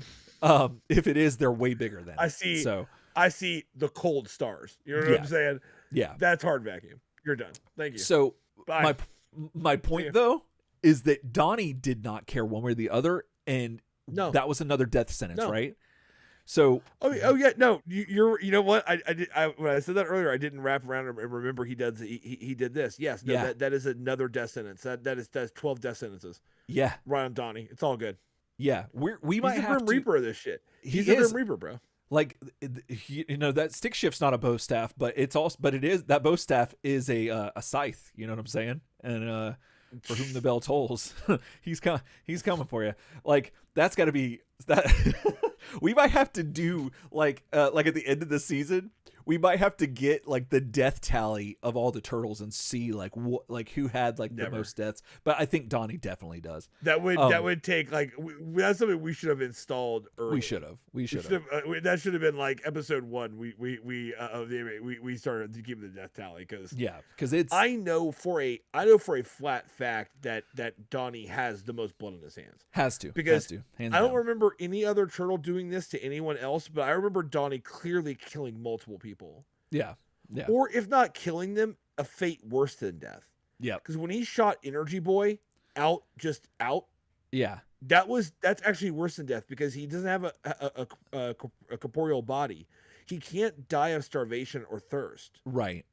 If it is, they're way bigger than I see the cold stars. You know what I'm saying? Yeah, that's hard vacuum. You're done. Thank you. So bye. My point though is that Donnie did not care one way or the other, and that was another death sentence, right? So no, you know what I when I said that earlier, I didn't wrap around and remember he did this. Yes, no, that is another death sentence. That's 12 death sentences. Yeah, right on Donnie. It's all good. Yeah, we might have Grim Reaper of this shit. He's a Grim Reaper, bro. Like that stick shift's not a bow staff, but it is that bow staff is a scythe. You know what I'm saying? And for whom the bell tolls, he's coming for you. Like that's got to be that. We might have to do like at the end of the season, we might have to get like the death tally of all the turtles and see like what who had like the most deaths. But I think Donnie definitely does. That would take like that's something we should have installed early. We should have. That should have been like episode 1. We started to keep the death tally because it's. I know for a flat fact that Donnie has the most blood in his hands. Has to because hands I don't down. remember any other turtle doing this to anyone else, but I remember Donnie clearly killing multiple people. Yeah. Or if not killing them, a fate worse than death. Yeah. Because when he shot Energy Boy out. Yeah. That's actually worse than death because he doesn't have a corporeal body. He can't die of starvation or thirst. Right.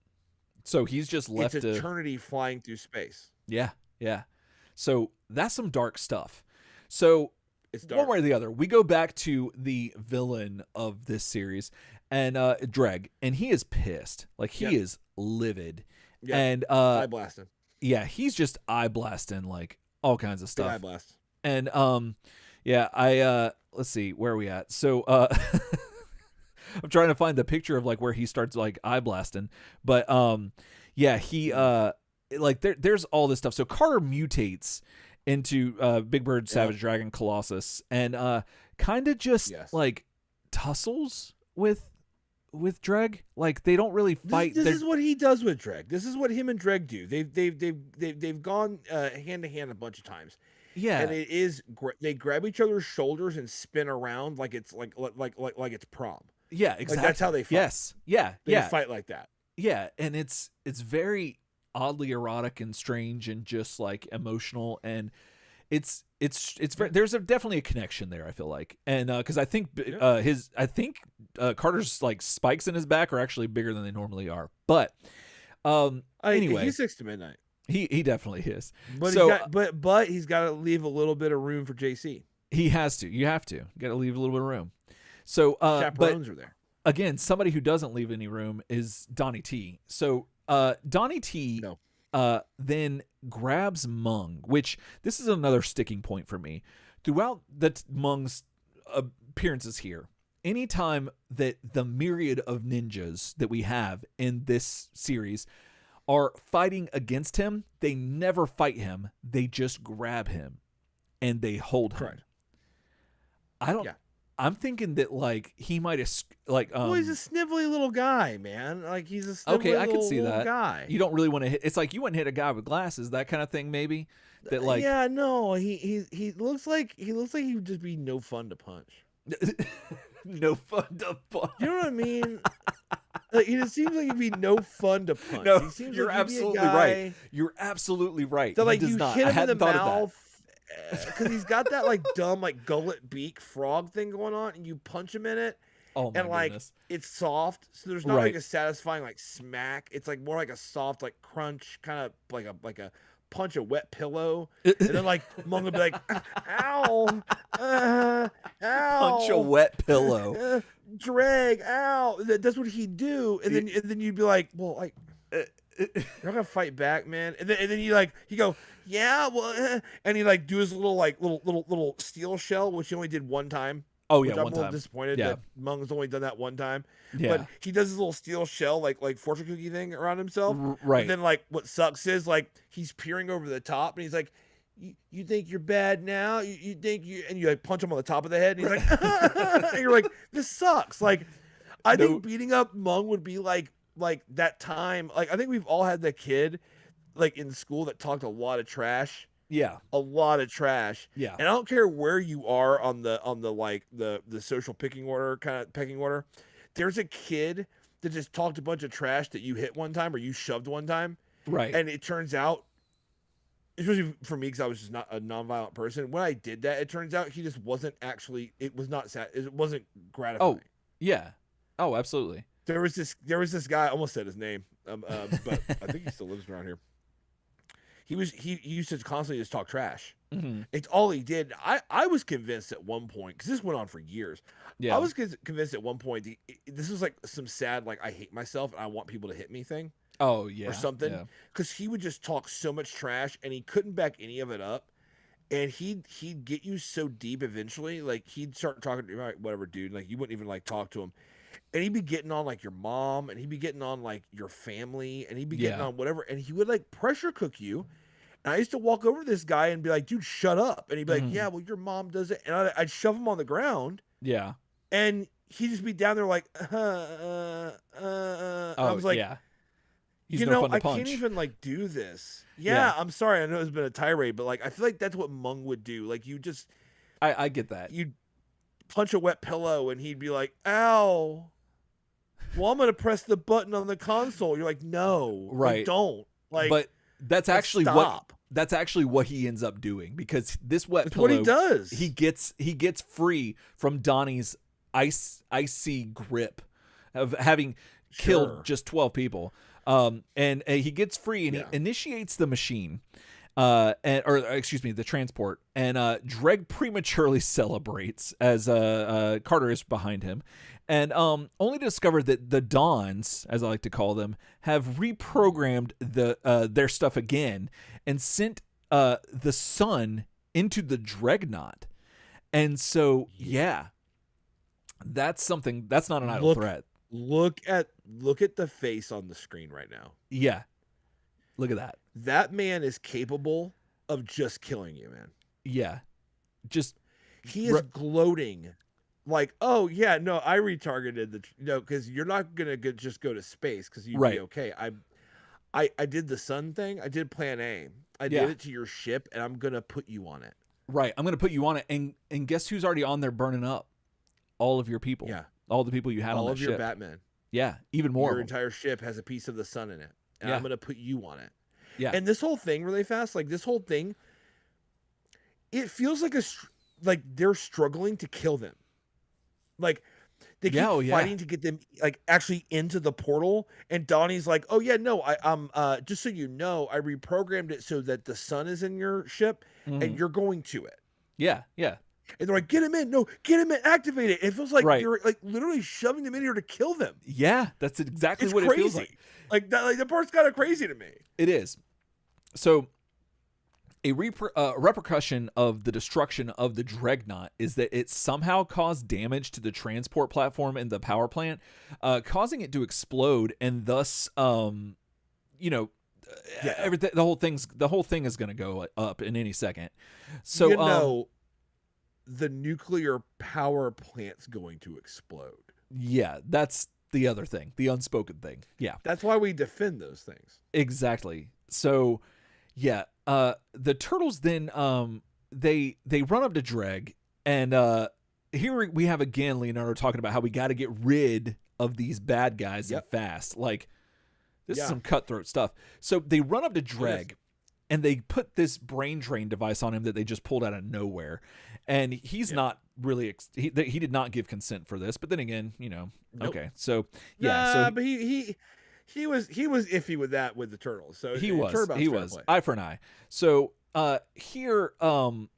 So he's just left. It's eternity flying through space. Yeah. Yeah. So that's some dark stuff. So it's dark. One way or the other, we go back to the villain of this series. And Dregg, and he is pissed. Like he is livid. Yeah. And eye blasting. Yeah, he's just eye blasting like all kinds of stuff. Eye blast. And I let's see, where are we at? So I'm trying to find the picture of like where he starts like eye blasting. But he like there's all this stuff. So Carter mutates into Big Bird, Savage Dragon, Colossus, and kind of just like tussles with Dregg. Like they don't really fight. This is what he does with Dregg. This is what him and Dregg do. They've gone hand to hand a bunch of times. Yeah, and it is they grab each other's shoulders and spin around like it's like it's prom. Yeah, exactly. Like that's how they fight. Yes. Yeah. They fight like that. Yeah, and it's very oddly erotic and strange and just like emotional, and there's definitely a connection there. I feel like, and because I think Carter's like spikes in his back are actually bigger than they normally are. But anyway, he's 6 to midnight. He definitely is. But he's got to leave a little bit of room for JC. He has to. You have to. You got to leave a little bit of room. So chaperones are there. Again, somebody who doesn't leave any room is Donny T. So Donny T then grabs Mung, which this is another sticking point for me. Throughout Mung's appearances here, anytime that the myriad of ninjas that we have in this series are fighting against him, they never fight him. They just grab him and they hold him. I'm thinking that like he might have well, he's a snivelly little guy, man. Like he's a snivelly I can see that guy. You don't really want to hit. It's like you wouldn't hit a guy with glasses, that kind of thing, maybe. That like no, he looks like he would just be no fun to punch. No fun to punch. You know what I mean? Like, it seems like he'd be no fun to punch. No, he seems you're like absolutely right. You're absolutely right. So like you hit him in the mouth. Because he's got that like dumb like gullet beak frog thing going on, and you punch him in it, and like it's soft, so there's not like a satisfying like smack. It's like more like a soft like crunch, kind of like a punch a wet pillow, and then like Mung would be like, ow, ow, punch a wet pillow, Dregg, ow. That's what he'd do, and then you'd be like, well, like. You're not gonna fight back, man. And then he go, yeah, well, and he like do his little steel shell, which he only did one time. Oh yeah, I'm a little disappointed that Mung's only done that one time. Yeah. But he does his little steel shell like fortune cookie thing around himself. Right. And then like what sucks is like he's peering over the top and he's like, you think you're bad now? You think you, and you like punch him on the top of the head and he's like, and you're like, this sucks. Like I think beating up Mung would be like that time. Like I think we've all had that kid like in school that talked a lot of trash. Yeah. A lot of trash. Yeah. And I don't care where you are on the like the social pecking order. There's a kid that just talked a bunch of trash that you hit one time or you shoved one time. Right. And it turns out, especially for me, because I was just not a nonviolent person, when I did that, it turns out he just wasn't actually, it wasn't gratifying. Oh, yeah. Oh, absolutely. There was this guy, I almost said his name, but I think he still lives around here. He used to constantly just talk trash. Mm-hmm. It's all he did. I was convinced at one point, because this went on for years. Yeah. I was convinced at one point this was like some sad like I hate myself and I want people to hit me thing. Oh yeah. Or something. Because he would just talk so much trash and he couldn't back any of it up. And he'd get you so deep eventually. Like he'd start talking to you like whatever, dude. Like you wouldn't even like talk to him. And he'd be getting on like your mom, and he'd be getting on like your family, and he'd be getting on whatever, and he would like pressure cook you. And I used to walk over to this guy and be like, dude, shut up. And he'd be like, yeah, well, your mom does it. And I'd shove him on the ground. Yeah. And he'd just be down there like, I was like, yeah. He's I can't even like do this. Yeah, I'm sorry. I know it's been a tirade, but like, I feel like that's what Mung would do. Like you just, I get that. You'd punch a wet pillow and he'd be like, ow. Well, I'm going to press the button on the console. You're like, no, right. Don't. Like, but that's actually what he ends up doing, because this wet pillow, what he does. He gets free from Donnie's icy grip of having killed just 12 people. And he gets free and he initiates the machine, the transport, and Dregg prematurely celebrates as Carter is behind him, and only to discover that the Dons, as I like to call them, have reprogrammed their stuff again and sent the sun into the Dreadnought. And so that's something that's not an idle threat. Look at the face on the screen right now. Yeah. Look at that. That man is capable of just killing you, man. Yeah. He is gloating like, oh yeah, no, I retargeted because you're not gonna just go to space because you'd be okay. I did the sun thing. I did plan A. I did it to your ship, and I'm gonna put you on it. Right. I'm gonna put you on it, and guess who's already on there burning up? All of your people. Yeah. All the people you had on that ship. All of your Batmen. Yeah. Even more. Your entire ship has a piece of the sun in it, and I'm gonna put you on it. Yeah. And this whole thing, really fast, like this whole thing, it feels like they're struggling to kill them. Like they keep fighting to get them like actually into the portal, and Donnie's like, "Oh yeah, no, I'm just so you know, I reprogrammed it so that the sun is in your ship and you're going to it." Yeah. And they're like, "Get him in, no, get him in, activate it." It feels like you're like literally shoving them in here to kill them. Yeah, that's exactly what crazy. It feels like. Like that, like the part's kind of crazy to me. It is. So a repercussion of the destruction of the Dreadnought is that it somehow caused damage to the transport platform in the power plant, causing it to explode, and thus, everything. The whole thing is going to go up in any second. So the nuclear power plant's going to explode. Yeah, that's the other thing, the unspoken thing. Yeah, that's why we defend those things. Exactly. So, yeah. The turtles then they run up to Dregg, and here we have again Leonardo talking about how we got to get rid of these bad guys and fast. Like this is some cutthroat stuff. So they run up to Dregg, and they put this brain drain device on him that they just pulled out of nowhere, and he's not really he did not give consent for this. But then again, okay, so but he was iffy with that with the turtles. So he was eye for an eye. So here but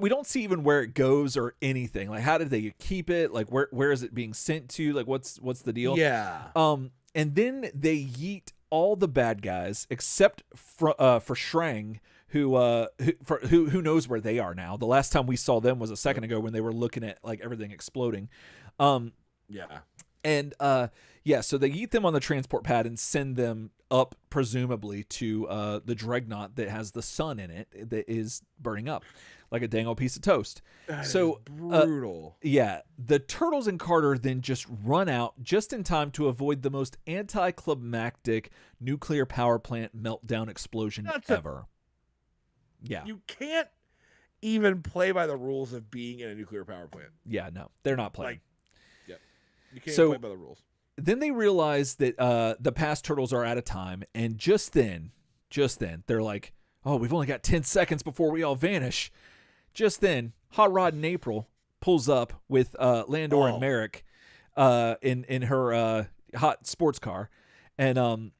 we don't see even where it goes or anything. Like how did they keep it? Like where is it being sent to? Like what's the deal? Yeah. And then they yeet all the bad guys except for Krang, who knows where they are now. The last time we saw them was a second ago when they were looking at like everything exploding. And so they yeet them on the transport pad and send them up, presumably to the Dreadnought that has the sun in it that is burning up like a dang old piece of toast. That is brutal. The turtles and Carter then just run out just in time to avoid the most anticlimactic nuclear power plant meltdown explosion ever. You can't even play by the rules of being in a nuclear power plant. Yeah, no, they're not playing. You can't play by the rules. Then they realize that the past turtles are out of time, and just then, they're like, "Oh, we've only got 10 seconds before we all vanish." Just then, Hot Rod in April pulls up with Landor and Merrick in her hot sports car, and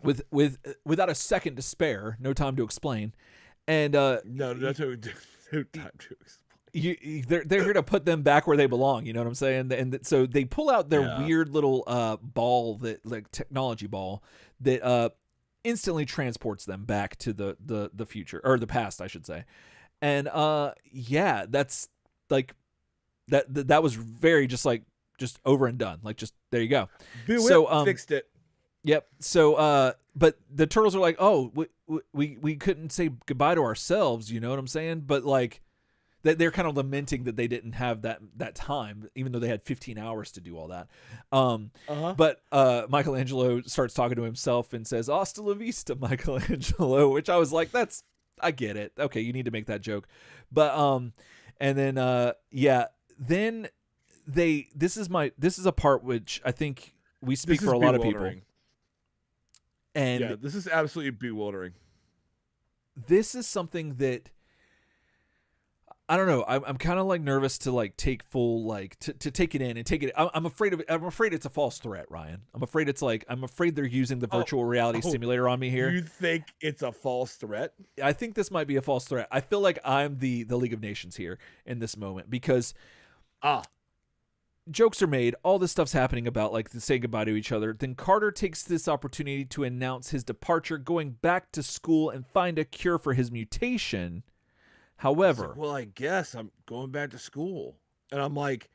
without a second to spare, no time to explain, and no time to explain. They're here to put them back where they belong. You know what I'm saying? And so they pull out their weird little ball, that like technology ball that instantly transports them back to the future, or the past, I should say. And that's like that was very just over and done. Like just there you go. So fixed it. Yep. So but the turtles are like, "Oh, we couldn't say goodbye to ourselves." You know what I'm saying? But like they're kind of lamenting that they didn't have that time, even though they had 15 hours to do all that. But Michelangelo starts talking to himself and says, "Hasta la vista, Michelangelo," which I was like, I get it. Okay, you need to make that joke. But and then then this is a part which I think we speak for a lot of people. And this is absolutely bewildering. This is something that I don't know. I'm kind of like nervous to like take full to take it in and take it. I'm afraid of it. I'm afraid it's a false threat, Ryan. I'm afraid they're using the virtual reality simulator on me here. You think it's a false threat? I think this might be a false threat. I feel like I'm the League of Nations here in this moment because jokes are made. All this stuff's happening about like to say goodbye to each other. Then Carter takes this opportunity to announce his departure, going back to school and find a cure for his mutation. However, well, I guess I'm going back to school, and I'm like,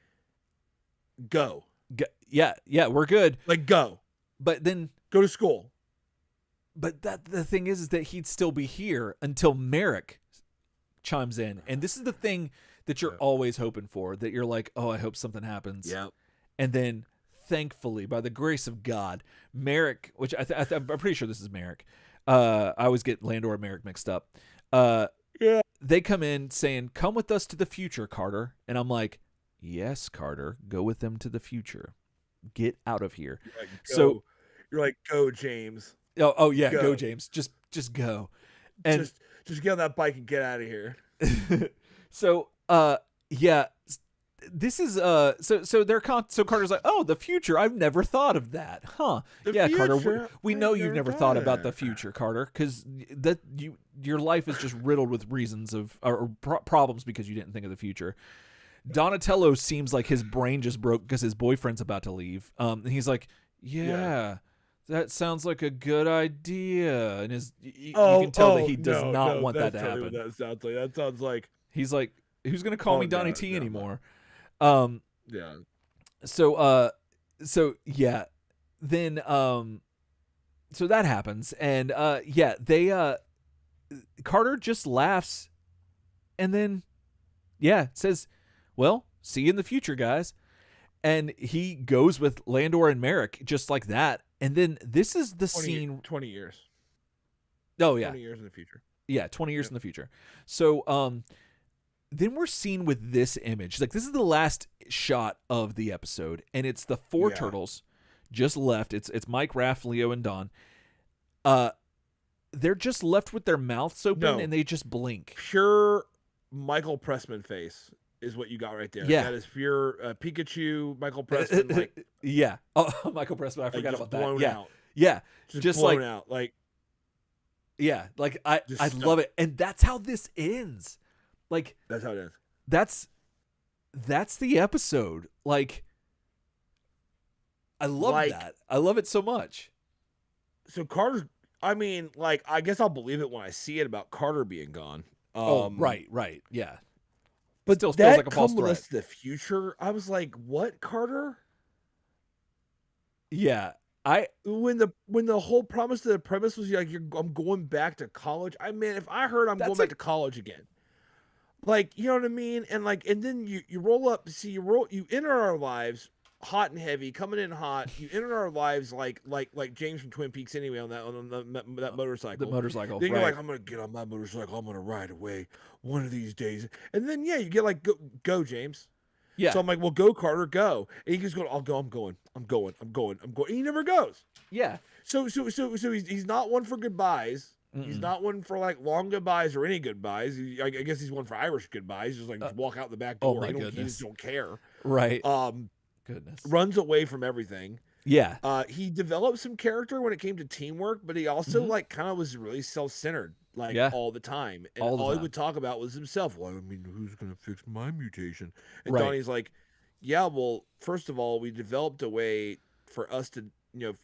go. Yeah, we're good. Like, go. But then go to school. But the thing is that he'd still be here until Merrick chimes in, and this is the thing that you're always hoping for. That you're like, oh, I hope something happens. Yeah. And then, thankfully, by the grace of God, Merrick, which I'm pretty sure this is Merrick. I always get Landor and Merrick mixed up. They come in saying, "Come with us to the future, Carter." And I'm like, "Yes, Carter, go with them to the future. Get out of here." You're like, go, James. Oh yeah, go James. Just go. And just get on that bike and get out of here. So, yeah, this is so Carter's like, oh, the future. I've never thought of that, huh? Yeah, Carter. We know you've never thought about the future, Carter, because your life is just riddled with reasons of or problems because you didn't think of the future. Donatello seems like his brain just broke because his boyfriend's about to leave. And he's like, yeah. That sounds like a good idea, and you can tell that he does not want that to happen. What that sounds like. That sounds like he's like, who's gonna call me Donny T anymore? Yeah. So yeah, then so that happens, and they Carter just laughs, and then says, "Well, see you in the future, guys," and he goes with Landor and Merrick just like that. And then this is the scene. 20 years. Oh, yeah. 20 years in the future. Yeah, 20 years in the future. So then we're seen with this image. Like, this is the last shot of the episode, and it's the four turtles just left. It's Mike, Raph, Leo, and Don. They're just left with their mouths open, and they just blink. Pure Michael Pressman face is what you got right there. Yeah. That is pure Pikachu, Michael Pressman. Like, yeah. Oh, Michael Pressman. I forgot about that. Blown out. Yeah. Just blown out. Like, yeah. Like, I love it. And that's how this ends. Like, that's how it ends. That's the episode. Like, I love that. I love it so much. So Carter's, I mean, like, I guess I'll believe it when I see it about Carter being gone. Right. Yeah. But still feels like a false threat. The future, I was like, "What, Carter?" Yeah, when the whole premise was like, I'm going back to college. I mean, if I heard I'm going back to college again, like, you know what I mean, and then you roll up, see, you enter our lives hot and heavy, coming in hot. You enter our lives like James from Twin Peaks anyway on that motorcycle. The motorcycle. Then you're like, I'm gonna get on my motorcycle. I'm gonna ride away one of these days. And then you get like, go James. Yeah. So I'm like, well, go Carter, go. And he keeps going, I'm going. And he never goes. Yeah. So he's not one for goodbyes. Mm-mm. He's not one for like long goodbyes or any goodbyes. I guess he's one for Irish goodbyes. Just like just walk out the back door. Oh my goodness. He just don't care. Right. Goodness. Runs away from everything. Yeah. He developed some character when it came to teamwork, but he also like kind of was really self-centered all the time. And all he would talk about was himself. Well, I mean, who's going to fix my mutation? And Donnie's like, yeah, well, first of all, we developed a way for us to,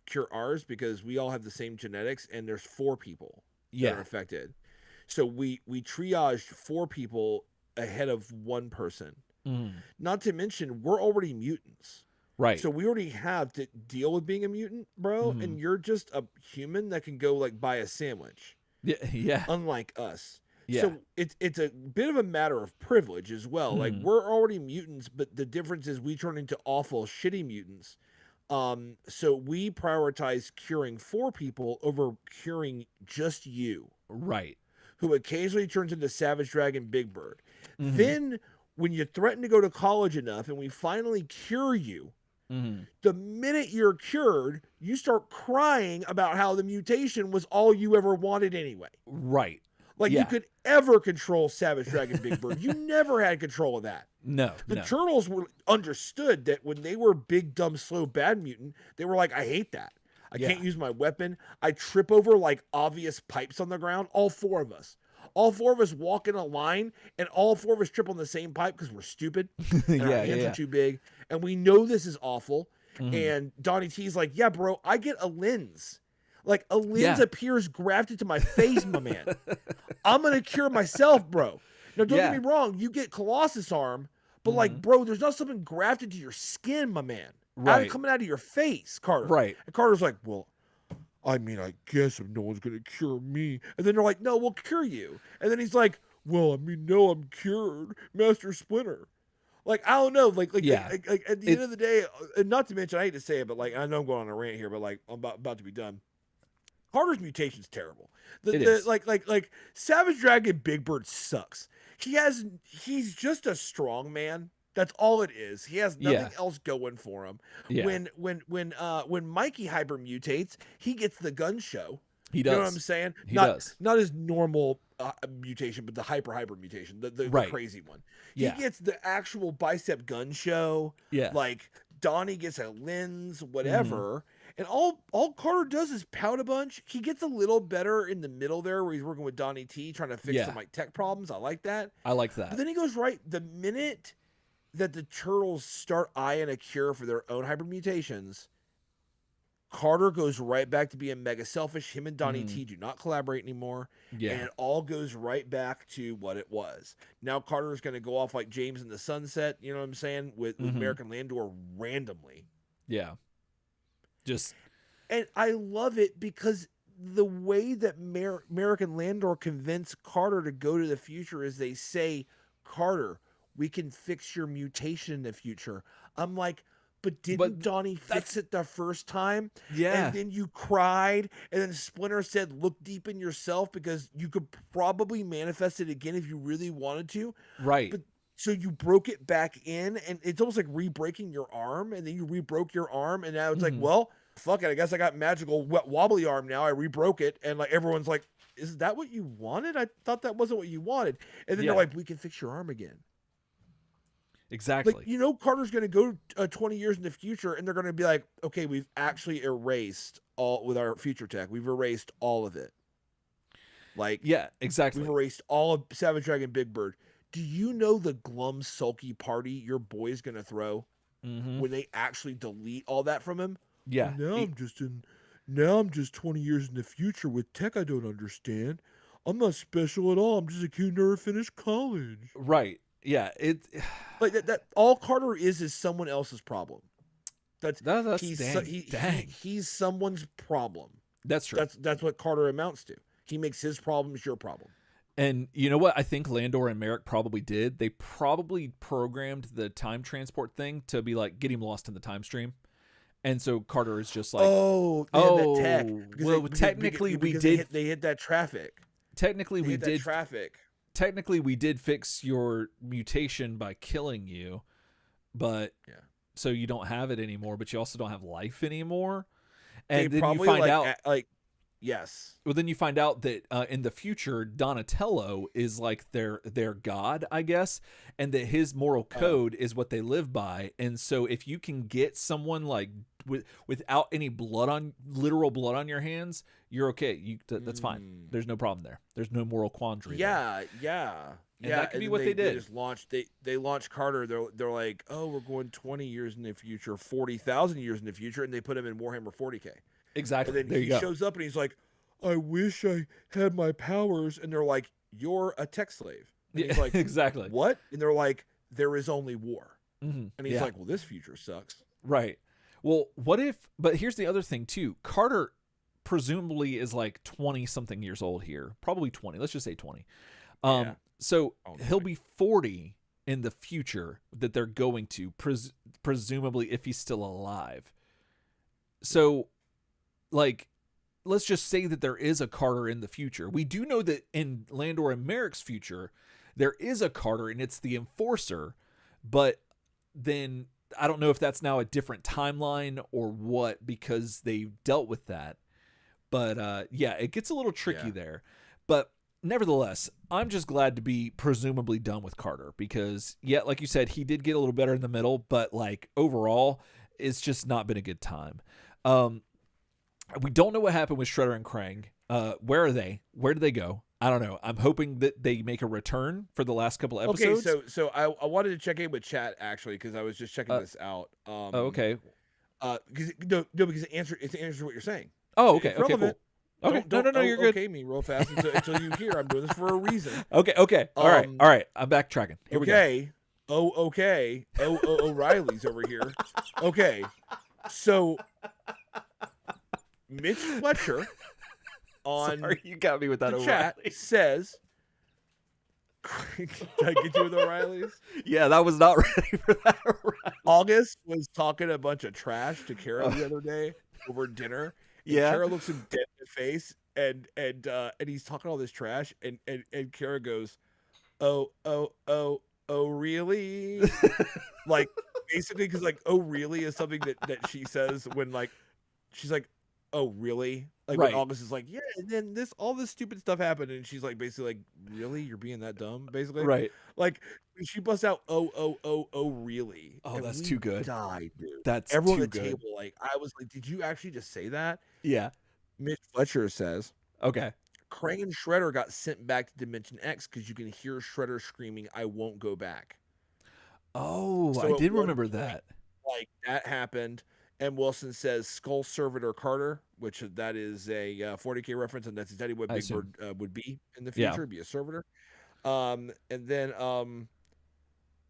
cure ours because we all have the same genetics and there's 4 people that are affected. So we triaged 4 people ahead of 1 person. Mm. Not to mention, we're already mutants. Right. So we already have to deal with being a mutant, bro. Mm-hmm. And you're just a human that can go like buy a sandwich. Yeah. Unlike us. Yeah. So it's a bit of a matter of privilege as well. Like we're already mutants, but the difference is we turn into awful, shitty mutants. So we prioritize curing 4 people over curing just you. Right. Who occasionally turns into Savage Dragon Big Bird. Mm-hmm. Then when you threaten to go to college enough and we finally cure you, the minute you're cured, you start crying about how the mutation was all you ever wanted anyway. Right. Like you could ever control Savage Dragon Big Bird. You never had control of that. No. The Turtles were understood that when they were big, dumb, slow, bad mutant, they were like, I hate that. I can't use my weapon. I trip over like obvious pipes on the ground. All 4 of us. All 4 of us walk in a line, and all 4 of us trip on the same pipe because we're stupid. And our hands are too big. And we know this is awful. Mm-hmm. And Donny T's like, yeah, bro, I get a lens. Like, a lens appears grafted to my face, my man. I'm going to cure myself, bro. Now, don't get me wrong. You get Colossus arm, but, like, bro, there's not something grafted to your skin, my man. Right. Coming out of your face, Carter. Right. And Carter's like, well, I mean, I guess if no one's going to cure me. And then they're like, no, we'll cure you. And then he's like, well, I mean, no, I'm cured. Master Splinter. Like, I don't know. Like at the end of the day, and not to mention, I hate to say it, but like, I know I'm going on a rant here, but like, I'm about to be done. Carter's mutation's terrible. Like Savage Dragon Big Bird sucks. He's just a strong man. That's all it is. He has nothing else going for him. Yeah. When Mikey hyper mutates, he gets the gun show. He does. You know what I'm saying? He does. Not his normal mutation, but the hyper mutation, the crazy one. Yeah. He gets the actual bicep gun show. Yeah. Like Donnie gets a lens, whatever. And all Carter does is pout a bunch. He gets a little better in the middle there where he's working with Donny T, trying to fix some like tech problems. I like that. But then he goes the minute that the Turtles start eyeing a cure for their own hypermutations, Carter goes right back to being mega selfish. Him and Donny T do not collaborate anymore. Yeah. And it all goes right back to what it was. Now Carter's going to go off like James in the Sunset, you know what I'm saying, with American Landor randomly. Yeah. And I love it because the way that American Landor convinced Carter to go to the future is they say, Carter, we can fix your mutation in the future. I'm like, but didn't Donnie fix it the first time? Yeah. And then you cried, and then Splinter said, look deep in yourself because you could probably manifest it again if you really wanted to. Right. But so you broke it back in, and it's almost like re-breaking your arm, and then you re-broke your arm, and now it's like, well, fuck it, I guess I got magical wobbly arm now. I re-broke it, and like everyone's like, is that what you wanted? I thought that wasn't what you wanted. And then they're like, we can fix your arm again. Exactly. Like, Carter's going to go 20 years in the future, and they're going to be like, okay, we've actually erased all with our future tech. We've erased all of it. Like, yeah, exactly. We've erased all of Savage Dragon Big Bird. Do you know the glum, sulky party your boy's going to throw when they actually delete all that from him? Yeah. Now I'm just 20 years in the future with tech I don't understand. I'm not special at all. I'm just a kid who never finished college. Right. Yeah, like that. All Carter is someone else's problem. He's someone's problem. That's true. That's what Carter amounts to. He makes his problems your problem. And you know what I think Landor and Merrick probably did? They probably programmed the time transport thing to be like, get him lost in the time stream. And so Carter is just like, that tech. Well, technically we did. They hit that traffic. Technically we did traffic. Technically, we did fix your mutation by killing you, but so you don't have it anymore, but you also don't have life anymore. And then you find out, yes. Well, then you find out that in the future, Donatello is like their god, I guess, and that his moral code is what they live by. And so, if you can get someone like without any literal blood on your hands, you're okay. That's fine. There's no problem there. There's no moral quandary. Yeah. And that could be what they did. They just launched. They launched Carter. They're like, oh, we're going 20 years in the future, 40,000 years in the future, and they put him in Warhammer 40K. Exactly. And then he shows up and he's like, I wish I had my powers. And they're like, you're a tech slave. And he's like, exactly. What? And they're like, there is only war. And he's like, well, this future sucks. Right. Well, what if? But here's the other thing too. Carter presumably is like 20 something years old here, probably 20. Let's just say 20. So he'll be 40 in the future that they're going to, presumably if he's still alive. So, like, let's just say that there is a Carter in the future. We do know that in Landor and Merrick's future, there is a Carter, and it's the Enforcer. But then I don't know if that's now a different timeline or what, because they dealt with that. But yeah, it gets a little tricky there. But nevertheless, I'm just glad to be presumably done with Carter because, yeah, like you said, he did get a little better in the middle, but like overall, it's just not been a good time. We don't know what happened with Shredder and Krang. Where are they? Where do they go? I don't know. I'm hoping that they make a return for the last couple episodes. Okay, so I wanted to check in with chat actually because I was just checking this out. Okay. Because it answers what you're saying. Oh, okay. Okay, cool. Okay. No, you're good. Okay, me real fast until you hear I'm doing this for a reason. Okay. All right. I'm backtracking. Here we go. Okay. O'Reilly's over here. Okay. So Mitch Fletcher on Sorry, you got me with that the chat says did I get you with O'Reilly's? Yeah, that was not ready for that. August was talking a bunch of trash to Kara the other day over dinner. Yeah. Kara looks him dead in the face and he's talking all this trash and Kara goes, oh really? Like basically because like oh really is something that she says when like she's like oh, really? Like when August is like, yeah, and then all this stupid stuff happened, and she's like, basically like, really? You're being that dumb, basically? Right. Like she busts out, oh, really? Oh, and that's too good. Died, dude. That's everyone too at the good. table. Like I was like, did you actually just say that? Yeah. Mitch Fletcher says, okay. Krang and Shredder got sent back to Dimension X because you can hear Shredder screaming, "I won't go back." Oh, so I did remember that. Like that happened. And Wilson says Skull Servitor Carter, which that is a 40K reference, and that's exactly what Big Bird would be in the future, be a servitor. And then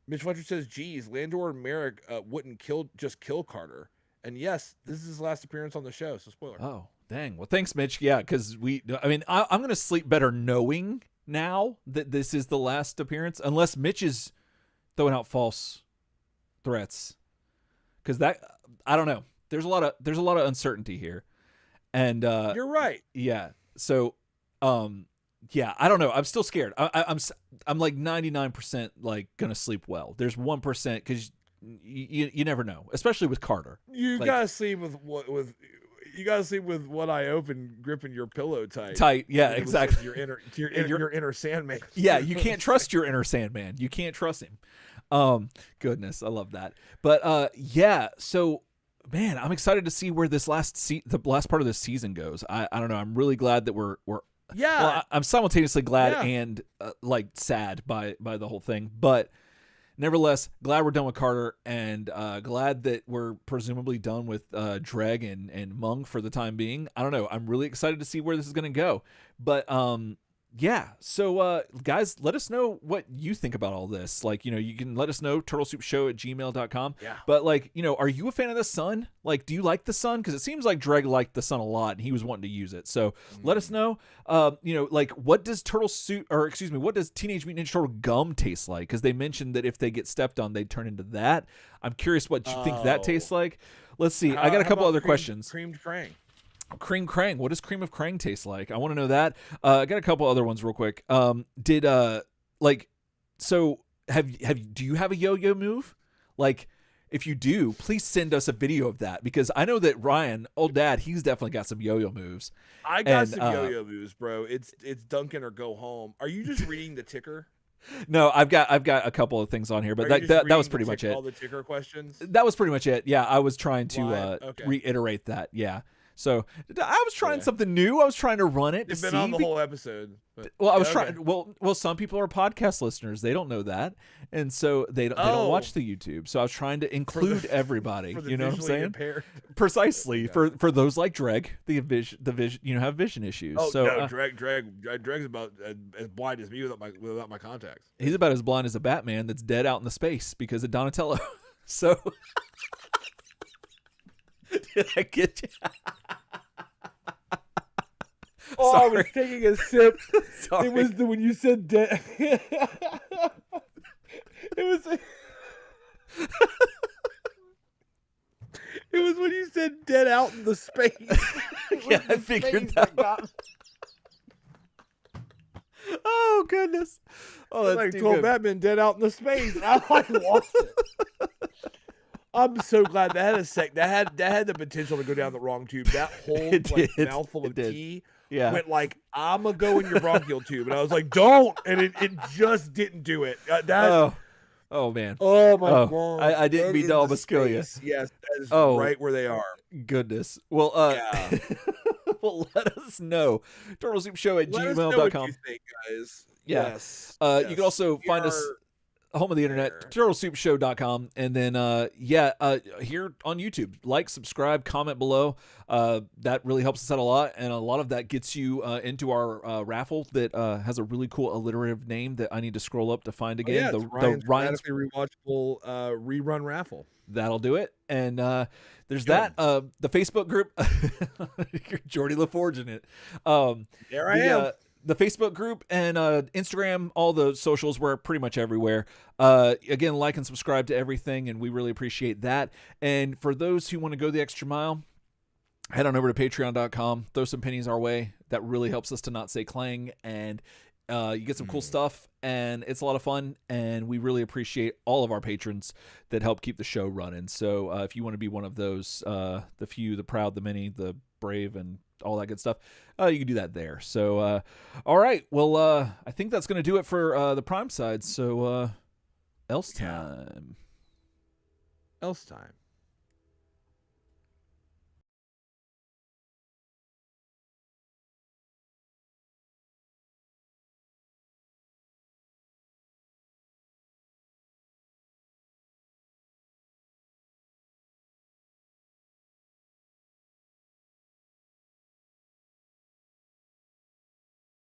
Mitch Fletcher says, geez, Landor and Merrick wouldn't just kill Carter. And yes, this is his last appearance on the show, so spoiler. Oh, dang. Well, thanks, Mitch. Yeah, because I'm going to sleep better knowing now that this is the last appearance, unless Mitch is throwing out false threats. Because I don't know. There's a lot of uncertainty here, and you're right. Yeah. So, yeah, I don't know. I'm still scared. I'm like 99% like gonna sleep well. There's 1% because you never know, especially with Carter. You gotta sleep with you gotta sleep with one eye open, gripping your pillow tight. Tight, yeah, exactly. Your inner Sandman. Yeah, you can't trust your inner Sandman. You can't trust him. Goodness, I love that. But yeah, so man, I'm excited to see where this the last part of this season goes. I don't know. I'm really glad that we're yeah. Well, I'm simultaneously glad and like sad by the whole thing, but nevertheless, glad we're done with Carter, and glad that we're presumably done with Dregg and Mung for the time being. I don't know. I'm really excited to see where this is going to go. But yeah. So guys, let us know what you think about all this. Like, you can let us know, turtlesoupshow@gmail.com. Yeah. But like, are you a fan of the sun? Like, do you like the sun? Because it seems like Dregg liked the sun a lot and he was wanting to use it. So let us know. Like, what does what does Teenage Mutant Ninja Turtle gum taste like? Because they mentioned that if they get stepped on, they'd turn into that. I'm curious what you think that tastes like. Let's see. I got a couple other questions. Creamed Krang. Cream Krang. What does cream of Krang taste like? I want to know that. I got a couple other ones real quick. Do you have a yo-yo move? Like, if you do, please send us a video of that, because I know that Ryan, old dad, he's definitely got some yo-yo moves. I got some yo-yo moves, bro. It's Duncan or go home. Are you just reading the ticker? No, I've got a couple of things on here, but that was pretty much it. All the ticker questions. That was pretty much it. Yeah, I was trying to reiterate that. Yeah. So I was trying something new. I was trying to run it. You've been on the whole episode. But, I was trying. Well, some people are podcast listeners. They don't know that, and so they don't watch the YouTube. So I was trying to include everybody. For the you know what I'm saying? Impaired. Precisely for those like Dregg, the vision, have vision issues. Oh so, no, Dregg's about as blind as me without my contacts. He's about as blind as a Batman that's dead out in the space because of Donatello. So. Did I get you? Oh, sorry. I was taking a sip. Sorry. It was when you said dead. It was when you said dead out in the space. Yeah, I figured that out. Oh, goodness. Oh, that's like 12 Batmen dead out in the space. I lost it. I'm so glad that had the potential to go down the wrong tube. That whole mouthful of tea went like, I'm gonna go in your bronchial tube, and I was like, don't, and it just didn't do it. Oh man. Oh my god. I didn't mean to almost kill you. Yes, that is right where they are. Goodness. Well, well, let us know. turtlesoupshow@gmail.com. What you think, guys. Yeah. Yes. You can also find us home of the internet, turtlesoupshow.com, and then here on YouTube. Like, subscribe, comment below. That really helps us out a lot, and a lot of that gets you into our raffle that has a really cool alliterative name that I need to scroll up to find again. The Ryan's rewatchable rerun raffle. That'll do it. And there's that. The Facebook group. Jordy LaForge in it. There I am. The Facebook group and Instagram, all the socials, we're pretty much everywhere. Again, like and subscribe to everything, and we really appreciate that. And for those who want to go the extra mile, head on over to patreon.com, throw some pennies our way. That really helps us to not say clang. And You get some cool stuff, and it's a lot of fun, and we really appreciate all of our patrons that help keep the show running. So if you want to be one of those, the few, the proud, the many, the brave, and all that good stuff, you can do that there. So, all right. Well, I think that's going to do it for the Prime side. So, else time. Else time.